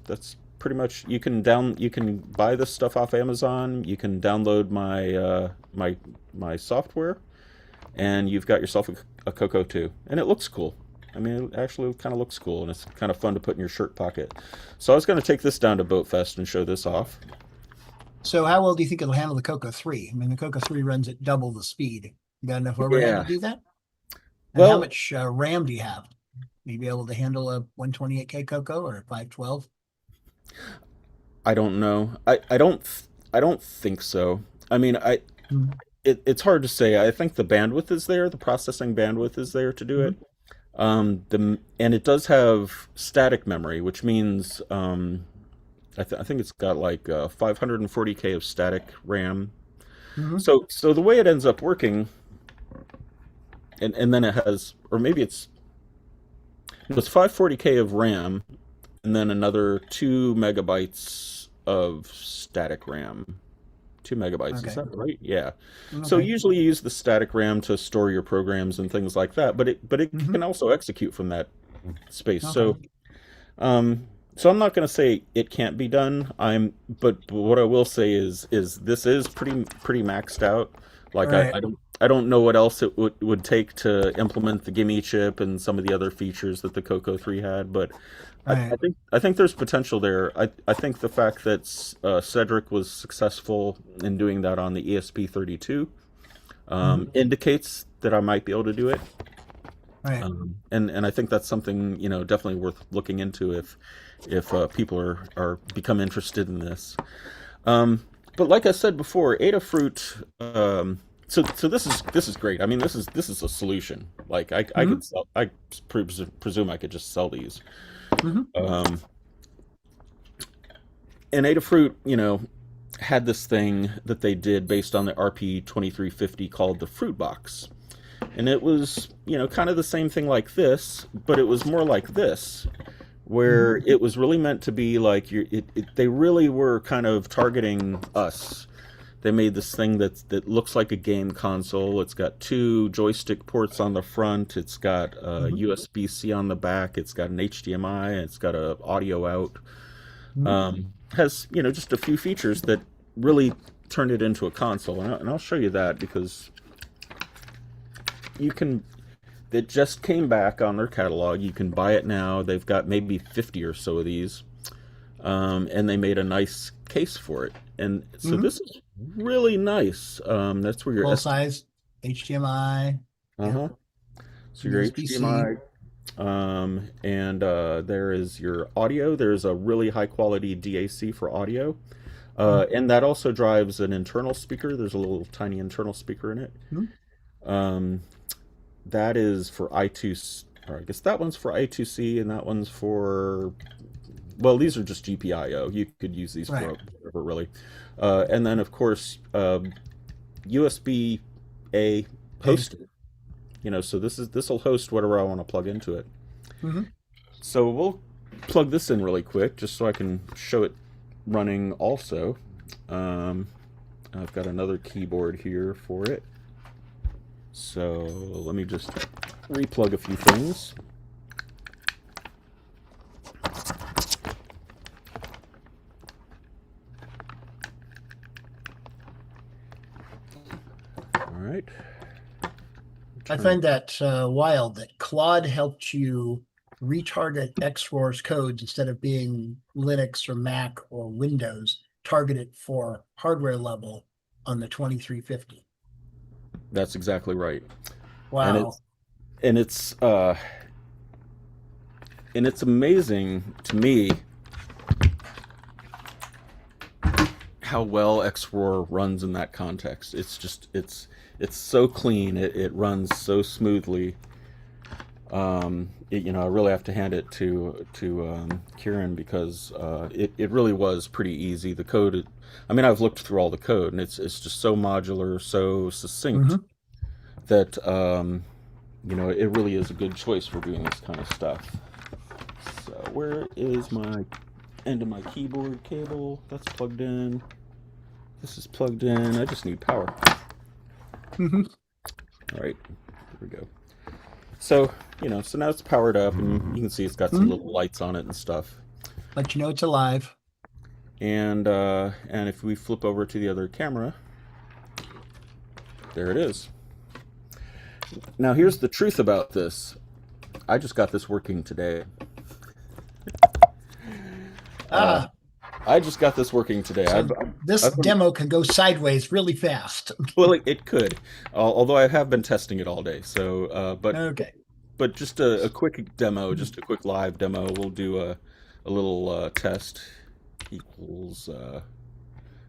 That's pretty much, you can buy this stuff off Amazon. You can download my software, and you've got yourself a Coco 2, and it looks cool. I mean, it actually kind of looks cool, and it's kind of fun to put in your shirt pocket. So I was going to take this down to Boat Fest and show this off. So how well do you think it'll handle the CoCo 3? I mean, the CoCo 3 runs at double the speed. You got enough overhead to Yeah. do that? And how Well, much RAM do you have? Will you be able to handle a 128K CoCo or a 512? I don't know. I don't think so. I mean, Mhm. it's hard to say. I think the bandwidth is there, the processing bandwidth is there to do it. Mhm. And it does have static memory, which means I think it's got like 540K of static RAM. Mhm. So the way it ends up working, and then it has, or maybe it's 540K of RAM, and then another 2 megabytes of static RAM. 2 megabytes, is Okay. that right? Yeah. So Okay. usually you use the static RAM to store your programs and things like that, but it Mhm. can also execute from that space. Okay. Um, so I'm not going to say it can't be done. But what I will say is this is pretty maxed out. All Like right. I don't know what else it would take to implement the Gimme chip and some of the other features that the Coco 3 had, but All right. I think there's potential there. I think the fact that Cedric was successful in doing that on the ESP32 Mhm. indicates that I might be able to do it. All right. And I think that's something, definitely worth looking into if people are become interested in this. But like I said before, Adafruit. So this is great. I mean, this is a solution. Like I Mhm. could sell. Presume I could just sell these. Mhm. Um, and Adafruit, had this thing that they did based on the RP2350 called the Fruit Box. And it was, kind of the same thing like this, but it was more like this, Mhm. where it was really meant to be like they really were kind of targeting us. They made this thing that looks like a game console. It's got two joystick ports on the front. It's got a Mhm. USB-C on the back. It's got an HDMI. And it's got a audio out. Mhm. Has just a few features that really turned it into a console, and I'll show you that because you can. It just came back on their catalog. You can buy it now. They've got maybe 50 or so of these, and they made a nice case for it. And so Mhm. this is really nice. That's where your Full SD. size HDMI. Yep. Uh-huh. So your USB-C. HDMI, and there is your audio. There's a really high quality DAC for audio, Mhm. and that also drives an internal speaker. There's a little tiny internal speaker in it. Mhm. Um, that is for I2, or I guess that one's for I2C, and that one's for, well, these are just GPIO. You could use these Right. for whatever, really. And then, of course, USB A Okay. hosted. So this will host whatever I want to plug into it. Mm-hmm. So we'll plug this in really quick just so I can show it running also. I've got another keyboard here for it. So let me just replug a few things. All right. I find that wild that Claude helped you retarget xroar's codes instead of being Linux or Mac or Windows, target it for hardware level on the 2350. That's exactly right. Wow. And it's amazing to me how well xroar runs in that context. It's so clean. It runs so smoothly. I really have to hand it to Kieran because it really was pretty easy. The code, I've looked through all the code, and it's just so modular, so succinct that it really is a good choice for doing this kind of stuff. So where is my end of my keyboard cable? That's plugged in. This is plugged in. I just need power. All right, here we go. So, so now it's powered up, and you can see it's got some little lights on it and stuff. Let you know it's alive. And if we flip over to the other camera, there it is. Now, here's the truth about this. I just got this working today. I just got this working today. So this demo can go sideways really fast. Well, it could, although I have been testing it all day. So, Okay. But just a quick demo, just a quick live demo. We'll do a little test equals,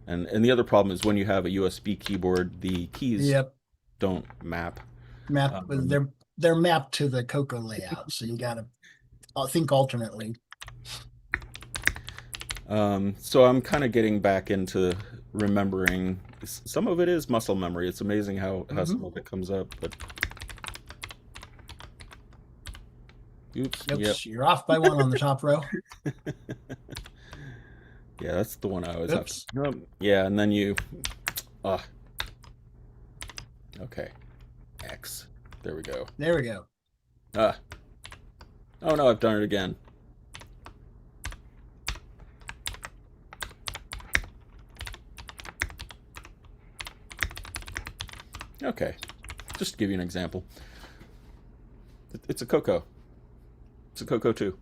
and the other problem is when you have a USB keyboard, the keys don't map. They're mapped to the CoCo layout, so you got to think alternately. So I'm kind of getting back into remembering. Some of it is muscle memory. It's amazing how some of it comes up. But oops, yep. You're off by one on the top row. Yeah, that's the one I always have to. Yeah, and then you. Okay. X. There we go. There we go. Oh no, I've done it again. Okay, just to give you an example. It's a CoCo. It's a CoCo 2.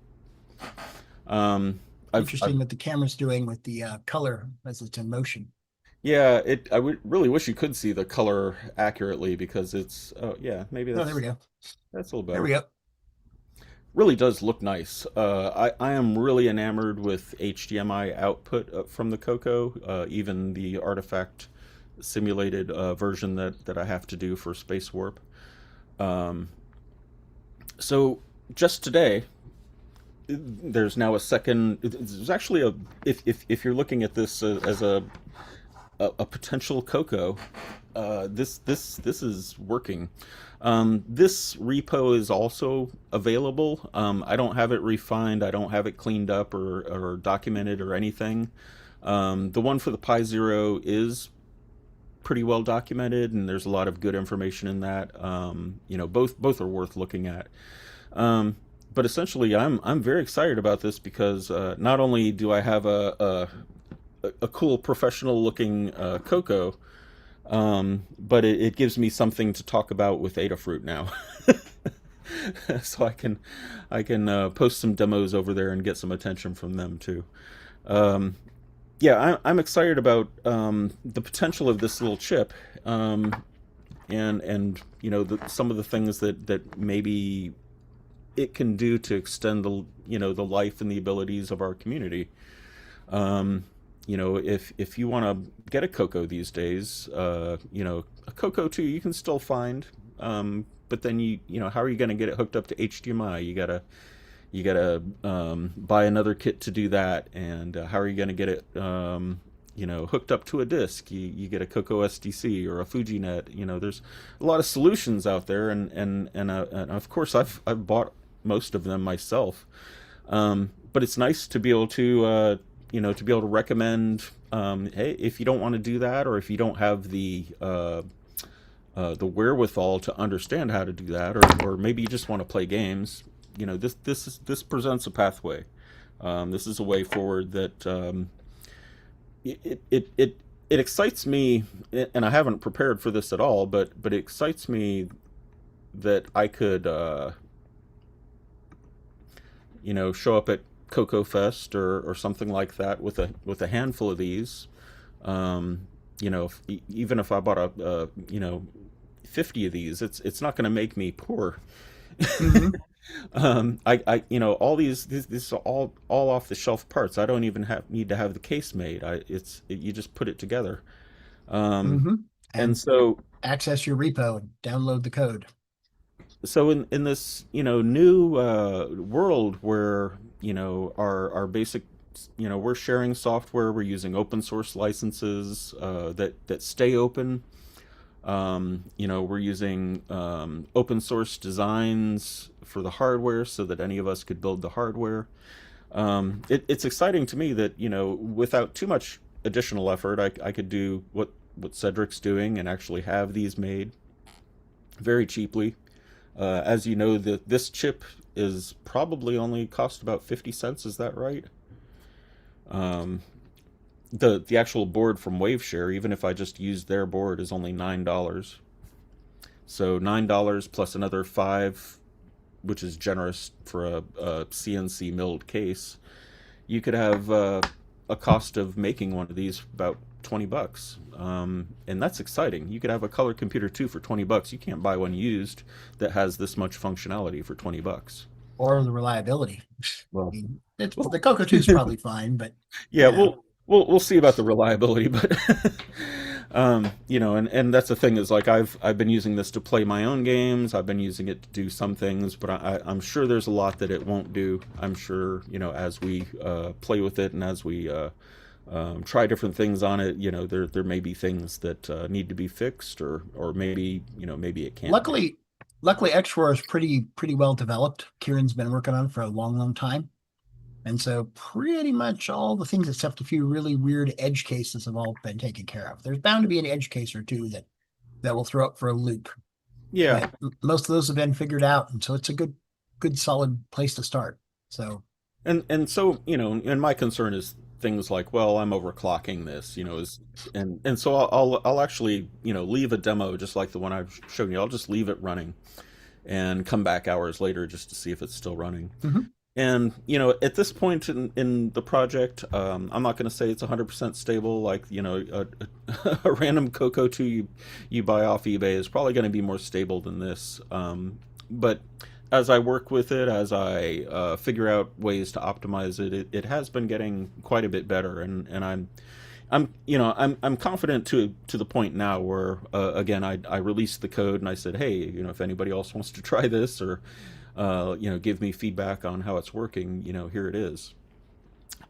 Interesting what the camera's doing with the color as it's in motion. Yeah, I would really wish you could see the color accurately because it's. Oh yeah, maybe that's. Oh, there we go. That's a little better. There we go. Really does look nice. I am really enamored with HDMI output from the CoCo, even the artifact simulated version that I have to do for Space Warp. So just today, there's now a second. There's actually if you're looking at this as a potential CoCo, this is working. This repo is also available. I don't have it refined. I don't have it cleaned up or documented or anything. The one for the Pi Zero is pretty well documented, and there's a lot of good information in that. Both are worth looking at. But essentially, I'm very excited about this because not only do I have a cool professional looking CoCo, but it gives me something to talk about with Adafruit now. So I can post some demos over there and get some attention from them too. Yeah, I'm excited about the potential of this little chip, and some of the things that maybe it can do to extend the life and the abilities of our community. If you want to get a CoCo these days, a CoCo 2 you can still find, but then how are you going to get it hooked up to HDMI? You gotta buy another kit to do that, and how are you going to get it hooked up to a disk, you get a CoCo SDC or a FujiNet. There's a lot of solutions out there, and of course I've bought most of them myself. But it's nice to be able to recommend, hey, if you don't want to do that, or if you don't have the wherewithal to understand how to do that, or maybe you just want to play games, this presents a pathway. This is a way forward that it excites me, and I haven't prepared for this at all, but it excites me that I could show up at Coco Fest or something like that with a handful of these. Even if I bought a 50 of these, it's not going to make me poor. Mhm. All these are all off the shelf parts. I don't even need to have the case made. You just put it together. Mhm. And And so access your repo and download the code. in this new world where our basic, we're sharing software, we're using open source licenses that stay open. We're using open source designs for the hardware so that any of us could build the hardware. It's exciting to me that without too much additional effort, I could do what Cedric's doing and actually have these made very cheaply. As you know, this chip is probably only cost about 50 cents. Is that right? Um, the actual board from Waveshare, even if I just used their board, is only $9. So $9 plus another 5, which is generous for a CNC milled case. You could have a cost of making one of these about $20. And that's exciting. You could have a color computer too for $20. You can't buy one used that has this much functionality for $20. Or the reliability. Well, The Coco 2 is probably fine, but yeah, yeah. we'll see about the reliability, but and that's the thing, is like I've been using this to play my own games. I've been using it to do some things, but I'm sure there's a lot that it won't do. I'm sure as we play with it and as we try different things on it, there may be things that need to be fixed, or maybe maybe it can't. Luckily xroar is pretty well developed. Kieran's been working on it for a long time. And so pretty much all the things except a few really weird edge cases have all been taken care of. There's bound to be an edge case or two that will throw up for a loop. Yeah. But most of those have been figured out, and so it's a good solid place to start. So And so and my concern is things like, well, I'm overclocking this, and so I'll actually leave a demo just like the one I've shown you. I'll just leave it running and come back hours later just to see if it's still running. Mhm. And at this point in the project, I'm not going to say it's 100% stable. Like a random CoCo 2 you buy off eBay is probably going to be more stable than this. But as I work with it, as I figure out ways to optimize it, it has been getting quite a bit better, and I'm confident to the point now where again I released the code and I said, hey, if anybody else wants to try this, or give me feedback on how it's working, here it is.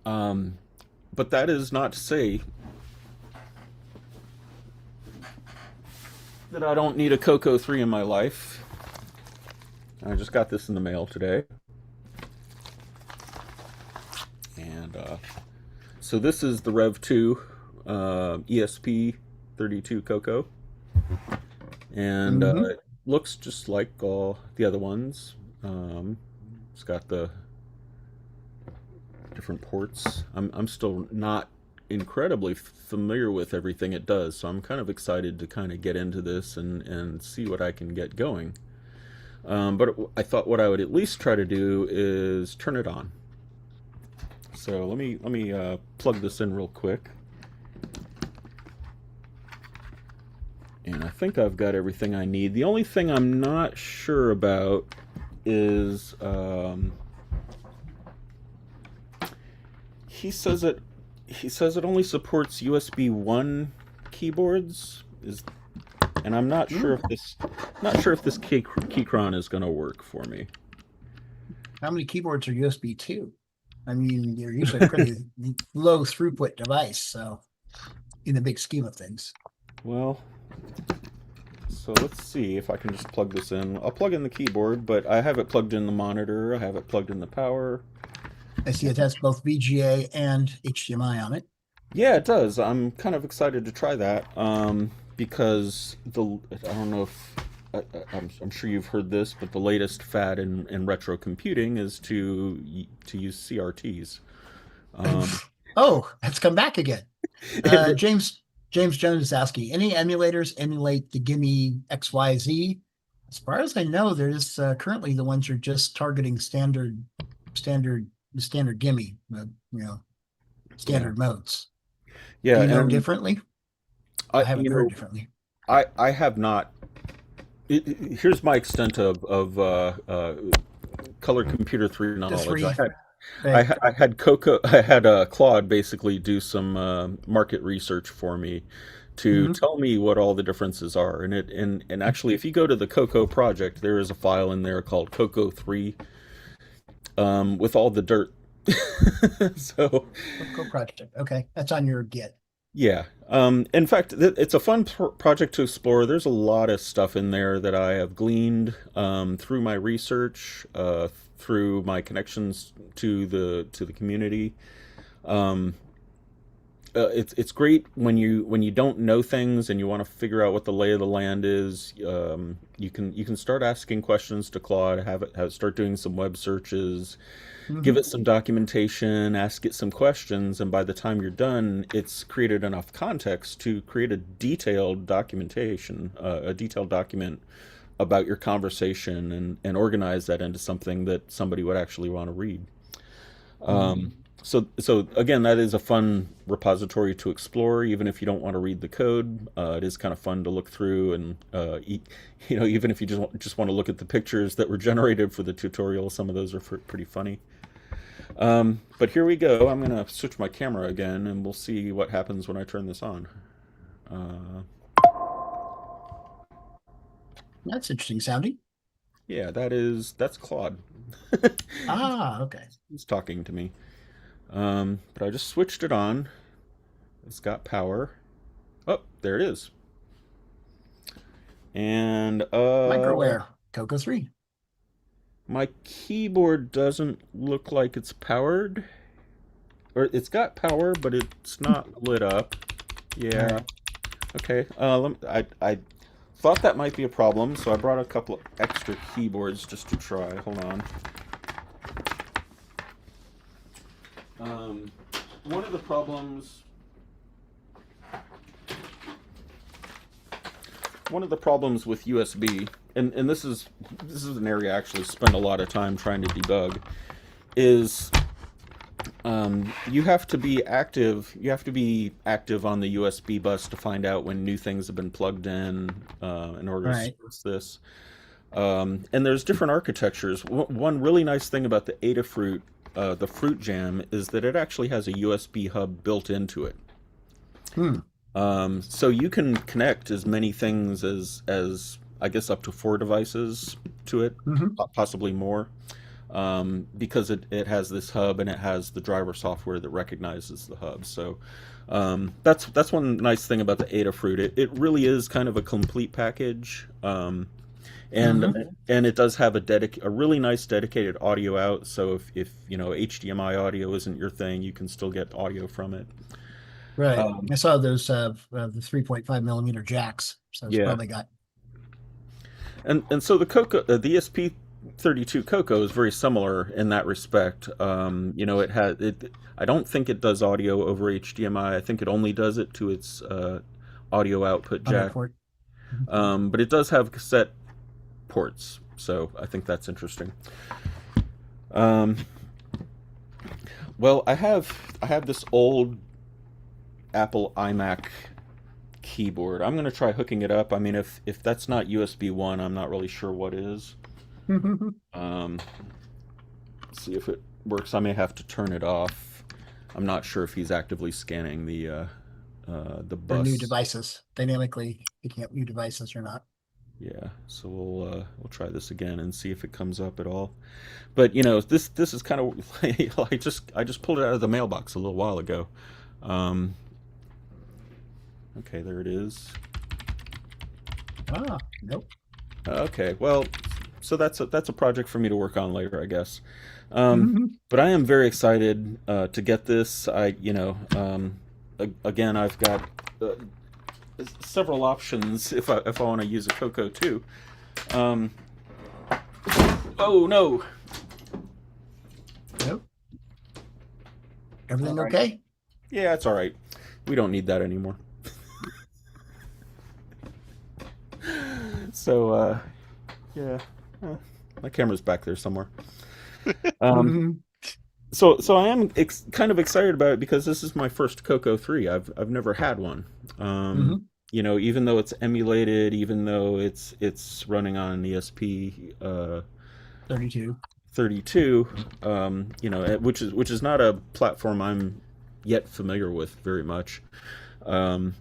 But that is not to say that I don't need a CoCo 3 in my life. I just got this in the mail today. And so this is the Rev 2 ESP32 CoCo. And it looks just like all the other ones. It's got the different ports. I'm still not incredibly familiar with everything it does, so I'm kind of excited to kind of get into this and see what I can get going. But I thought what I would at least try to do is turn it on. So let me plug this in real quick. And I think I've got everything I need. The only thing I'm not sure about is he says it only supports USB 1 keyboards. And I'm not sure if this keychron is going to work for me. how many keyboards are USB 2? I mean, you're usually a pretty low throughput device, so in the big scheme of things. Well, so let's see if I can just plug this in. I'll plug in the keyboard, but I have it plugged in the monitor. I have it plugged in the power. I see it has both VGA and HDMI on it. Yeah, it does. I'm kind of excited to try that because I don't know if I'm sure you've heard this, but the latest fad in retro computing is to use CRTs. Oh, that's come back again. James Jones is asking, any emulators emulate the Gimme XYZ? As far as I know, there's currently the ones are just targeting standard Gimme, standard modes. Yeah, Do you know and differently? I haven't heard differently. I have not. Here's my extent of color computer 3 knowledge. I had Claude basically do some market research for me to tell me what all the differences are. And actually, if you go to the CoCo project, there is a file in there called CoCo 3 with all the dirt. So CoCo project. Okay, that's on your Git. yeah. In fact, it's a fun project to explore. There's a lot of stuff in there that I have gleaned through my research, through my connections to the community. It's great when you don't know things and you want to figure out what the lay of the land is. You can start asking questions to Claude, have it start doing some web searches. Give it some documentation, ask it some questions, and by the time you're done, it's created enough context to create a detailed documentation, a detailed document about your conversation, and organize that into something that somebody would actually want to read. So again, that is a fun repository to explore, even if you don't want to read the code. It is kind of fun to look through, and even if you just want to look at the pictures that were generated for the tutorial, some of those are pretty funny. But here we go. I'm going to switch my camera again, and we'll see what happens when I turn this on. That's interesting sounding. Yeah, that's Claude. Okay. He's talking to me. But I just switched it on. It's got power. Oh, there it is. And Microware, CoCo 3. My keyboard doesn't look like it's powered. Or it's got power, but it's not lit up. Yeah. Okay. I thought that might be a problem, so I brought a couple of extra keyboards just to try. Hold on. One of the problems with USB, and this is an area I actually spend a lot of time trying to debug, is you have to be active. You have to be active on the USB bus to find out when new things have been plugged in order to source this. And there's different architectures. One really nice thing about the Adafruit, the Fruit Jam, is that it actually has a USB hub built into it. So you can connect as many things as I guess up to 4 devices to it, possibly more, because it has this hub and it has the driver software that recognizes the hub. So that's one nice thing about the Adafruit. It really is kind of a complete package. And it does have a really nice dedicated audio out. So if HDMI audio isn't your thing, you can still get audio from it. Right. I saw those the 3.5 millimeter jacks. So it's probably got. And so the CoCo, the ESP32 CoCo is very similar in that respect. It has it. I don't think it does audio over HDMI. I think it only does it to its audio output jack. But it does have cassette ports, so I think that's interesting. Well, I have this old Apple iMac keyboard. I'm going to try hooking it up. I mean, if that's not USB 1, I'm not really sure what is. See if it works. I may have to turn it off. I'm not sure if he's actively scanning the bus. For new devices, dynamically picking up new devices or not. Yeah, so we'll try this again and see if it comes up at all. But this is kind of I just pulled it out of the mailbox a little while ago. Okay, there it is. Ah, nope. Okay, well, so that's a project for me to work on later, I guess. Mhm. But I am very excited to get this. Again, I've got uh, several options if I want to use a CoCo too. Um, oh no! Nope. Everything All right. okay? Yeah, it's all right. We don't need that anymore. So yeah, my camera's back there somewhere. Um, Mhm. so I am kind of excited about it because this is my first CoCo 3. I've never had one. Mhm. You know, even though it's emulated, even though it's running on ESP 32. 32, you know, which is not a platform I'm yet familiar with very much. Um,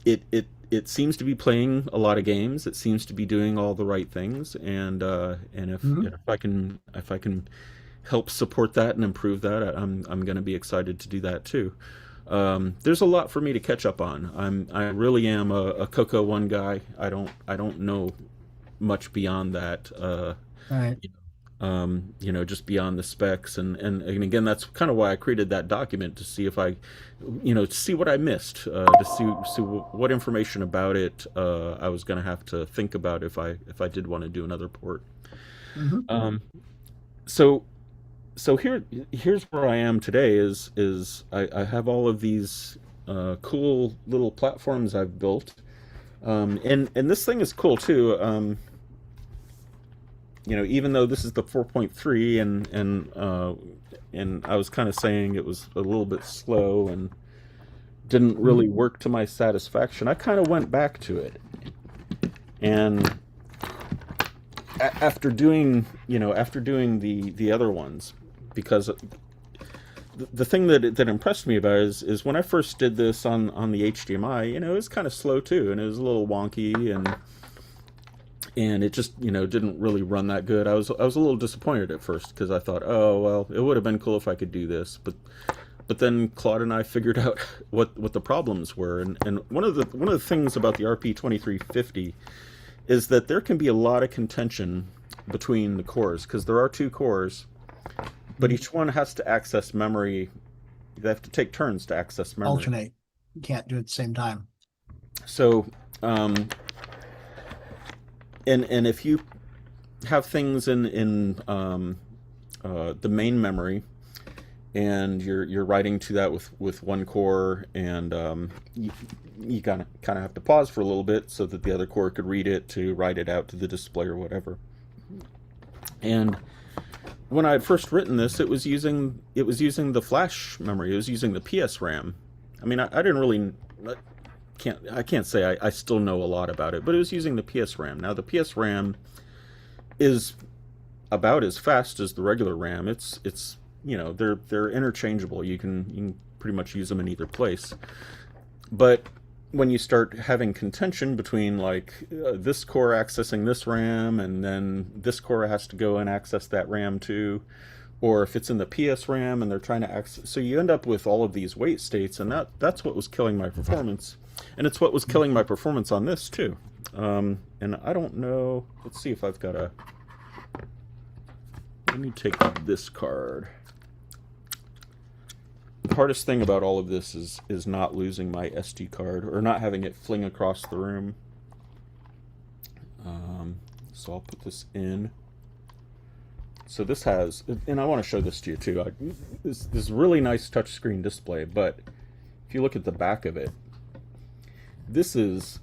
it seems to be playing a lot of games. It seems to be doing all the right things, and Mhm. if I can help support that and improve that, I'm going to be excited to do that too. There's a lot for me to catch up on. I really am a Coco One guy. I don't know much beyond that. All right. You know, just beyond the specs, and again, that's kind of why I created that document to see if I, you know, to see what I missed, to see what information about it I was going to have to think about if I did want to do another port. Mhm. Um, so so here's where I am today is I have all of these cool little platforms I've built, and this thing is cool too. You know, even though this is the 4.3 and I was kind of saying it was a little bit slow and didn't really Mhm. work to my satisfaction, I kind of went back to it. And after doing, you know, after doing the other ones, because the thing that impressed me about it is when I first did this on the HDMI, you know, it was kind of slow too, and it was a little wonky, and it just, you know, didn't really run that good. I was a little disappointed at first because I thought, oh well, it would have been cool if I could do this, but then Claude and I figured out what the problems were, and one of the things about the RP2350 is that there can be a lot of contention between the cores because there are two cores, but each one has to access memory. They have to take turns to access memory. Alternate. You can't do it at the same time. So, and if you have things in the main memory, and you're writing to that with one core, and you kind of have to pause for a little bit so that the other core could read it to write it out to the display or whatever. And when I had first written this, it was using the flash memory. It was using the PS RAM. I mean, I didn't really I can't say I still know a lot about it, but it was using the PS RAM. Now the PS RAM is about as fast as the regular RAM. It's you know, they're interchangeable. You can pretty much use them in either place. But when you start having contention between like this core accessing this RAM and then this core has to go and access that RAM too, or if it's in the PS RAM and they're trying to access, so you end up with all of these wait states, and that's what was killing my performance, and it's what was killing my performance on this too. And I don't know. Let's see if I've got a. Let me take this card. The hardest thing about all of this is not losing my SD card or not having it fling across the room. So I'll put this in. So this has, and I want to show this to you too. This really nice touchscreen display, but if you look at the back of it, this is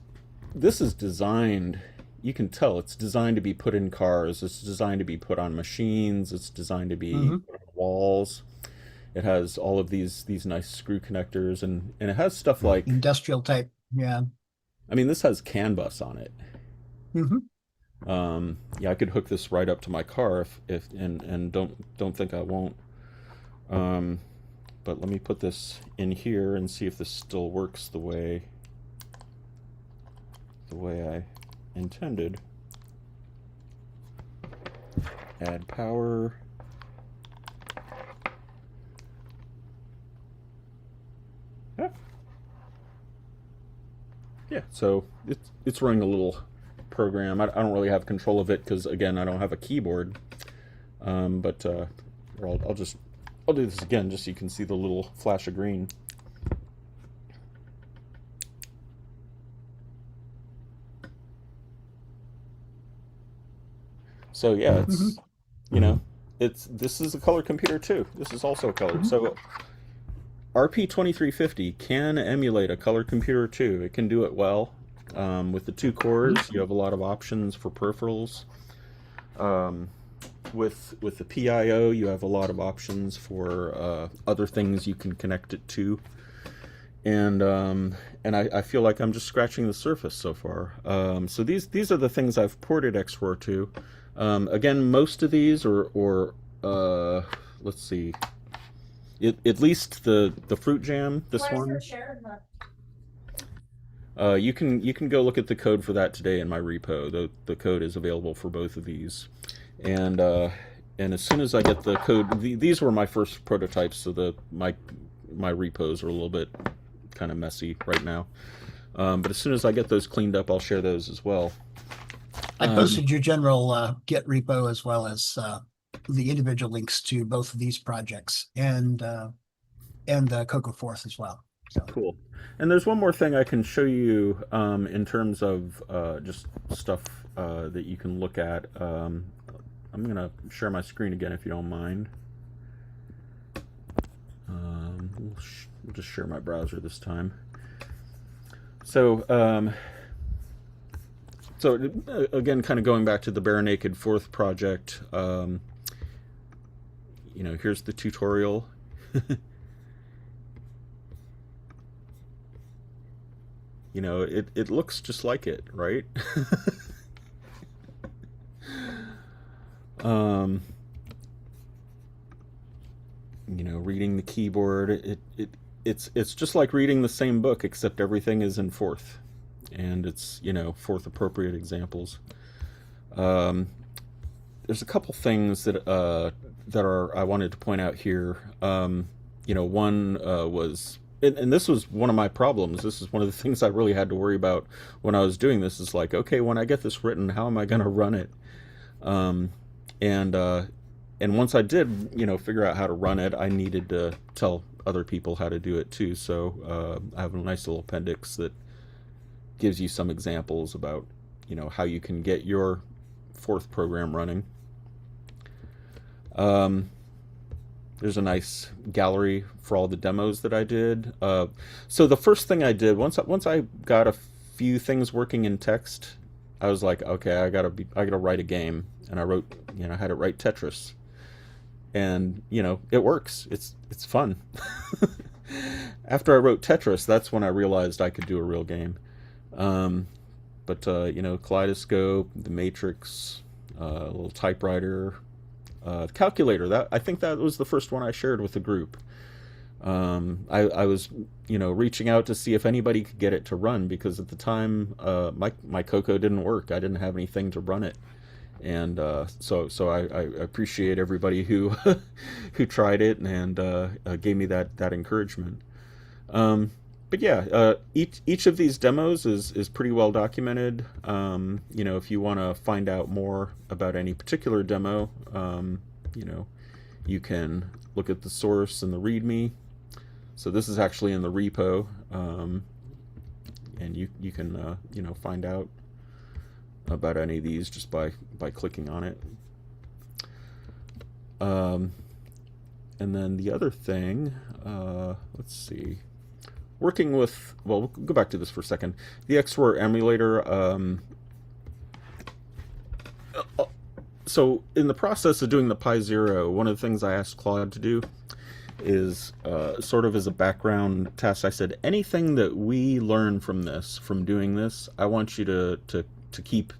designed. You can tell it's designed to be put in cars. It's designed to be put on machines. It's designed to be put on walls. It has all of these nice screw connectors, and it has stuff like Industrial type. Yeah. I mean, this has CAN bus on it. Mhm. Yeah, I could hook this right up to my car if and don't think I won't. But let me put this in here and see if this still works the way I intended. Add power. Yeah. Yeah, so it's running a little program. I don't really have control of it because again I don't have a keyboard. But I'll do this again just so you can see the little flash of green. So yeah, it's you know, this is a color computer too. This is also a color. So RP2350 can emulate a color computer too. It can do it well. With the 2 cores, you have a lot of options for peripherals. With the PIO, you have a lot of options for other things you can connect it to. And I feel like I'm just scratching the surface so far. So these are the things I've ported xroar to. Again, most of these or let's see. At least the fruit jam, this one. You can go look at the code for that today in my repo. The code is available for both of these, and as soon as I get the code, these were my first prototypes, so my repos are a little bit kind of messy right now. But as soon as I get those cleaned up, I'll share those as well. I posted your general Git repo as well as the individual links to both of these projects and the CoCo Fourth as well. So. Cool. And there's one more thing I can show you in terms of just stuff that you can look at. I'm going to share my screen again if you don't mind. We'll just share my browser this time. So, again, kind of going back to the Bare Naked Fourth project, here's the tutorial. It looks just like it, right? Reading the keyboard, it's just like reading the same book, except everything is in fourth, and it's fourth appropriate examples. There's a couple things that I wanted to point out here. One was. And this was one of my problems. This is one of the things I really had to worry about when I was doing this. Is like, okay, when I get this written, how am I going to run it? And once I did, figure out how to run it, I needed to tell other people how to do it too. So I have a nice little appendix that gives you some examples about, how you can get your fourth program running. There's a nice gallery for all the demos that I did. So the first thing I did once I got a few things working in text, I was like, okay, I gotta write a game, and I wrote, I had it write Tetris, and it works. It's fun. After I wrote Tetris, that's when I realized I could do a real game. But Kaleidoscope, the Matrix, a little typewriter. Calculator, I think that was the first one I shared with the group. I was reaching out to see if anybody could get it to run, because at the time my CoCo didn't work. I didn't have anything to run it, and so I appreciate everybody who who tried it and gave me that encouragement. But yeah, each of these demos is pretty well documented. If you want to find out more about any particular demo, you can look at the source and the README. So this is actually in the repo, and you can find out about any of these just by clicking on it. And then the other thing, let's see. Working with, we'll go back to this for a second. The xroar emulator. So in the process of doing the Pi Zero, one of the things I asked Claude to do is sort of as a background task. I said, anything that we learn from doing this, I want you to keep.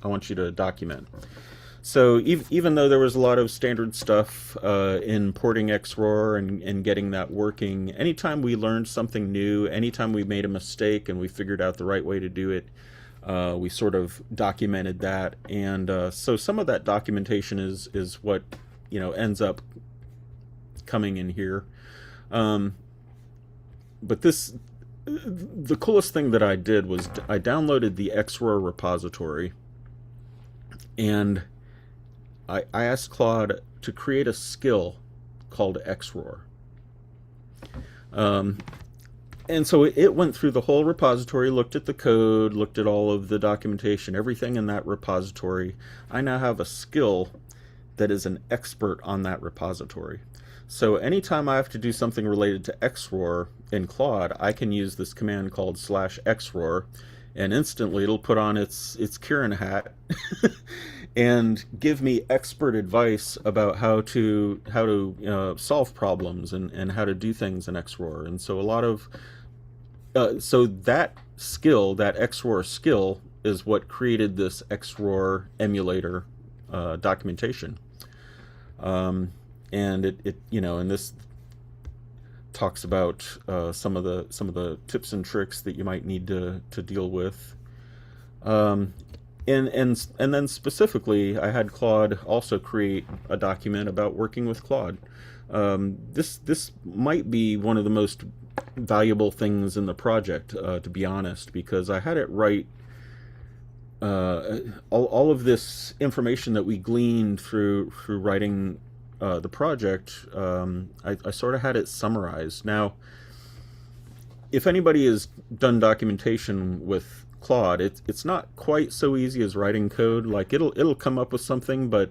I want you to document. So even though there was a lot of standard stuff in porting xroar and getting that working, anytime we learned something new, anytime we made a mistake and we figured out the right way to do it, we sort of documented that. And so some of that documentation is what ends up coming in here. But this the coolest thing that I did was I downloaded the xroar repository, and I asked Claude to create a skill called xroar. And so it went through the whole repository, looked at the code, looked at all of the documentation, everything in that repository. I now have a skill that is an expert on that repository. So anytime I have to do something related to xroar in Claude, I can use this command called /xroar, and instantly it'll put on its Kieran hat and give me expert advice about how to solve problems and how to do things in xroar. And so a lot of so that skill, that xroar skill, is what created this xroar emulator documentation. And it and this talks about some of the tips and tricks that you might need to deal with. And then specifically, I had Claude also create a document about working with Claude. This might be one of the most valuable things in the project, to be honest, because I had it write all of this information that we gleaned through writing the project. I sort of had it summarized. Now, if anybody has done documentation with Claude, it's not quite so easy as writing code. Like it'll come up with something, but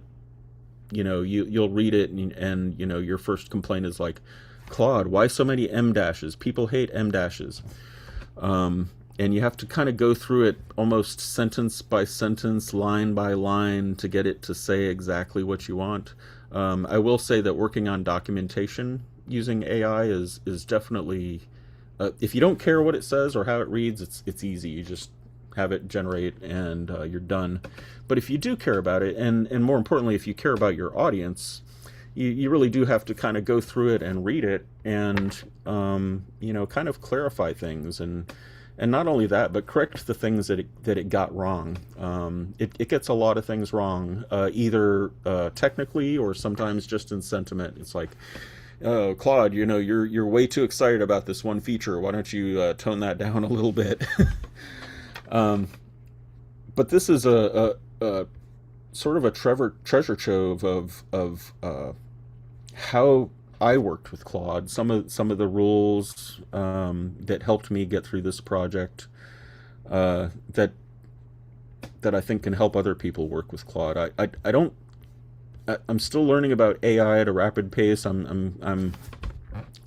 you'll read it and your first complaint is like, Claude, why so many M dashes? People hate M dashes. And you have to kind of go through it almost sentence by sentence, line by line, to get it to say exactly what you want. I will say that working on documentation using AI is definitely, if you don't care what it says or how it reads, it's easy. You just have it generate and you're done. But if you do care about it, and more importantly, if you care about your audience, you really do have to kind of go through it and read it and kind of clarify things, and not only that, but correct the things that it got wrong. It gets a lot of things wrong, either technically or sometimes just in sentiment. It's like, oh, Claude, you're way too excited about this one feature. Why don't you tone that down a little bit? But this is a sort of a treasure trove of how I worked with Claude, some of the rules that helped me get through this project, that I think can help other people work with Claude. I'm still learning about AI at a rapid pace. I'm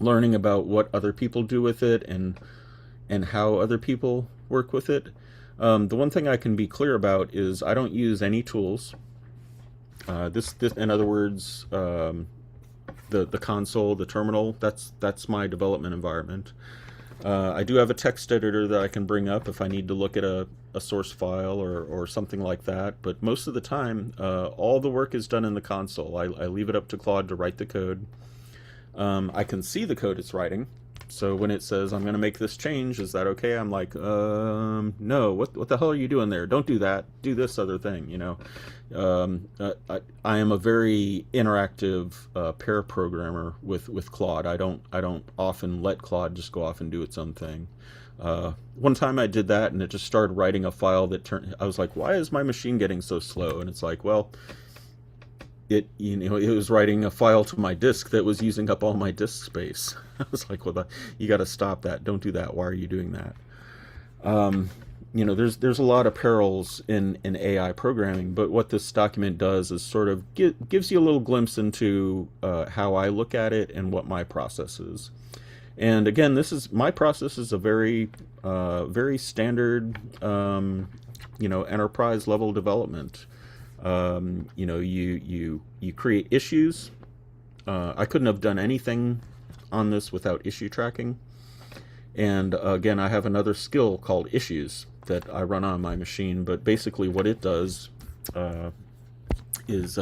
learning about what other people do with it and how other people work with it. The one thing I can be clear about is I don't use any tools. This in other words, the console, the terminal, that's my development environment. I do have a text editor that I can bring up if I need to look at a source file or something like that, but most of the time, all the work is done in the console. I leave it up to Claude to write the code. I can see the code it's writing, so when it says, I'm going to make this change, is that okay? I'm like, no, what the hell are you doing there? Don't do that. Do this other thing, I am a very interactive pair programmer with Claude. I don't often let Claude just go off and do its own thing. One time I did that and it just started writing a file that I was like, why is my machine getting so slow? And it's like, well, it was writing a file to my disk that was using up all my disk space. I was like, well, you got to stop that. Don't do that. Why are you doing that? There's a lot of perils in AI programming, but what this document does is sort of gives you a little glimpse into how I look at it and what my process is. And again, my process is a very very standard enterprise level development. You create issues. I couldn't have done anything on this without issue tracking. And again, I have another skill called issues that I run on my machine. But basically what it does is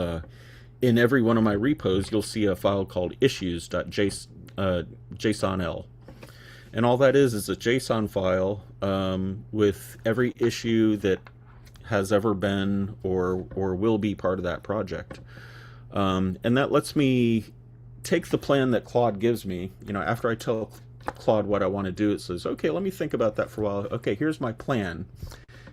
in every one of my repos, you'll see a file called issues.jsonl. And all that is a JSON file with every issue that has ever been or will be part of that project. And that lets me take the plan that Claude gives me. After I tell Claude what I want to do, it says, okay, let me think about that for a while. Okay, here's my plan.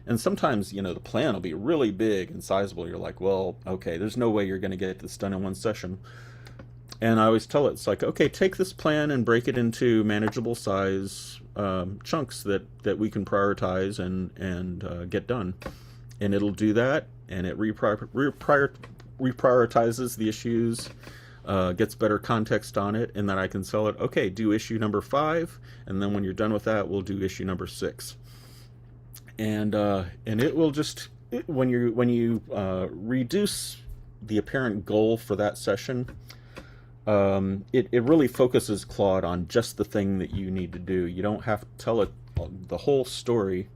And sometimes, the plan will be really big and sizable. You're like, well, okay, there's no way you're going to get this done in one session. And I always tell it, it's like, okay, take this plan and break it into manageable size chunks that we can prioritize and get done. And it'll do that, and it reprioritizes the issues, gets better context on it, and then I can sell it, okay, do issue number 5, and then when you're done with that, we'll do issue number 6. And it will just, when you reduce the apparent goal for that session, it really focuses Claude on just the thing that you need to do. You don't have to tell it the whole story,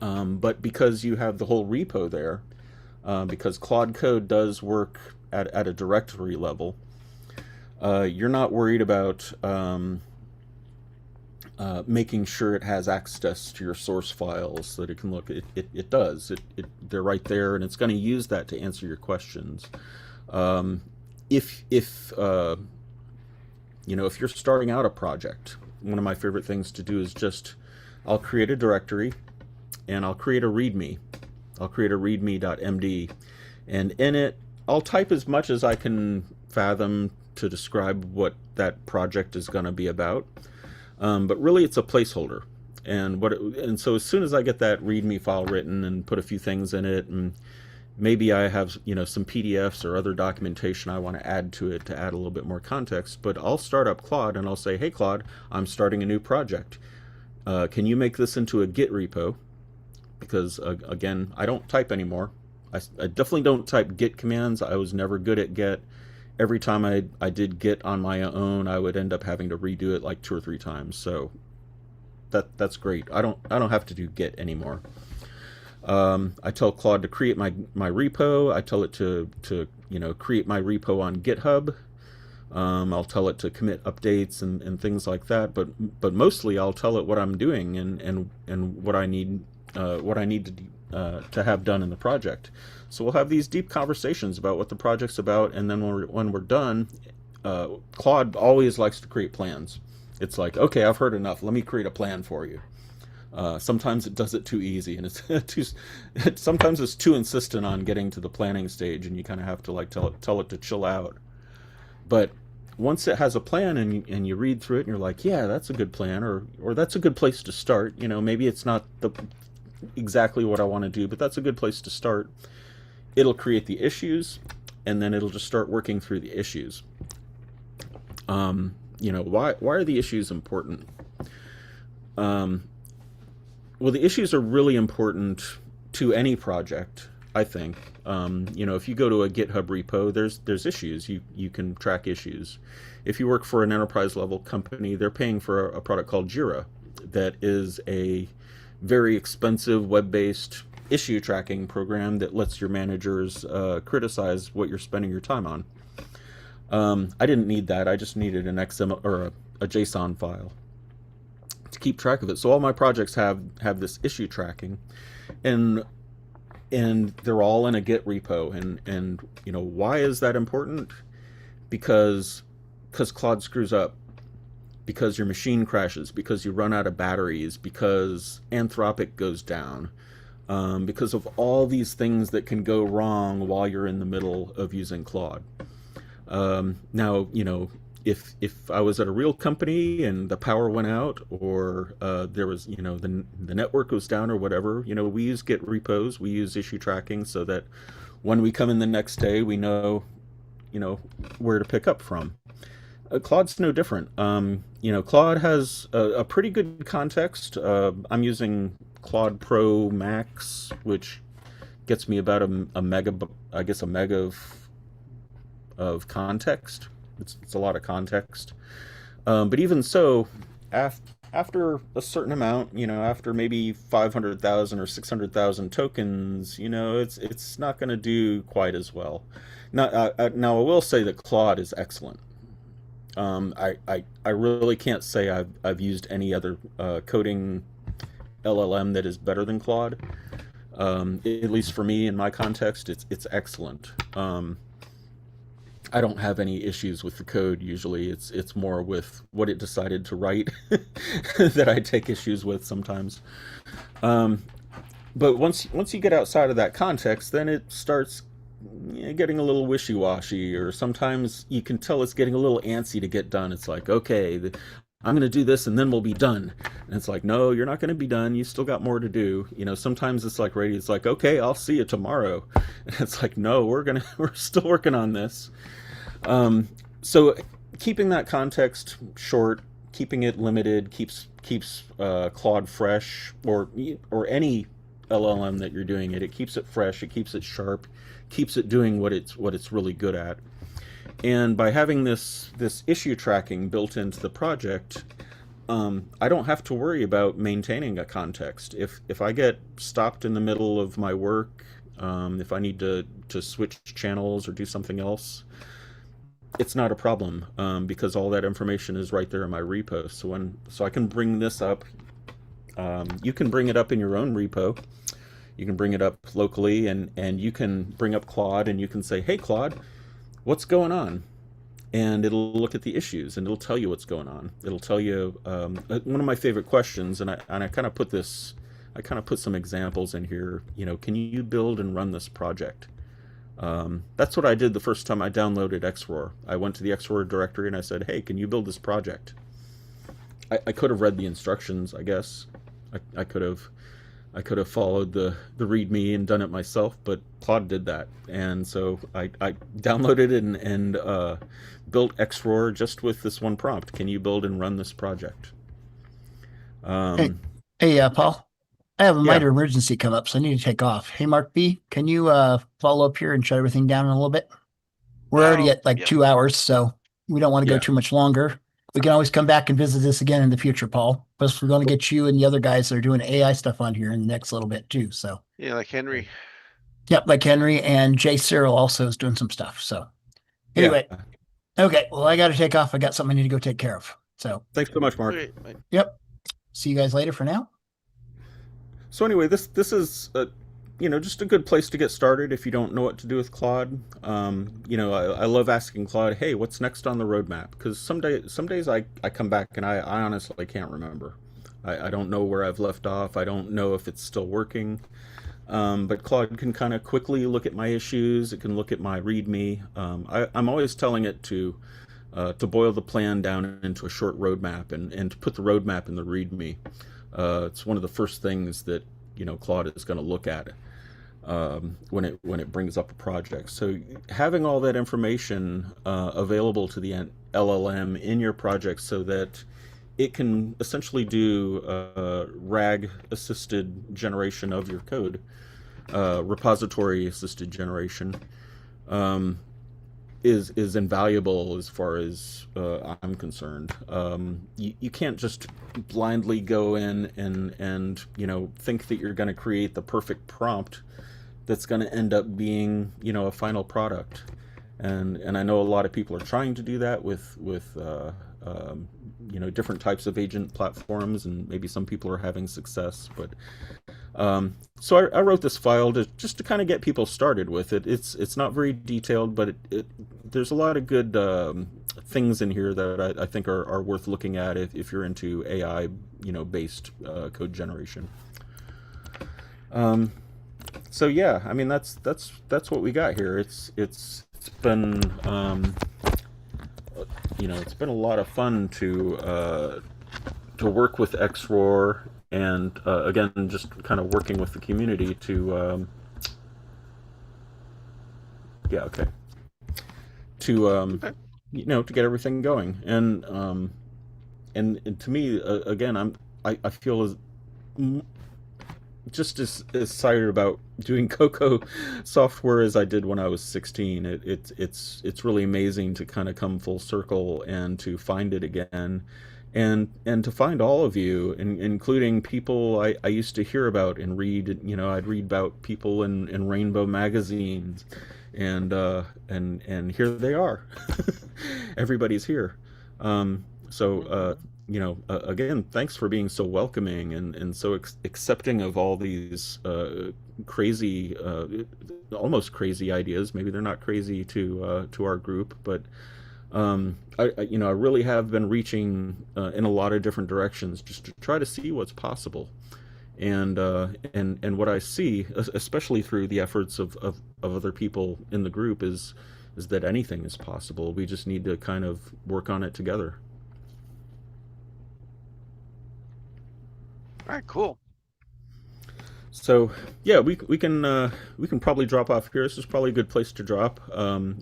but because you have the whole repo there, because Claude Code does work at a directory level, you're not worried about making sure it has access to your source files so that it can look. It does. They're right there, and it's going to use that to answer your questions. If you're starting out a project, one of my favorite things to do is I'll create a directory, and I'll create a README. I'll create a readme.md, and in it, I'll type as much as I can fathom to describe what that project is going to be about. But really, it's a placeholder. And so as soon as I get that README file written and put a few things in it, and maybe I have some PDFs or other documentation I want to add to it to add a little bit more context, but I'll start up Claude and I'll say, hey Claude, I'm starting a new project. Can you make this into a Git repo? Because again, I don't type anymore. I definitely don't type Git commands. I was never good at Git. Every time I did Git on my own, I would end up having to redo it like 2 or 3 times. So that's great. I don't have to do Git anymore. I tell Claude to create my repo. I tell it to create my repo on GitHub. I'll tell it to commit updates and things like that. But mostly I'll tell it what I'm doing and what I need to have done in the project. So we'll have these deep conversations about what the project's about, and then when we're done, Claude always likes to create plans. It's like, okay, I've heard enough. Let me create a plan for you. Sometimes it does it too easy, and sometimes it's too insistent on getting to the planning stage, and you kind of have to tell it to chill out. But once it has a plan and you read through it and you're like, yeah, that's a good plan, or that's a good place to start. Maybe it's not exactly what I want to do, but that's a good place to start. It'll create the issues, and then it'll just start working through the issues. Why are the issues important? Well, the issues are really important to any project, I think. If you go to a GitHub repo, there's issues. You can track issues. If you work for an enterprise level company, they're paying for a product called Jira that is a very expensive web-based issue tracking program that lets your managers criticize what you're spending your time on. I didn't need that. I just needed an XML or a JSON file to keep track of it. So all my projects have this issue tracking, and they're all in a Git repo. And why is that important? Because Claude screws up, because your machine crashes, because you run out of batteries, because Anthropic goes down, because of all these things that can go wrong while you're in the middle of using Claude. Now, if I was at a real company and the power went out, or there was, the network was down or whatever, we use Git repos, we use issue tracking so that when we come in the next day, we know, where to pick up from. Claude's no different. Claude has a pretty good context. I'm using Claude Pro Max, which gets me about a mega of context. It's a lot of context. But even so, after a certain amount, after maybe 500,000 or 600,000 tokens, it's not going to do quite as well. Now I will say that Claude is excellent. I really can't say I've used any other coding LLM that is better than Claude. At least for me, in my context, it's excellent. I don't have any issues with the code usually. It's more with what it decided to write that I take issues with sometimes. Um, but once you get outside of that context, then it starts getting a little wishy-washy, or sometimes you can tell it's getting a little antsy to get done. It's like, okay, I'm going to do this and then we'll be done. And it's like, no, you're not going to be done. You still got more to do. Sometimes it's like radio. It's like, okay, I'll see you tomorrow. And it's like, no, we're still working on this. So keeping that context short, keeping it limited, keeps Claude fresh, or any LLM that you're doing it. It keeps it fresh. It keeps it sharp. Keeps it doing what it's really good at. And by having this issue tracking built into the project, I don't have to worry about maintaining a context. If I get stopped in the middle of my work, if I need to switch channels or do something else, it's not a problem, because all that information is right there in my repo. So I can bring this up. You can bring it up in your own repo. You can bring it up locally, and you can bring up Claude, and you can say, hey, Claude, what's going on? And it'll look at the issues, and it'll tell you what's going on. It'll tell you, one of my favorite questions, and I kind of put some examples in here. Can you build and run this project? That's what I did the first time I downloaded xroar. I went to the xroar directory and I said, hey, can you build this project? I could have read the instructions, I guess. I could have followed the README and done it myself, but Claude did that. And so I downloaded it and built xroar just with this one prompt. Can you build and run this project? Hey, Paul. I have a minor emergency come up, so I need to take off. Hey, Mark B, can you follow up here and shut everything down in a little bit? We're already at like 2 hours, so we don't want to go too much longer. We can always come back and visit this again in the future, Paul. Plus, we're going to get you and the other guys that are doing AI stuff on here in the next little bit too. So Yeah, like Henry. Yep, like Henry, and Jay Cyril also is doing some stuff. So anyway, okay, well, I got to take off. I got something I need to go take care of. So thanks so much, Mark. Okay, Yep. See you guys later for now. So anyway, this is just a good place to get started if you don't know what to do with Claude. I love asking Claude, hey, what's next on the roadmap? Because some days I come back and I honestly can't remember. I don't know where I've left off. I don't know if it's still working. But Claude can kind of quickly look at my issues. It can look at my README. I'm always telling it to boil the plan down into a short roadmap and to put the roadmap in the README. It's one of the first things that Claude is going to look at when it brings up a project. So having all that information available to the LLM in your project so that it can essentially do RAG assisted generation of your code, repository assisted generation, is invaluable as far as I'm concerned. You can't just blindly go in and think that you're going to create the perfect prompt that's going to end up being a final product. And I know a lot of people are trying to do that with different types of agent platforms, and maybe some people are having success. But so I wrote this file just to kind of get people started with it. It's not very detailed, but there's a lot of good things in here that I think are worth looking at if you're into AI based code generation. So yeah, I mean that's what we got here. It's been it's been a lot of fun to work with xroar, and again, just kind of working with the community to to get everything going. And to me, again, I feel just as excited about doing CoCo software as I did when I was 16. It's really amazing to kind of come full circle and to find it again, and to find all of you, including people I used to hear about and read. I'd read about people in Rainbow magazines, and here they are. Everybody's here. So again, thanks for being so welcoming and so accepting of all these crazy, almost crazy ideas. Maybe they're not crazy to our group, but I really have been reaching in a lot of different directions just to try to see what's possible. And what I see, especially through the efforts of other people in the group, is that anything is possible. We just need to kind of work on it together. All right, cool. So yeah, we can probably drop off here. This is probably a good place to drop.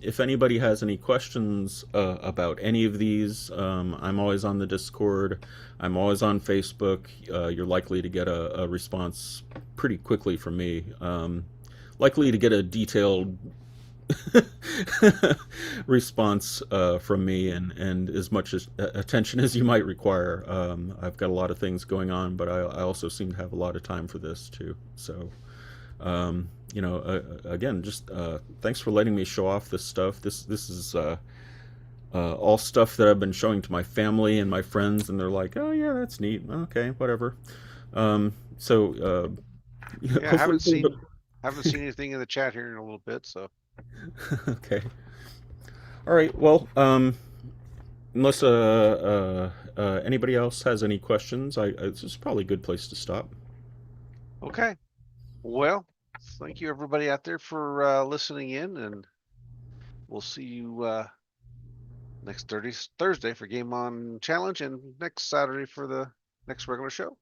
If anybody has any questions about any of these, I'm always on the Discord. I'm always on Facebook. You're likely to get a response pretty quickly from me. Likely to get a detailed response from me and as much as attention as you might require. I've got a lot of things going on, but I also seem to have a lot of time for this too. So, again, just thanks for letting me show off this stuff. This is all stuff that I've been showing to my family and my friends, and they're like, "Oh yeah, that's neat. Okay, whatever." So Yeah, I hopefully, haven't seen anything in the chat here in a little bit, so. okay. All right. Well, unless anybody else has any questions, this is probably a good place to stop. Okay. Well, thank you everybody out there for listening in, and we'll see you next Thursday for Game On Challenge, and next Saturday for the next regular show.